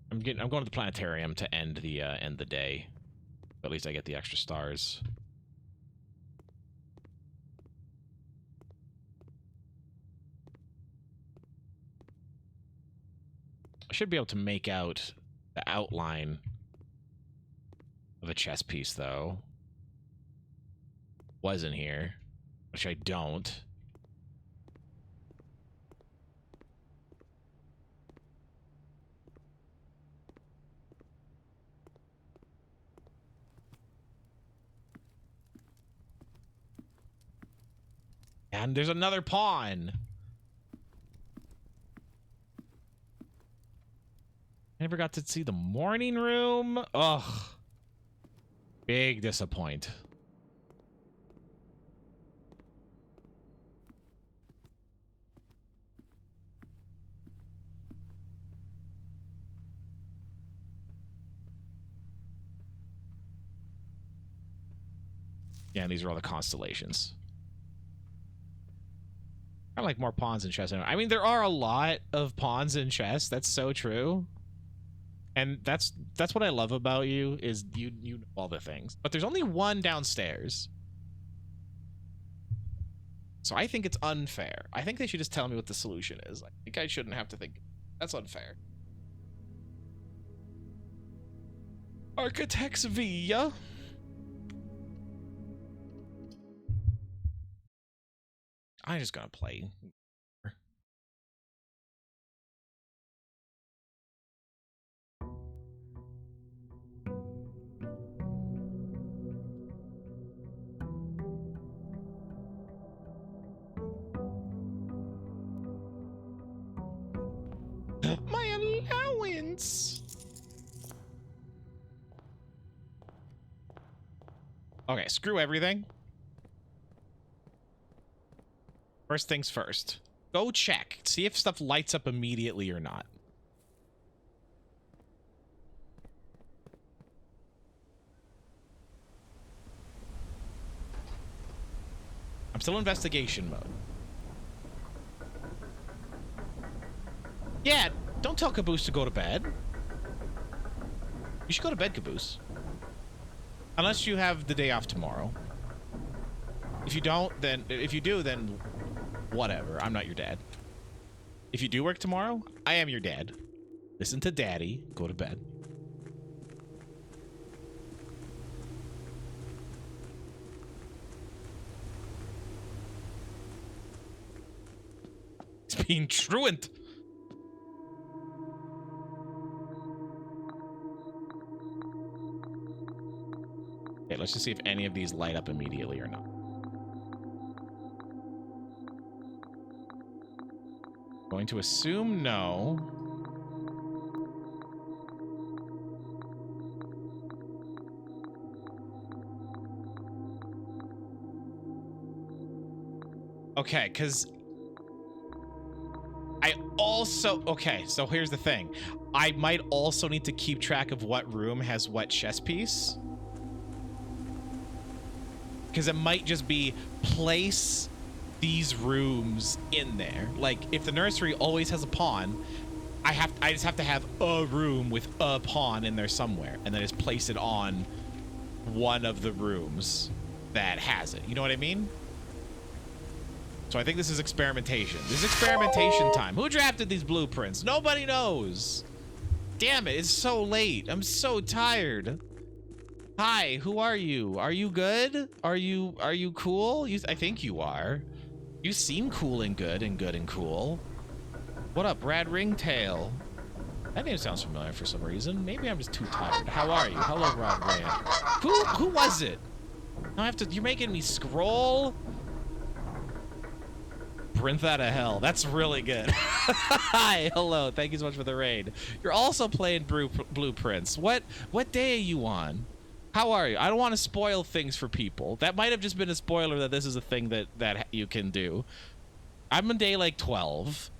I'm going to the planetarium to end the day. At least I get the extra stars. I should be able to make out the outline of a chess piece, though. Was in here, which I don't. And there's another pawn. I never got to see the morning room. Ugh. Big disappoint. Yeah, and these are all the constellations. I like more pawns in chess. I mean, there are a lot of pawns in chess. That's so true. And that's what I love about you, is you know all the things. But there's only one downstairs. So I think it's unfair. I think they should just tell me what the solution is. I think I shouldn't have to think. That's unfair. Architects Via. I'm just gonna play. My allowance. Okay, screw everything. First things first. Go check. See if stuff lights up immediately or not. I'm still in investigation mode. Yeah, don't tell Caboose to go to bed. You should go to bed, Caboose. Unless you have the day off tomorrow. If you don't, then... If you do, then... Whatever. I'm not your dad. If you do work tomorrow, I am your dad. Listen to daddy. Go to bed. It's being truant. Okay, let's just see if any of these light up immediately or not. Going to assume no. Okay, because I also... Okay, so here's the thing. I might also need to keep track of what room has what chess piece. Because it might just be place these rooms in there. Like, if the nursery always has a pawn, I just have to have a room with a pawn in there somewhere, and then just place it on one of the rooms that has it. You know what I mean? So I think this is experimentation. This is experimentation time. Who drafted these blueprints? Nobody knows. Damn it, it's so late. I'm so tired. Hi, who are you? Are you good? Are you cool? I think you are. You seem cool and good and cool. What up, Brad Ringtail? That name sounds familiar for some reason. Maybe I'm just too tired. How are you? Hello, Rod Rand. Who was it? Now I have to. You're making me scroll. Brinth out of hell. That's really good. Hi, hello. Thank you so much for the raid. You're also playing Blueprints. What day are you on? How are you? I don't want to spoil things for people. That might have just been a spoiler that this is a thing that you can do. I'm on day like 12.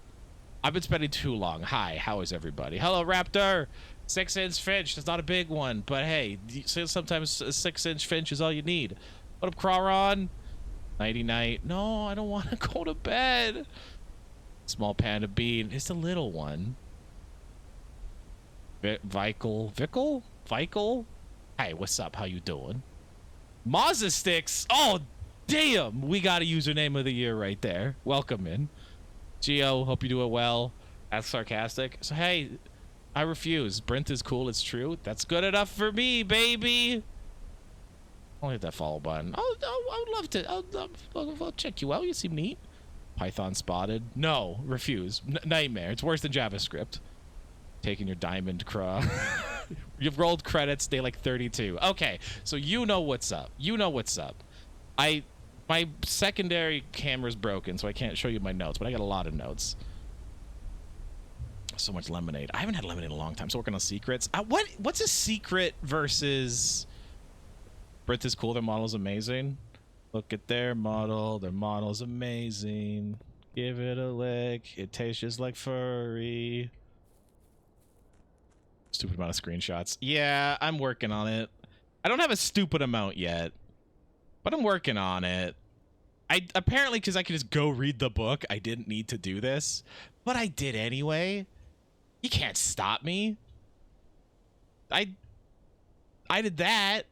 I've been spending too long. Hi, how is everybody? Hello, Raptor. 6-inch finch. That's not a big one, but hey, sometimes a 6-inch finch is all you need. What up, Crawron? Nighty night. No, I don't want to go to bed. Small panda bean. It's a little one. Vickle? Hey, what's up? How you doing? Mazda Sticks. Oh, damn. We got a username of the year right there. Welcome in. Geo, hope you're doing well. That's sarcastic. So, hey, I refuse. Brent is cool. It's true. That's good enough for me, baby. I'll hit that follow button. I would love to. I'll check you out. You seem neat. Python spotted. No, refuse. Nightmare. It's worse than JavaScript. Taking your diamond craw. You've rolled credits day like 32. Okay, so you know what's up. You know what's up. My secondary camera's broken, so I can't show you my notes, but I got a lot of notes. So much lemonade. I haven't had lemonade in a long time. So working on secrets. What's a secret versus... Brit is cool. Their model's amazing. Look at their model. Their model's amazing. Give it a lick. It tastes just like furry. Stupid amount of screenshots. Yeah, I'm working on it. I don't have a stupid amount yet, but I'm working on it. I apparently, because I could just go read the book, I didn't need to do this, but I did anyway. You can't stop me. I did that.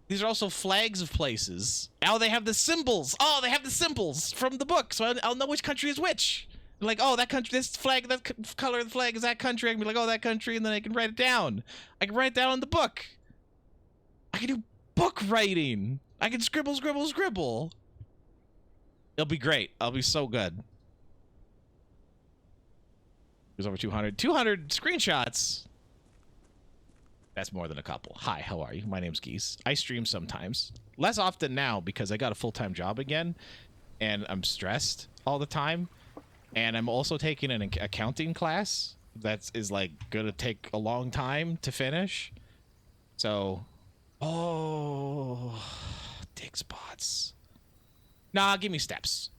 These are also flags of places. Oh, they have the symbols. Oh, they have the symbols from the book, so I'll know which country is which. Like, oh, that country, this flag, that color of the flag is that country. I can be like, oh, that country, and then I can write it down. I can write it down in the book. I can do book writing. I can scribble, scribble, scribble. It'll be great. I'll be so good. There's over 200. 200 screenshots. That's more than a couple. Hi, how are you? My name's Geese. I stream sometimes. Less often now because I got a full-time job again, and I'm stressed all the time. And I'm also taking an accounting class that is like gonna take a long time to finish. So, oh, dig spots. Nah, give me steps.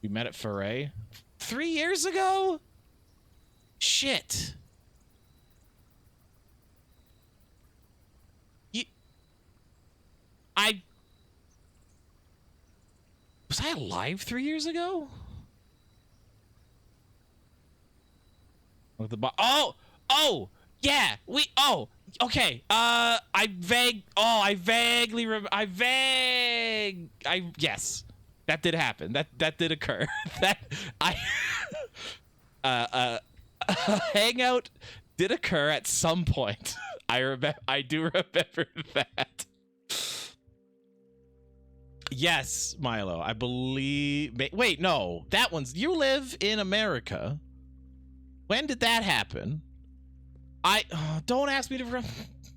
We met at Foray 3 years ago? Shit. Was I alive 3 years ago? With the oh, yeah, okay. Yes, that did happen. That did occur. Hangout did occur at some point. I do remember that. Yes, Milo, I believe. Wait, no, that one's. You live in America. When did that happen? Don't ask me to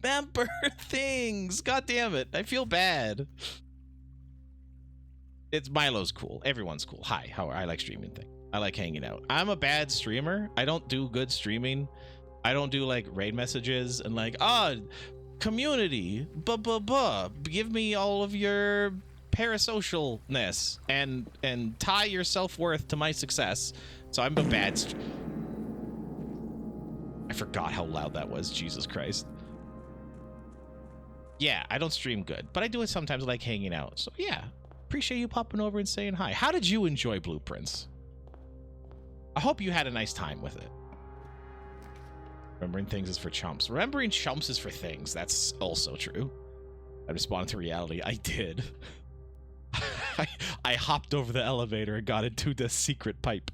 remember things. God damn it, I feel bad. It's Milo's cool. Everyone's cool. Hi, I like streaming things. I like hanging out. I'm a bad streamer. I don't do good streaming. I don't do like raid messages and like, community, give me all of your parasocialness and tie your self-worth to my success. So I'm a bad I forgot how loud that was. Jesus Christ. Yeah, I don't stream good, but I do it sometimes. I like hanging out. So yeah, appreciate you popping over and saying hi. How did you enjoy Blueprints? I hope you had a nice time with it. Remembering things is for chumps. Remembering chumps is for things. That's also true. I responded to reality. I did. I hopped over the elevator and got into the secret pipe.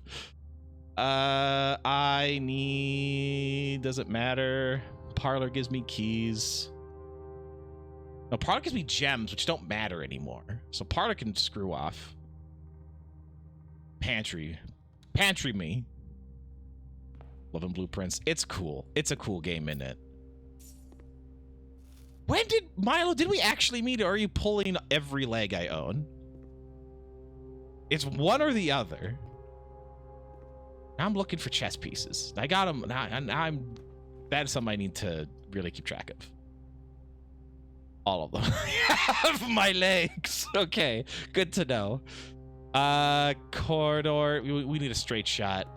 I need... Doesn't matter. Parlor gives me keys. No, Parlor gives me gems, which don't matter anymore. So Parlor can screw off. Pantry. Pantry me. Loving Blueprints. It's cool. It's a cool game, isn't it? When did... Milo, did we actually meet, or are you pulling every leg I own? It's one or the other. Now I'm looking for chess pieces. I got them. Now that is something I need to really keep track of. All of them. Half my legs. Okay, good to know. Corridor. We need a straight shot.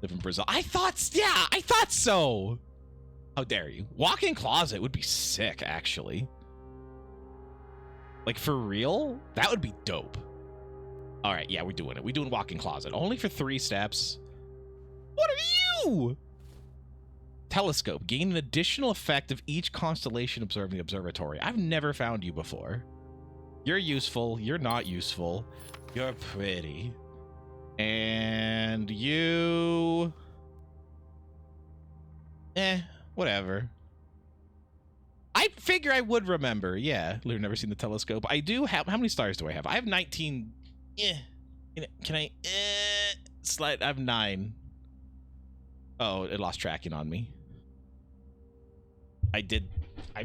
Live in Brazil. I thought so. How dare you? Walk-in closet would be sick, actually. Like, for real? That would be dope. All right, yeah, we're doing it. We're doing walk-in closet. Only for 3 steps. What are you? Telescope. Gain an additional effect of each constellation observing the observatory. I've never found you before. You're useful. You're not useful. You're pretty. And you... whatever. I figure I would remember. Yeah, I've never seen the telescope. I do have... How many stars do I have? I have 19. Can I... slide? I have 9. Oh, it lost tracking on me. I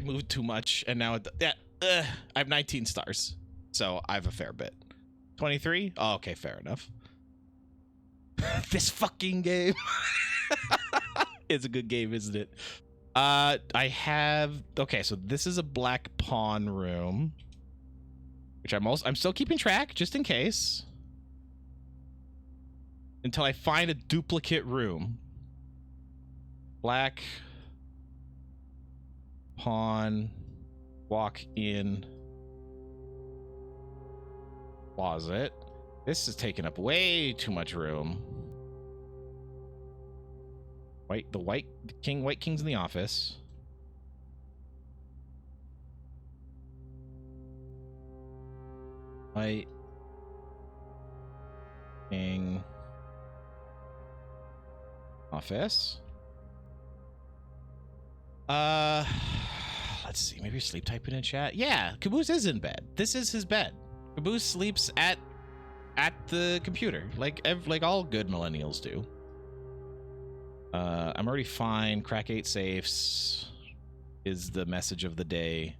moved too much, and now... I have 19 stars. So I have a fair bit. 23? Oh, okay, fair enough. This fucking game. It's a good game, isn't it? I have... Okay, so this is a black pawn room, which I'm still keeping track, just in case. Until I find a duplicate room. Black pawn, walk in closet. This is taking up way too much room. White King's in the office. White King office. Let's see. Maybe sleep typing in chat. Yeah, Caboose is in bed. This is his bed. Caboose sleeps at the computer, like all good millennials do. I'm already fine. Crack 8 safes is the message of the day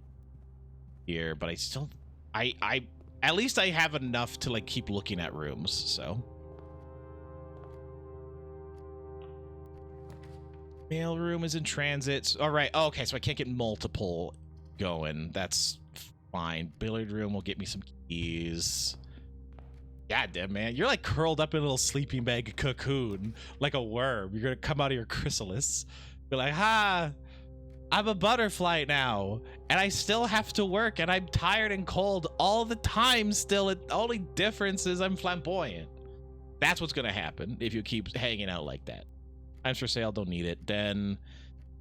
here, but I still, I at least I have enough to like keep looking at rooms. So mail room is in transit. All right. Oh, okay, so I can't get multiple going. That's fine. Billiard room will get me some keys. God damn, man. You're like curled up in a little sleeping bag cocoon like a worm. You're going to come out of your chrysalis. Be like, I'm a butterfly now, and I still have to work, and I'm tired and cold all the time still. The only difference is I'm flamboyant. That's what's going to happen if you keep hanging out like that. Times for sale, don't need it. Then,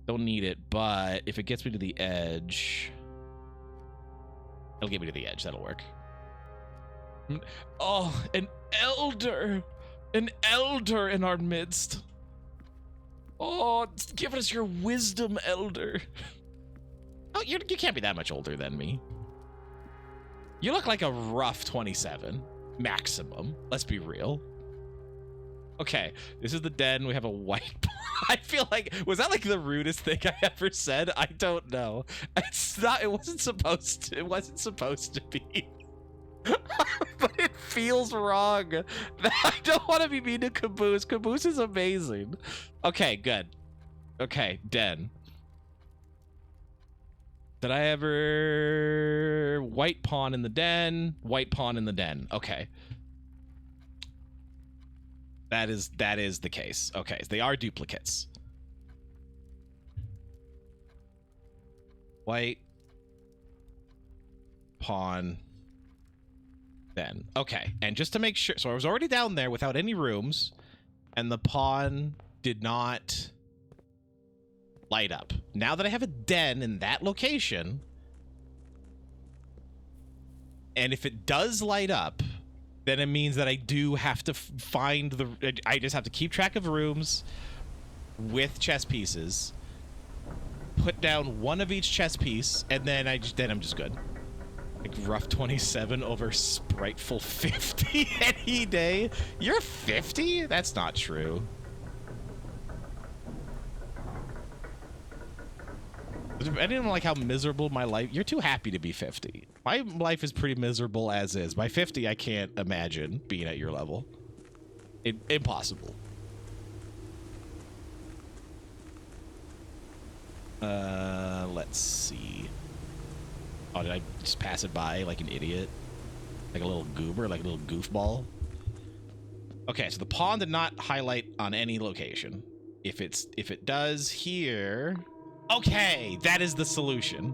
don't need it, but if it gets me to the edge, it'll get me to the edge. That'll work. Oh, an elder in our midst. Oh, give us your wisdom, elder. Oh, you can't be that much older than me. You look like a rough 27 maximum. Let's be real. Okay, this is the den. We have a white. I feel like, was that like the rudest thing I ever said? I don't know. It's not. It wasn't supposed to. It wasn't supposed to be. But it feels wrong. I don't want to be mean to Caboose. Caboose is amazing. Okay, good. Okay, den. Did I ever white pawn in the den? White pawn in the den. Okay. That is the case. Okay, they are duplicates. White pawn. Then okay, and just to make sure, so I was already down there without any rooms, and the pawn did not light up. Now that I have a den in that location, and if it does light up, then it means that I do have to find the. I just have to keep track of rooms with chess pieces, put down one of each chess piece, and then I'm just good. Like rough 27 over spriteful 50 any day. You're 50? That's not true. I didn't like how miserable my life. You're too happy to be 50. My life is pretty miserable as is. By 50, I can't imagine being at your level. Impossible. Let's see. Oh, did I just pass it by like an idiot? Like a little goober, like a little goofball? Okay, so the pawn did not highlight on any location. If it does here... Okay, that is the solution.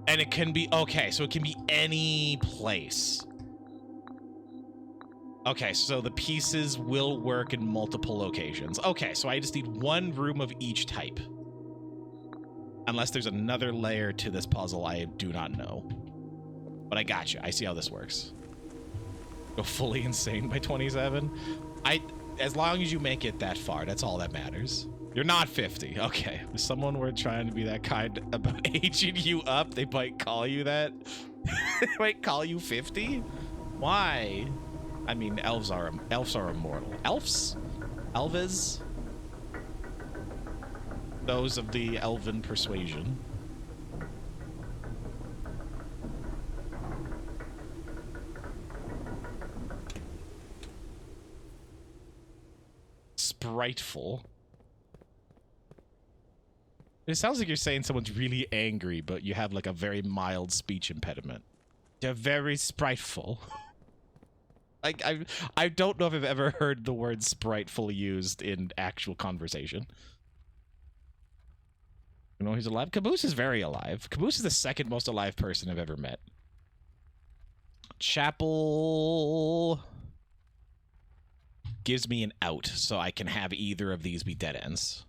And it can be... Okay, so it can be any place. Okay, so the pieces will work in multiple locations. Okay, so I just need one room of each type. Unless there's another layer to this puzzle I do not know. But I got you. I see how this works. Go fully insane by 27? As long as you make it that far, that's all that matters. You're not 50. Okay. If someone were trying to be that kind about aging you up, they might call you that. They might call you 50? Why? I mean, elves are immortal. Elves? Elves? Those of the elven persuasion. Spriteful. It sounds like you're saying someone's really angry, but you have like a very mild speech impediment. They're very spriteful. Like I don't know if I've ever heard the word spriteful used in actual conversation. You know he's alive? Caboose is very alive. Caboose is the second most alive person I've ever met. Chapel. gives me an out, so I can have either of these be dead ends.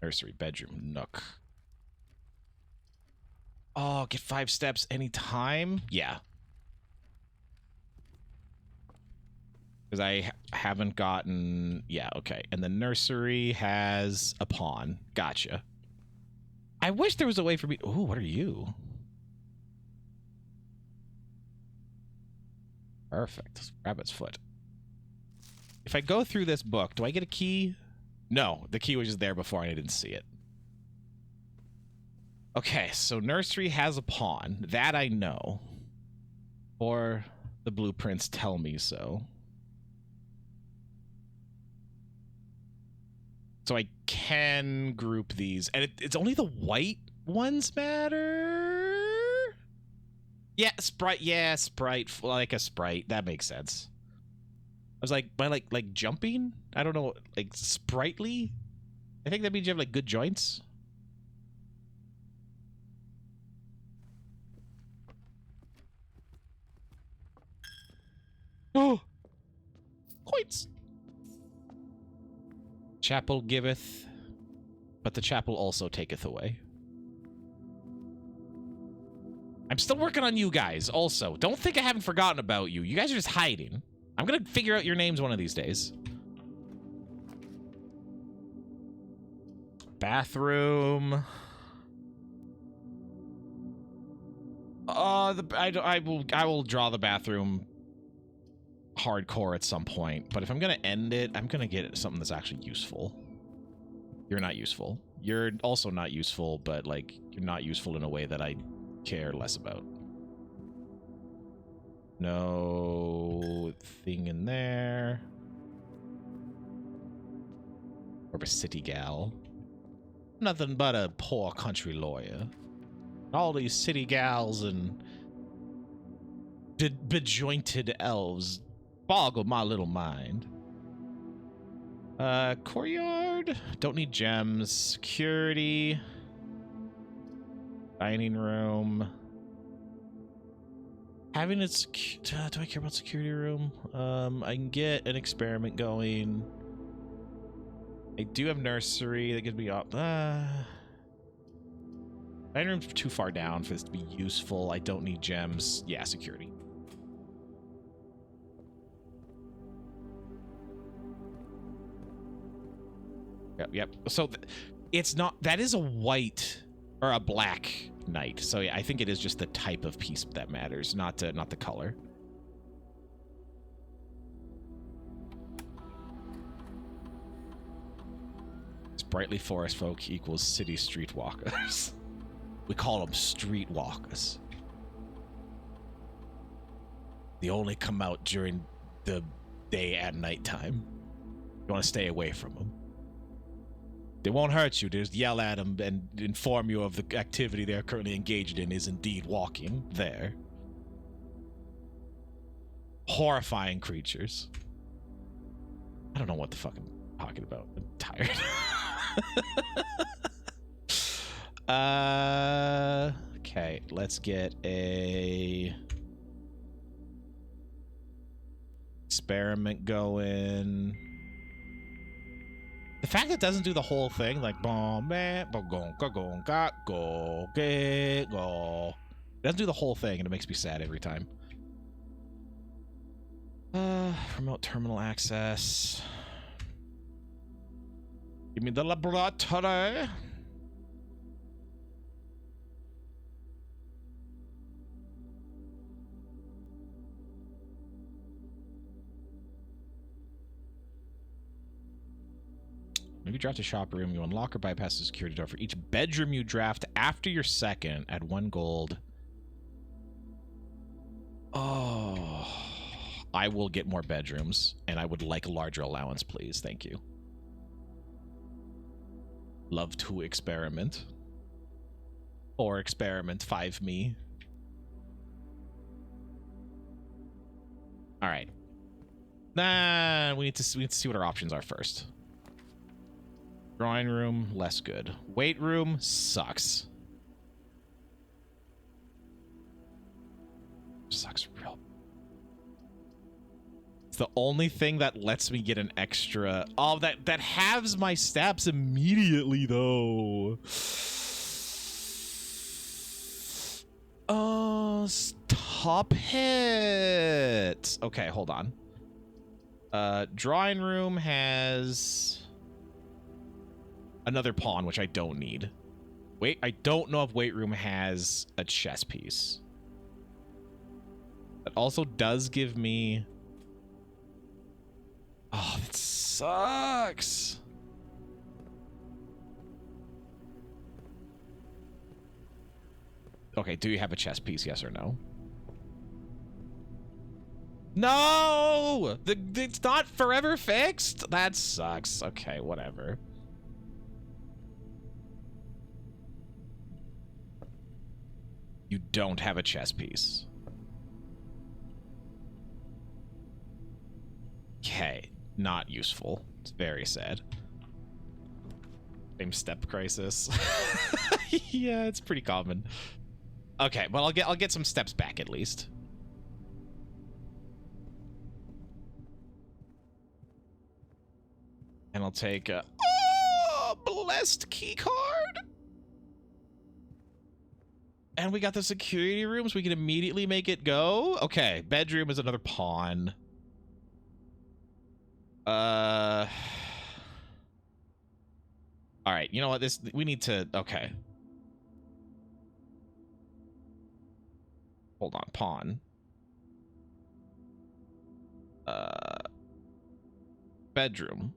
Nursery, bedroom, nook. Oh, get 5 steps anytime? Yeah. Because I haven't gotten... Yeah, okay. And the nursery has a pawn. Gotcha. I wish there was a way for me... Ooh, what are you? Perfect. Rabbit's foot. If I go through this book, do I get a key? No, the key was just there before and I didn't see it. Okay, so nursery has a pawn. That I know. Or the blueprints tell me so. So I can group these. And it's only the white ones matter? Yeah, sprite. Yeah, sprite. Like a sprite. That makes sense. I was like, by like jumping? I don't know. Like sprightly? I think that means you have like good joints. Oh! Coins! Chapel giveth, but the chapel also taketh away. I'm still working on you guys, also. Don't think I haven't forgotten about you. You guys are just hiding. I'm gonna figure out your names one of these days. Bathroom. I will draw the bathroom hardcore at some point, but if I'm gonna end it, I'm gonna get something that's actually useful. You're not useful. You're also not useful, but like you're not useful in a way that I care less about. No thing in there. Or a city gal. Nothing but a poor country lawyer. All these city gals and bejointed elves boggle my little mind. Courtyard. Don't need gems. Security. Dining room. Having it do I care about security room? I can get an experiment going. I do have nursery that gives me up. Dining room's too far down for this to be useful. I don't need gems. Yeah, security. Yep. So it's not, that is a white or a black knight. So yeah, I think it is just the type of piece that matters, not the color. Sprightly forest folk equals city streetwalkers. We call them streetwalkers. They only come out during the day at nighttime. You want to stay away from them. They won't hurt you. They just yell at them and inform you of the activity they're currently engaged in is indeed walking there. Horrifying creatures. I don't know what the fuck I'm talking about. I'm tired. Okay, let's get a experiment going. The fact that it doesn't do the whole thing, like it doesn't do the whole thing, and it makes me sad every time. Remote terminal access. Give me the laboratory. If you draft a shop room, you unlock or bypass the security door for each bedroom you draft after your second at 1 gold. Oh, I will get more bedrooms, and I would like a larger allowance, please. Thank you. Love to experiment. Or experiment 5 me. All right. Nah, we need to see what our options are first. Drawing room, less good. Weight room sucks. Sucks real. the only thing that lets me get an extra. Oh, that halves my steps immediately though. Stop it. Okay, hold on. Drawing room has another pawn, which I don't need. Wait, I don't know if weight room has a chess piece. That also does give me... Oh, that sucks. Okay, do you have a chess piece, yes or no? No! It's not forever fixed? That sucks. Okay, whatever. You don't have a chess piece. Okay, not useful. It's very sad. Same step crisis. Yeah, it's pretty common. Okay, well I'll get some steps back at least. And I'll take a blessed key card. And we got the security rooms. We can immediately make it go. Okay, bedroom is another pawn. All right, you know what? We need to. Okay. Hold on, pawn. Bedroom.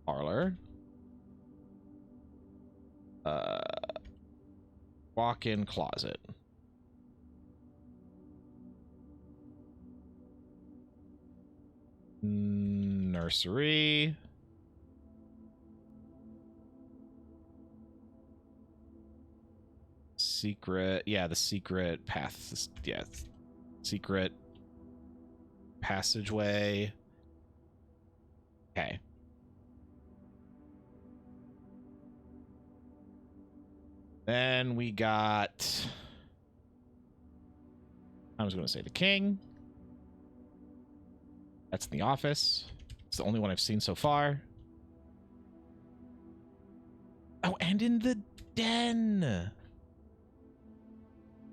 Parlor. Walk-in closet. Nursery. Secret. Yeah, the secret path. Yeah. Secret passageway. Okay. Then we got... I was going to say the king. That's in the office. It's the only one I've seen so far. Oh, and in the den.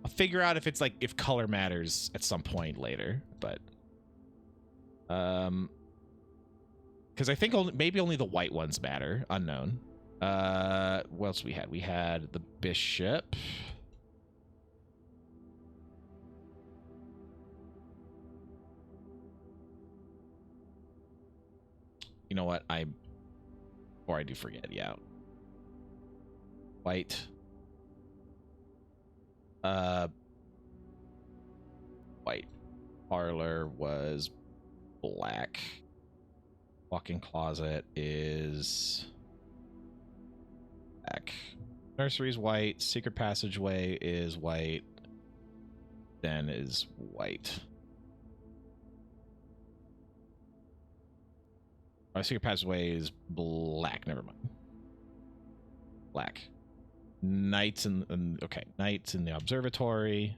I'll figure out if it's like if color matters at some point later, but because I think maybe only the white ones matter. Unknown. What else we had? We had the bishop. You know what? Before I do forget, yeah. White. White. Parlor was black. Walk-in closet is black. Nursery's white. Secret passageway is white. Den is white. My secret passageway is black. Never mind. Black. Knights in okay. Knights in the observatory.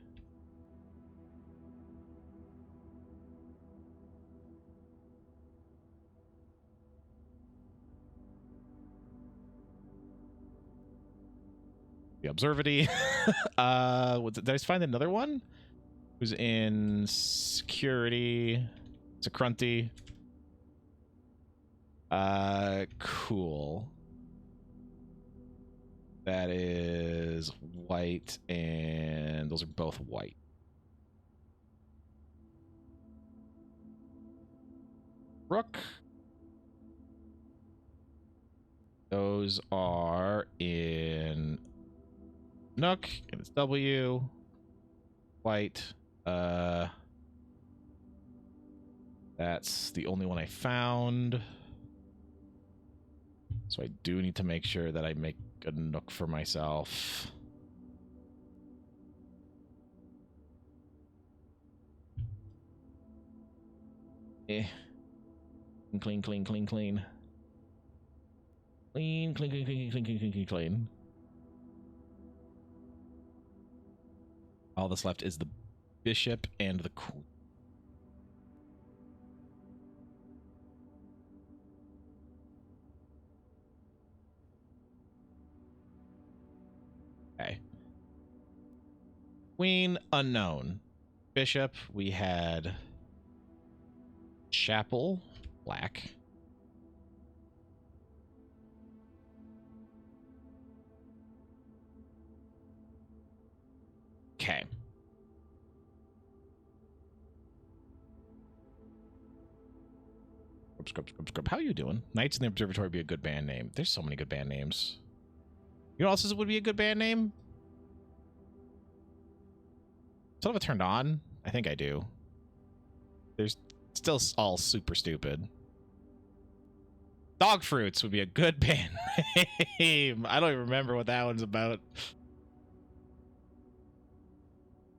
The observatory. Did I find another one? Who's in security? Secrunty. Cool. That is white, and those are both white. Rook. Those are in Nook, and it's W. White. That's the only one I found. So I do need to make sure that I make a Nook for myself. Clean, clean, clean, clean. Clean, clean, clean, clean, clean, clean, clean, clean, clean. All that's left is the bishop and the queen. Okay. Queen, unknown. Bishop, we had chapel, black. Okay. Scrub. How are you doing? Knights in the Observatory would be a good band name. There's so many good band names. You know what else would be a good band name? Still have it turned on? I think I do. There's still all super stupid. Dog Fruits would be a good band name. I don't even remember what that one's about.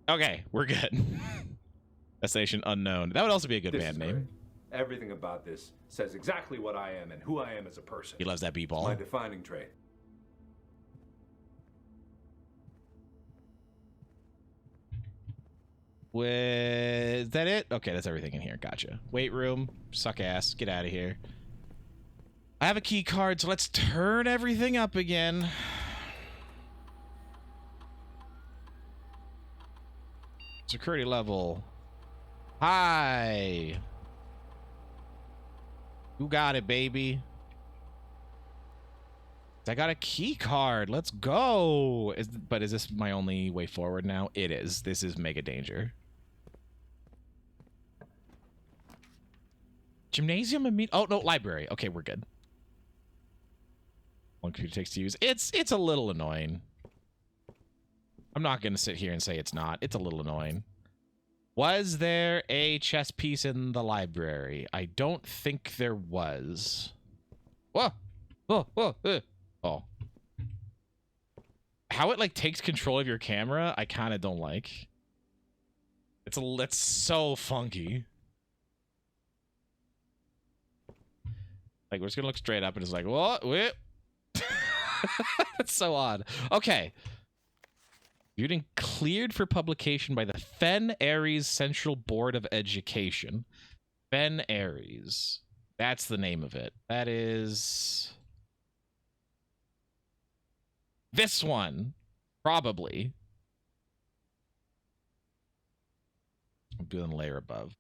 Okay, we're good. Destination unknown. That would also be a good band name. Everything about this says exactly what I am and who I am as a person. He loves that b-ball. My defining trait. Is that it? Okay, that's everything in here. Gotcha. Weight room. Suck ass. Get out of here. I have a key card, so let's turn everything up again. Security level. Hi. You got it, baby. I got a key card. Let's go. But is this my only way forward now? It is. This is mega danger. Gymnasium and oh no, library. Okay, we're good. One computer takes to use. It's a little annoying. I'm not gonna sit here and say it's not. It's a little annoying. Was there a chess piece in the library? I don't think there was. Whoa. Oh. How it like takes control of your camera, I kind of don't like. It's so funky. Like we're just gonna look straight up and it's like, what? Whip. That's so odd. Okay. Getting cleared for publication by the Fen Ares Central Board of Education. Fen Ares. That's the name of it. That is this one. Probably. I'm doing the layer above.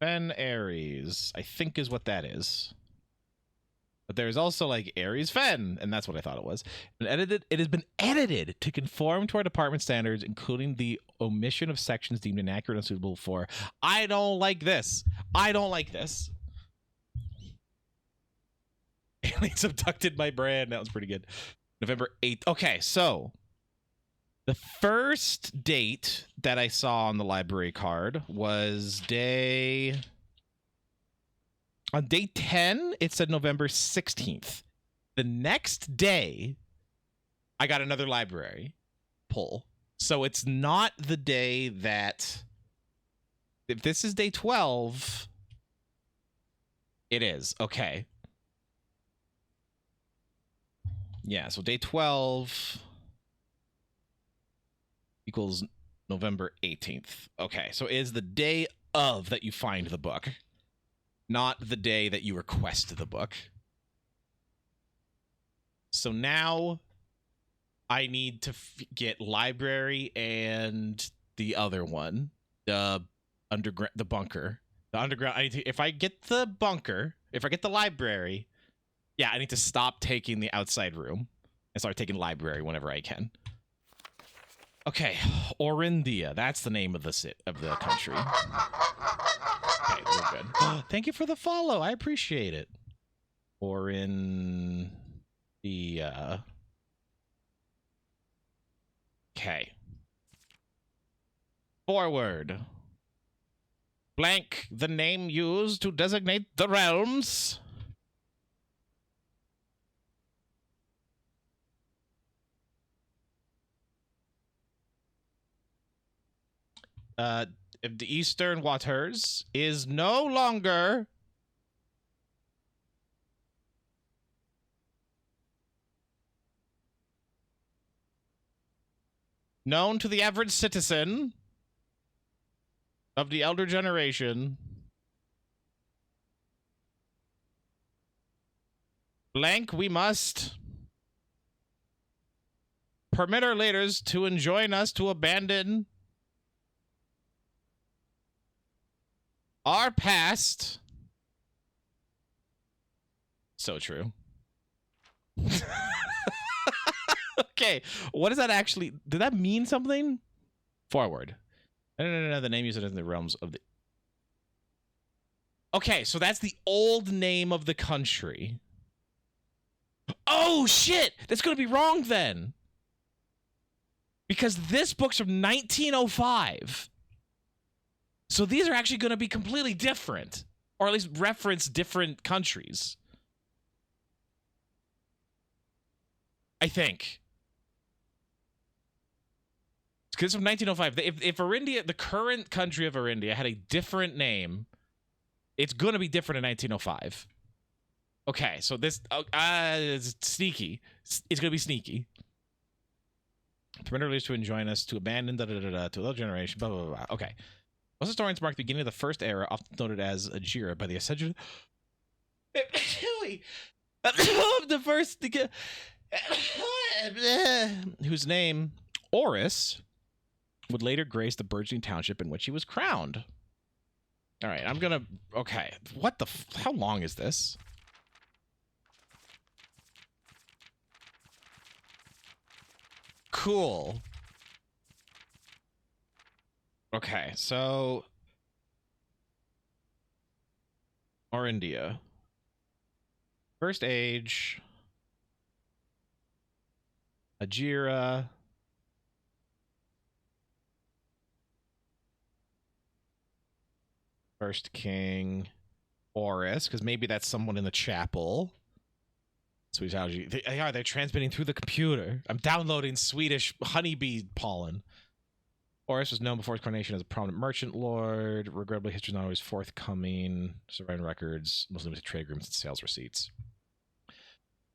Fen Ares, I think is what that is. But there's also like Ares Fen, and that's what I thought it was. It has been edited to conform to our department standards, including the omission of sections deemed inaccurate and unsuitable for. I don't like this. I don't like this. Aliens abducted my brand. That was pretty good. November 8th. Okay, so the first date that I saw on the library card was on day 10, it said November 16th. The next day, I got another library pull. So it's not the day that... If this is day 12, it is. Okay. Yeah, so day 12 equals November 18th. Okay, so it is the day of that you find the book. Not the day that you request the book. So now I need to get library and the other one, the bunker. The underground. If I get the bunker, if I get the library, yeah, I need to stop taking the outside room and start taking library whenever I can. Okay, Orindia. That's the name of the country. Okay, we're good. Thank you for the follow. I appreciate it. Orindia. Okay. Forward. Blank, the name used to designate the realms. If the Eastern Waters is no longer known to the average citizen of the elder generation, Blank, we must permit our leaders to enjoin us to abandon our past. So true. Okay, what does that actually... Did that mean something? Forward. No. The name used in the realms of the... Okay, so that's the old name of the country. Oh, shit! That's going to be wrong then. Because this book's from 1905. So these are actually going to be completely different. Or at least reference different countries. I think. Because from 1905. If Arindia, the current country of Arindia, had a different name, it's going to be different in 1905. Okay, so this... it's sneaky. It's going to be sneaky. Permit our leaders to enjoin us to abandon to another generation, blah, blah, blah. Okay. Most historians mark the beginning of the first era, often noted as Ajira, by the ascension... the first... whose name, Oris, would later grace the burgeoning township in which he was crowned. All right, I'm gonna... Okay, what the... How long is this? Cool. Okay, so... Orindia. First age... Ajira. First king. Oris, because maybe that's someone in the chapel. Swedish algae. They're transmitting through the computer. I'm downloading Swedish honeybee pollen. Oris was known before his coronation as a prominent merchant lord. Regrettably, history is not always forthcoming. Surviving records, most limited trade agreements and sales receipts.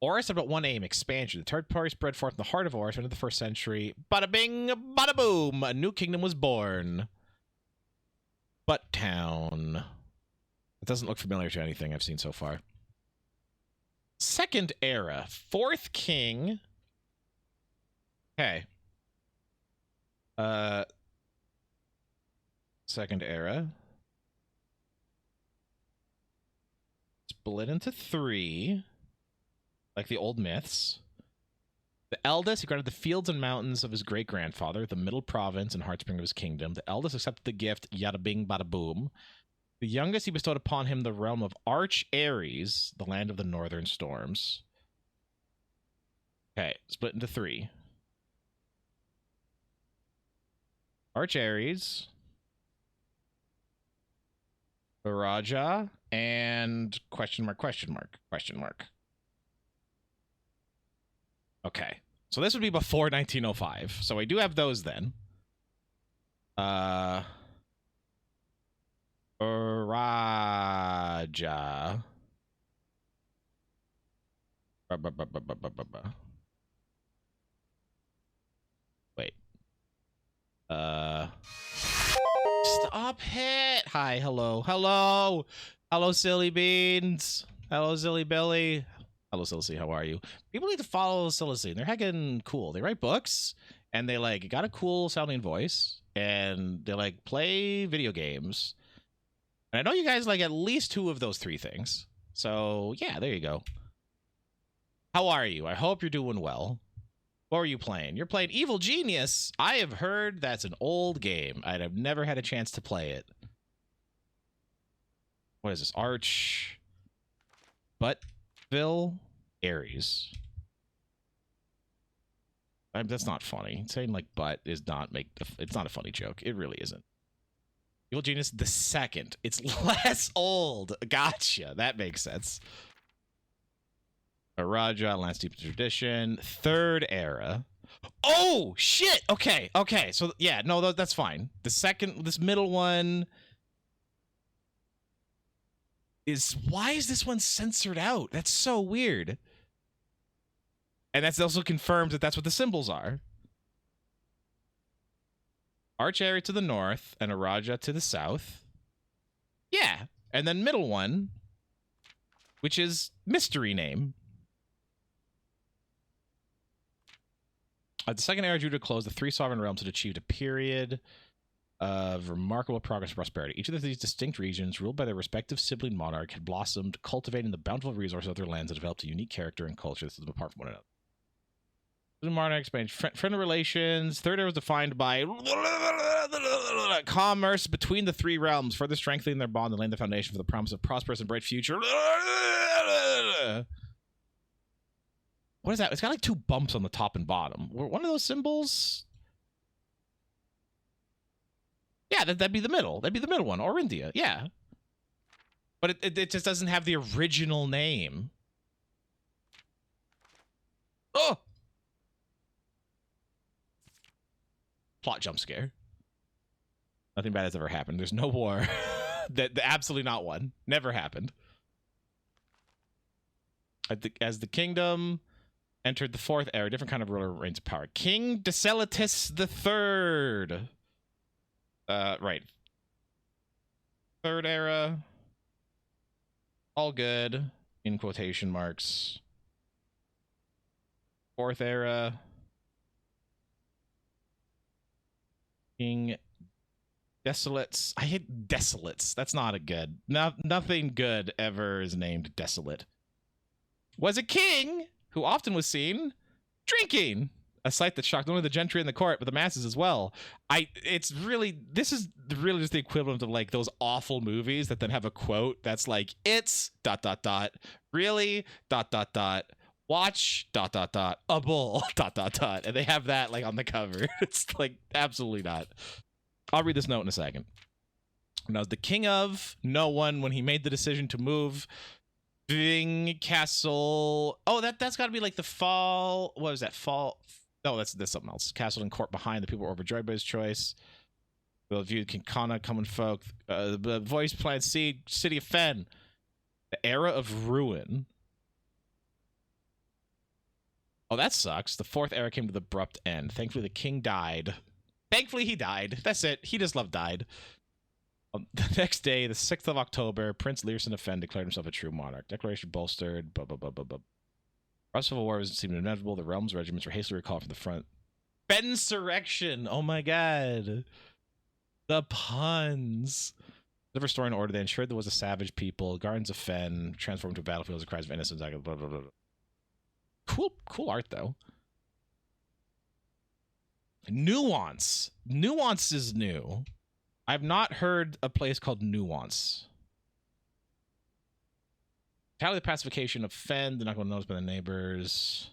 Oris had but one aim, expansion. The territory spread forth in the heart of Oris into the 1st century. Bada bing, bada boom. A new kingdom was born. Butt Town. It doesn't look familiar to anything I've seen so far. Second era. 4th king. Okay. Second era. Split into 3. Like the old myths. The eldest, he granted the fields and mountains of his great-grandfather, the middle province and heartspring of his kingdom. The eldest accepted the gift, yada bing, bada boom. The youngest, he bestowed upon him the realm of Arch Ares, the land of the northern storms. Okay, split into 3. Arch Ares, Viraja, and question mark, question mark, question mark. Okay, so this would be before 1905. So I do have those then. Raja. Wait. Stop it. Hi, hello. Hello. Hello, Silly Beans. Hello, Silly Billy. Hello, Silly, how are you? People need to follow Silly. They're heckin' cool. They write books, and they, like, got a cool sounding voice, and they, like, play video games. And I know you guys like at least 2 of those 3 things. So, yeah, there you go. How are you? I hope you're doing well. What are you playing? You're playing Evil Genius. I have heard that's an old game. I'd have never had a chance to play it. What is this? Arch... Buttville Ares. That's not funny. Saying like butt is not it's not a funny joke. It really isn't. Evil Genius the 2nd. It's less old. Gotcha. That makes sense. A Raja, Lance Deep Tradition. 3rd era. Oh shit. Okay. Okay. So yeah, no, that's fine. The second, this middle one is, why is this one censored out? That's so weird. And that's also confirmed that that's what the symbols are. Arch Area to the north and a Raja to the south. Yeah. And then middle one, which is mystery name. The Second Era drew to a close. The three sovereign realms had achieved a period of remarkable progress and prosperity. Each of these distinct regions, ruled by their respective sibling monarch, had blossomed, cultivating the bountiful resources of their lands and developed a unique character and culture that set them apart from one another. The monarch explained friendly relations. Third Era was defined by commerce between the three realms, further strengthening their bond and laying the foundation for the promise of prosperous and bright future. What is that? It's got like two bumps on the top and bottom. Were one of those symbols? Yeah, that'd be the middle. That'd be the middle one. Or India. Yeah. But it just doesn't have the original name. Oh! Plot jump scare. Nothing bad has ever happened. There's no war. Absolutely not one. Never happened. As the kingdom entered the Fourth Era, a different kind of ruler reigns of power. King Deceletus III. Right. Third Era. All good. In quotation marks. Fourth Era. King Desolates. I hate Desolates. That's not a good. Nothing good ever is named Desolate. Was a king who often was seen drinking. A sight that shocked not only the gentry in the court, but the masses as well. This is really just the equivalent of like those awful movies that then have a quote that's like, it's ... really ... watch ... a bull ... and they have that like on the cover. It's like absolutely not. I'll read this note in a second. Now, the king of no one when he made the decision to move Bing Castle. Oh, that's got to be like the fall. What was that? Fall. No, that's something else. Castle and court behind. The people were overjoyed by his choice. Well viewed King Kana, common folk. The voice plant seed, city of Fen. The era of ruin. Oh, that sucks. The Fourth Era came to the abrupt end. Thankfully, the king died. Thankfully, he died. That's it. He just love died. The next day, the 6th of October, Prince Learson of Fen declared himself a true monarch. Declaration bolstered. Rust of war seemed inevitable. The realm's regiments were hastily recalled from the front. Fensurrection! Oh my god. The puns. Deliver story and order. They ensured there was a savage people. Gardens of Fen transformed into battlefields and cries of innocence. Blah, blah, blah. Cool art, though. Nuance. Nuance is new. I've not heard a place called Nuance. Tally the pacification of Fen. They're not going to notice by the neighbors.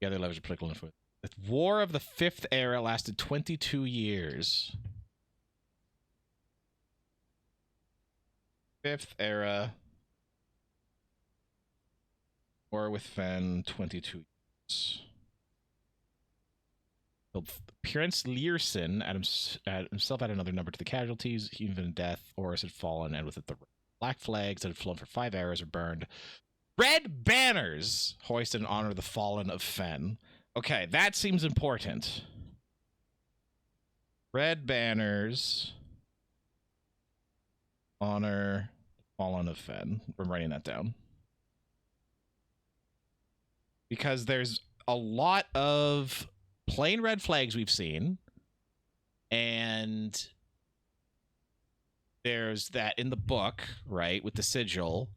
Yeah, they leverage political influence. The War of the Fifth Era lasted 22 years. Fifth Era. War with Fen, 22 years. Prince Learson himself added another number to the casualties. Even in death, Horus had fallen, and with it the black flags that had flown for 5 eras are burned. Red banners hoisted in honor of the fallen of Fen. Okay, that seems important. Red banners honor the fallen of Fen. I'm writing that down. Because there's a lot of plain red flags we've seen, and there's that in the book, right, with the sigil.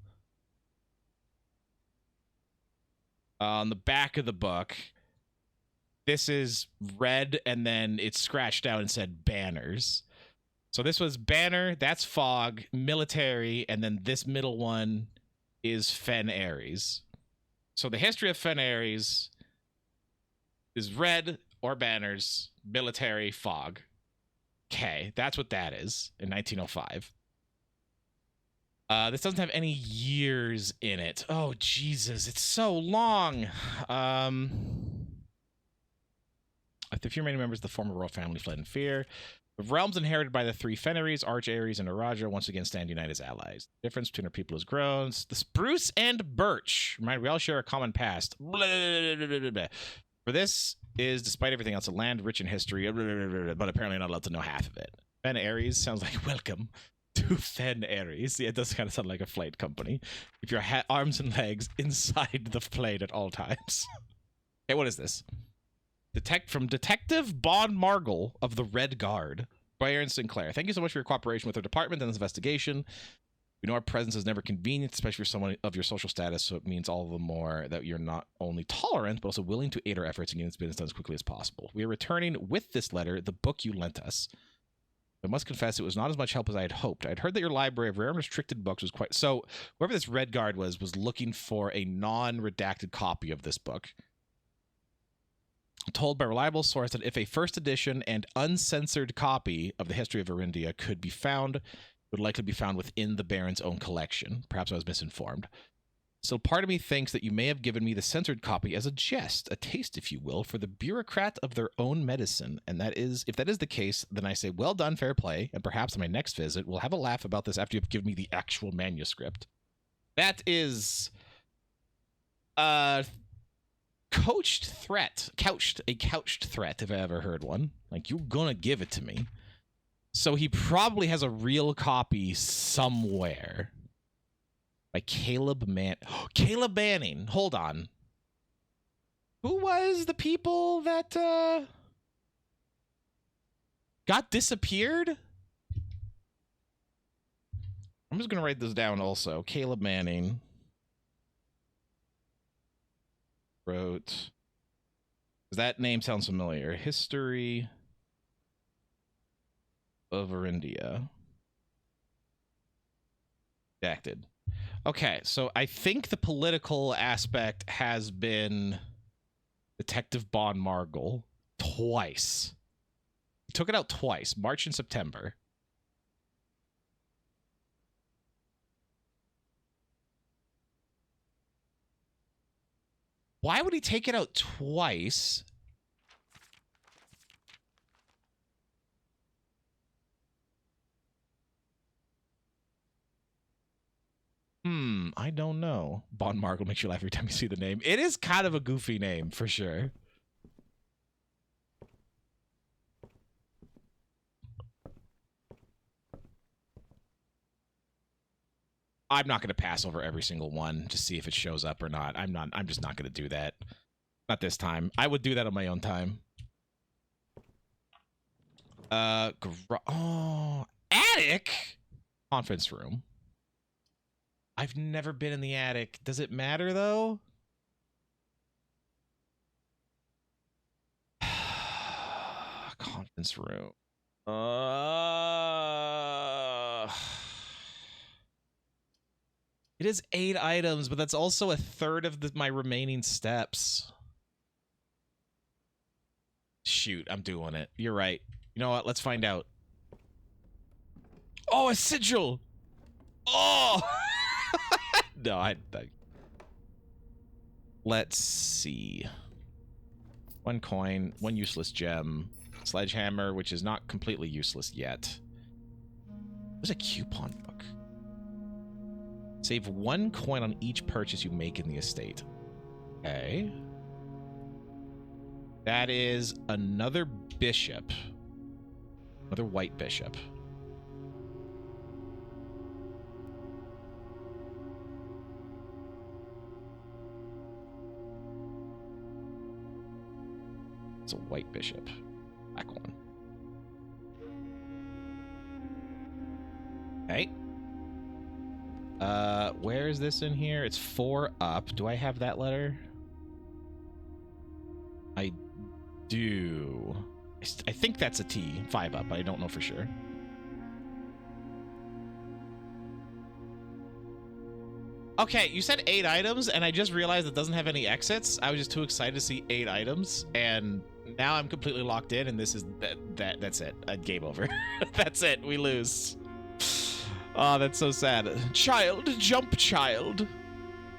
On the back of the book, this is red, and then it's scratched out and said banners. So this was banner, that's fog, military, and then this middle one is Fen Ares. So the history of Fen Ares is red or banners, military, fog. Okay, that's what that is in 1905. This doesn't have any years in it. Oh, Jesus, it's so long. The few remaining members of the former royal family fled in fear. The realms inherited by the three Fen Ares, Arch Ares, and Araja once again stand united as allies. The difference between our people has grown. The spruce and birch. Remind we all share a common past. Blah, blah, blah, blah. For this is, despite everything else, a land rich in history, but apparently not allowed to know half of it. Fen Ares sounds like welcome to Fen Ares. Yeah, it does kind of sound like a flight company. If your arms and legs inside the plane at all times. Hey, what is this? From Detective Bon Margle of the Red Guard, Byron Sinclair. Thank you so much for your cooperation with our department in this investigation. We know our presence is never convenient, especially for someone of your social status, so it means all the more that you're not only tolerant, but also willing to aid our efforts in getting this business done as quickly as possible. We are returning with this letter the book you lent us. I must confess it was not as much help as I had hoped. I'd heard that your library of rare and restricted books was quite... So, whoever this Red Guard was looking for a non-redacted copy of this book. Told by a reliable source that if a first edition and uncensored copy of the history of Arindia could be found, it would likely be found within the Baron's own collection. Perhaps I was misinformed. So part of me thinks that you may have given me the censored copy as a jest, a taste, if you will, for the bureaucrat of their own medicine. And that is, if that is the case, then I say, well done, fair play, and perhaps on my next visit, we'll have a laugh about this after you've given me the actual manuscript. That is a couched threat, if I ever heard one. Like, you're gonna give it to me. So he probably has a real copy somewhere. By Caleb Manning. Hold on. Who was the people that got disappeared? I'm just going to write this down also. Caleb Manning wrote... Does that name sounds familiar? History of Arindia. Redacted. Okay, so I think the political aspect has been Detective Bon Margle twice. He took it out twice, March and September. Why would he take it out twice? I don't know. Bon Margle makes you laugh every time you see the name. It is kind of a goofy name, for sure. I'm not going to pass over every single one to see if it shows up or not. I'm just not going to do that. Not this time. I would do that on my own time. Attic? Conference room. I've never been in the attic. Does it matter, though? Conference room. It is 8 items, but that's also a third of my remaining steps. Shoot, I'm doing it. You're right. You know what? Let's find out. Oh, a sigil! Oh! No, I... Let's see. 1 coin, 1 useless gem, sledgehammer, which is not completely useless yet. There's a coupon book. Save 1 coin on each purchase you make in the estate. Okay. That is another bishop. Another white bishop. It's a white bishop. Black one. Okay. Where is this in here? It's 4 up. Do I have that letter? I do. I think that's a T. 5 up, but I don't know for sure. Okay, you said 8 items, and I just realized it doesn't have any exits. I was just too excited to see 8 items, and now I'm completely locked in, and this is that's it. Game over. That's it. We lose. Oh, that's so sad. Child, jump, child.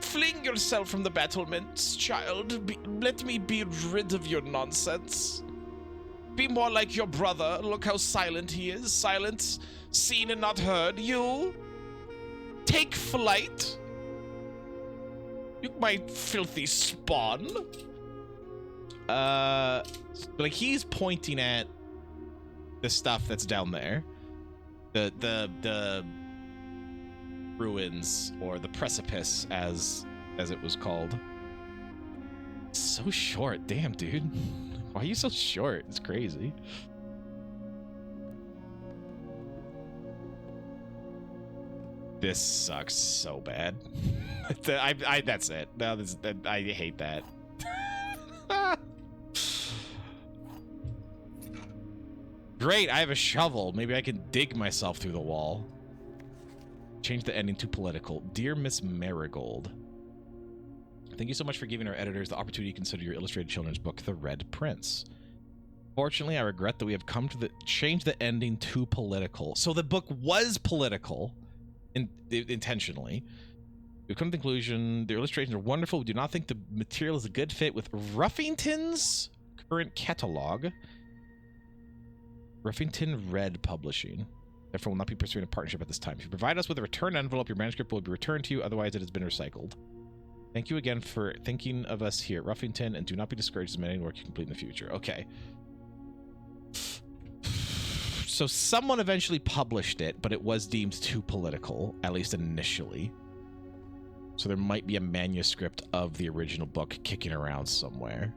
Fling yourself from the battlements, child. Let me be rid of your nonsense. Be more like your brother. Look how silent he is. Silent, seen and not heard. You take flight. You, my filthy spawn. Like he's pointing at the stuff that's down there. The ruins, or the precipice as it was called. So short. Damn, dude. Why are you so short? It's crazy. This sucks so bad. That's it. No, I hate that. Great, I have a shovel. Maybe I can dig myself through the wall. Change the ending to political. Dear Miss Marigold, thank you so much for giving our editors the opportunity to consider your illustrated children's book, The Red Prince. Fortunately, I regret that we have come to change the ending to political. So the book was political, intentionally. We've come to the conclusion, the illustrations are wonderful. We do not think the material is a good fit with Ruffington's current catalog. Ruffington Red Publishing. Therefore, will not be pursuing a partnership at this time. If you provide us with a return envelope, your manuscript will be returned to you. Otherwise, it has been recycled. Thank you again for thinking of us here at Ruffington, and do not be discouraged as many work you complete in the future. Okay. So someone eventually published it, but it was deemed too political, at least initially. So there might be a manuscript of the original book kicking around somewhere.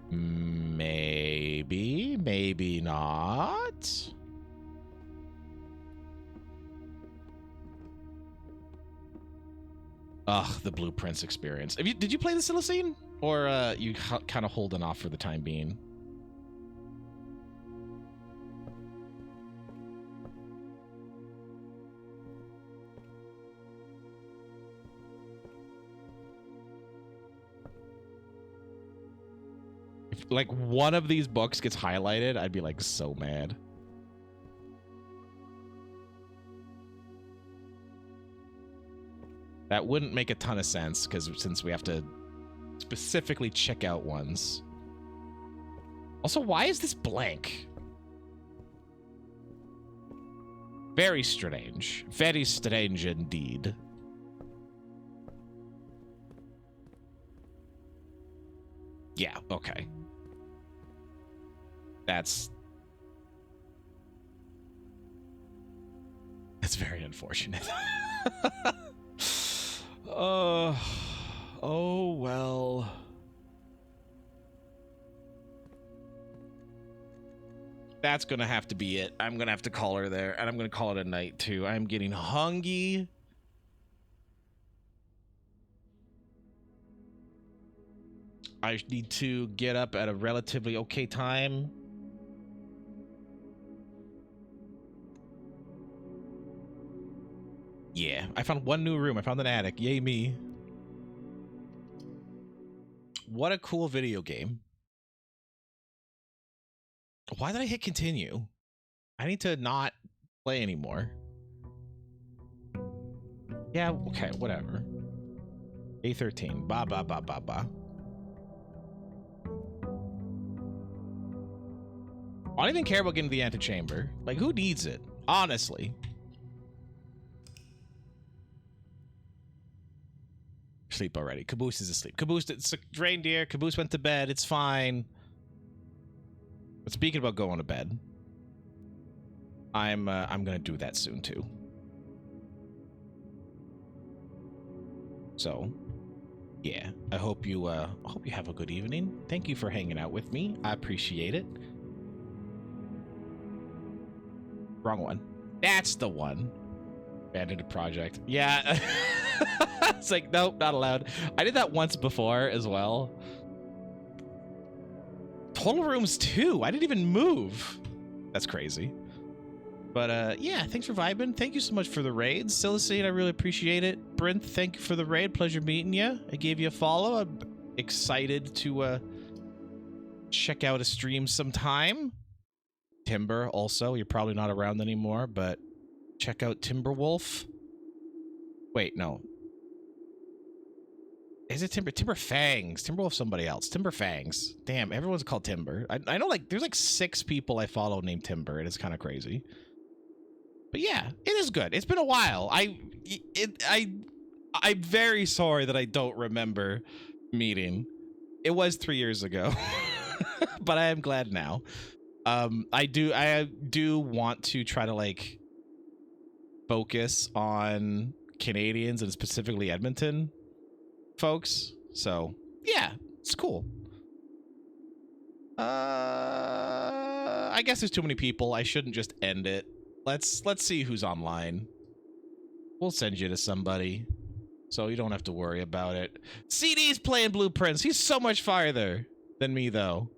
Maybe, maybe not. Ugh, the Blue Prince experience. Did you play the Celestine? Or you kind of holding off for the time being? If, like, one of these books gets highlighted, I'd be, like, so mad. That wouldn't make a ton of sense, because since we have to specifically check out ones. Also, why is this blank? Very strange. Very strange indeed. Yeah, okay. That's very unfortunate. Oh well. That's gonna have to be it. I'm gonna have to call her there, and I'm gonna call it a night too. I'm getting hungry. I need to get up at a relatively okay time. Yeah, I found one new room. I found an attic. Yay me. What a cool video game. Why did I hit continue? I need to not play anymore. Yeah, okay, whatever. A13. Ba ba ba ba ba. I don't even care about getting to the antechamber. Like, who needs it? Honestly. Sleep already. Caboose is asleep. Caboose, it's a reindeer. Caboose went to bed. It's fine. But speaking about going to bed, I'm gonna do that soon too. So, yeah. I hope you have a good evening. Thank you for hanging out with me. I appreciate it. Wrong one. That's the one. Abandoned a project. Yeah. It's like, nope, not allowed. I did that once before as well. Total Rooms 2. I didn't even move. That's crazy. But yeah, thanks for vibing. Thank you so much for the raid. Celestine, I really appreciate it. Brent, thank you for the raid. Pleasure meeting you. I gave you a follow. I'm excited to check out a stream sometime. Timber, also. You're probably not around anymore, but check out Timberwolf. Wait, no. Is it Timber? Timber Fangs. Timberwolf somebody else. Timber Fangs. Damn, everyone's called Timber. I know, like, there's like 6 people I follow named Timber, and it's kind of crazy. But yeah, it is good. It's been a while. I'm very sorry that I don't remember meeting. It was 3 years ago. But I am glad now. I do want to try to, like, focus on Canadians and specifically Edmonton folks. So Yeah, it's cool. I guess there's too many people. I shouldn't just end it. Let's see who's online. We'll send you to somebody, so you don't have to worry about it. CD's playing Blueprints. He's so much farther than me, though.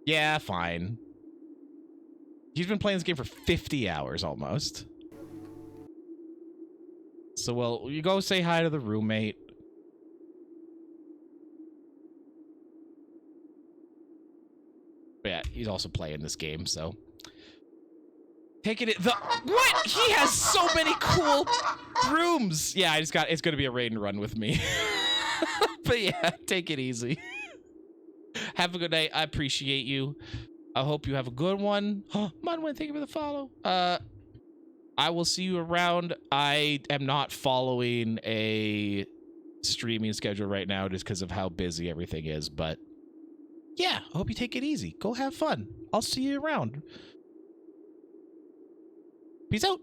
Yeah, fine. He's been playing this game for 50 hours almost. So, well, you go say hi to the roommate. But yeah, he's also playing this game, so. Taking it. What? He has so many cool rooms. Yeah, it's gonna be a raid and run with me. But yeah, take it easy. Have a good night. I appreciate you. I hope you have a good one. Munwin, thank you for the follow. I will see you around. I am not following a streaming schedule right now just because of how busy everything is, but yeah, I hope you take it easy. Go have fun. I'll see you around. Peace out.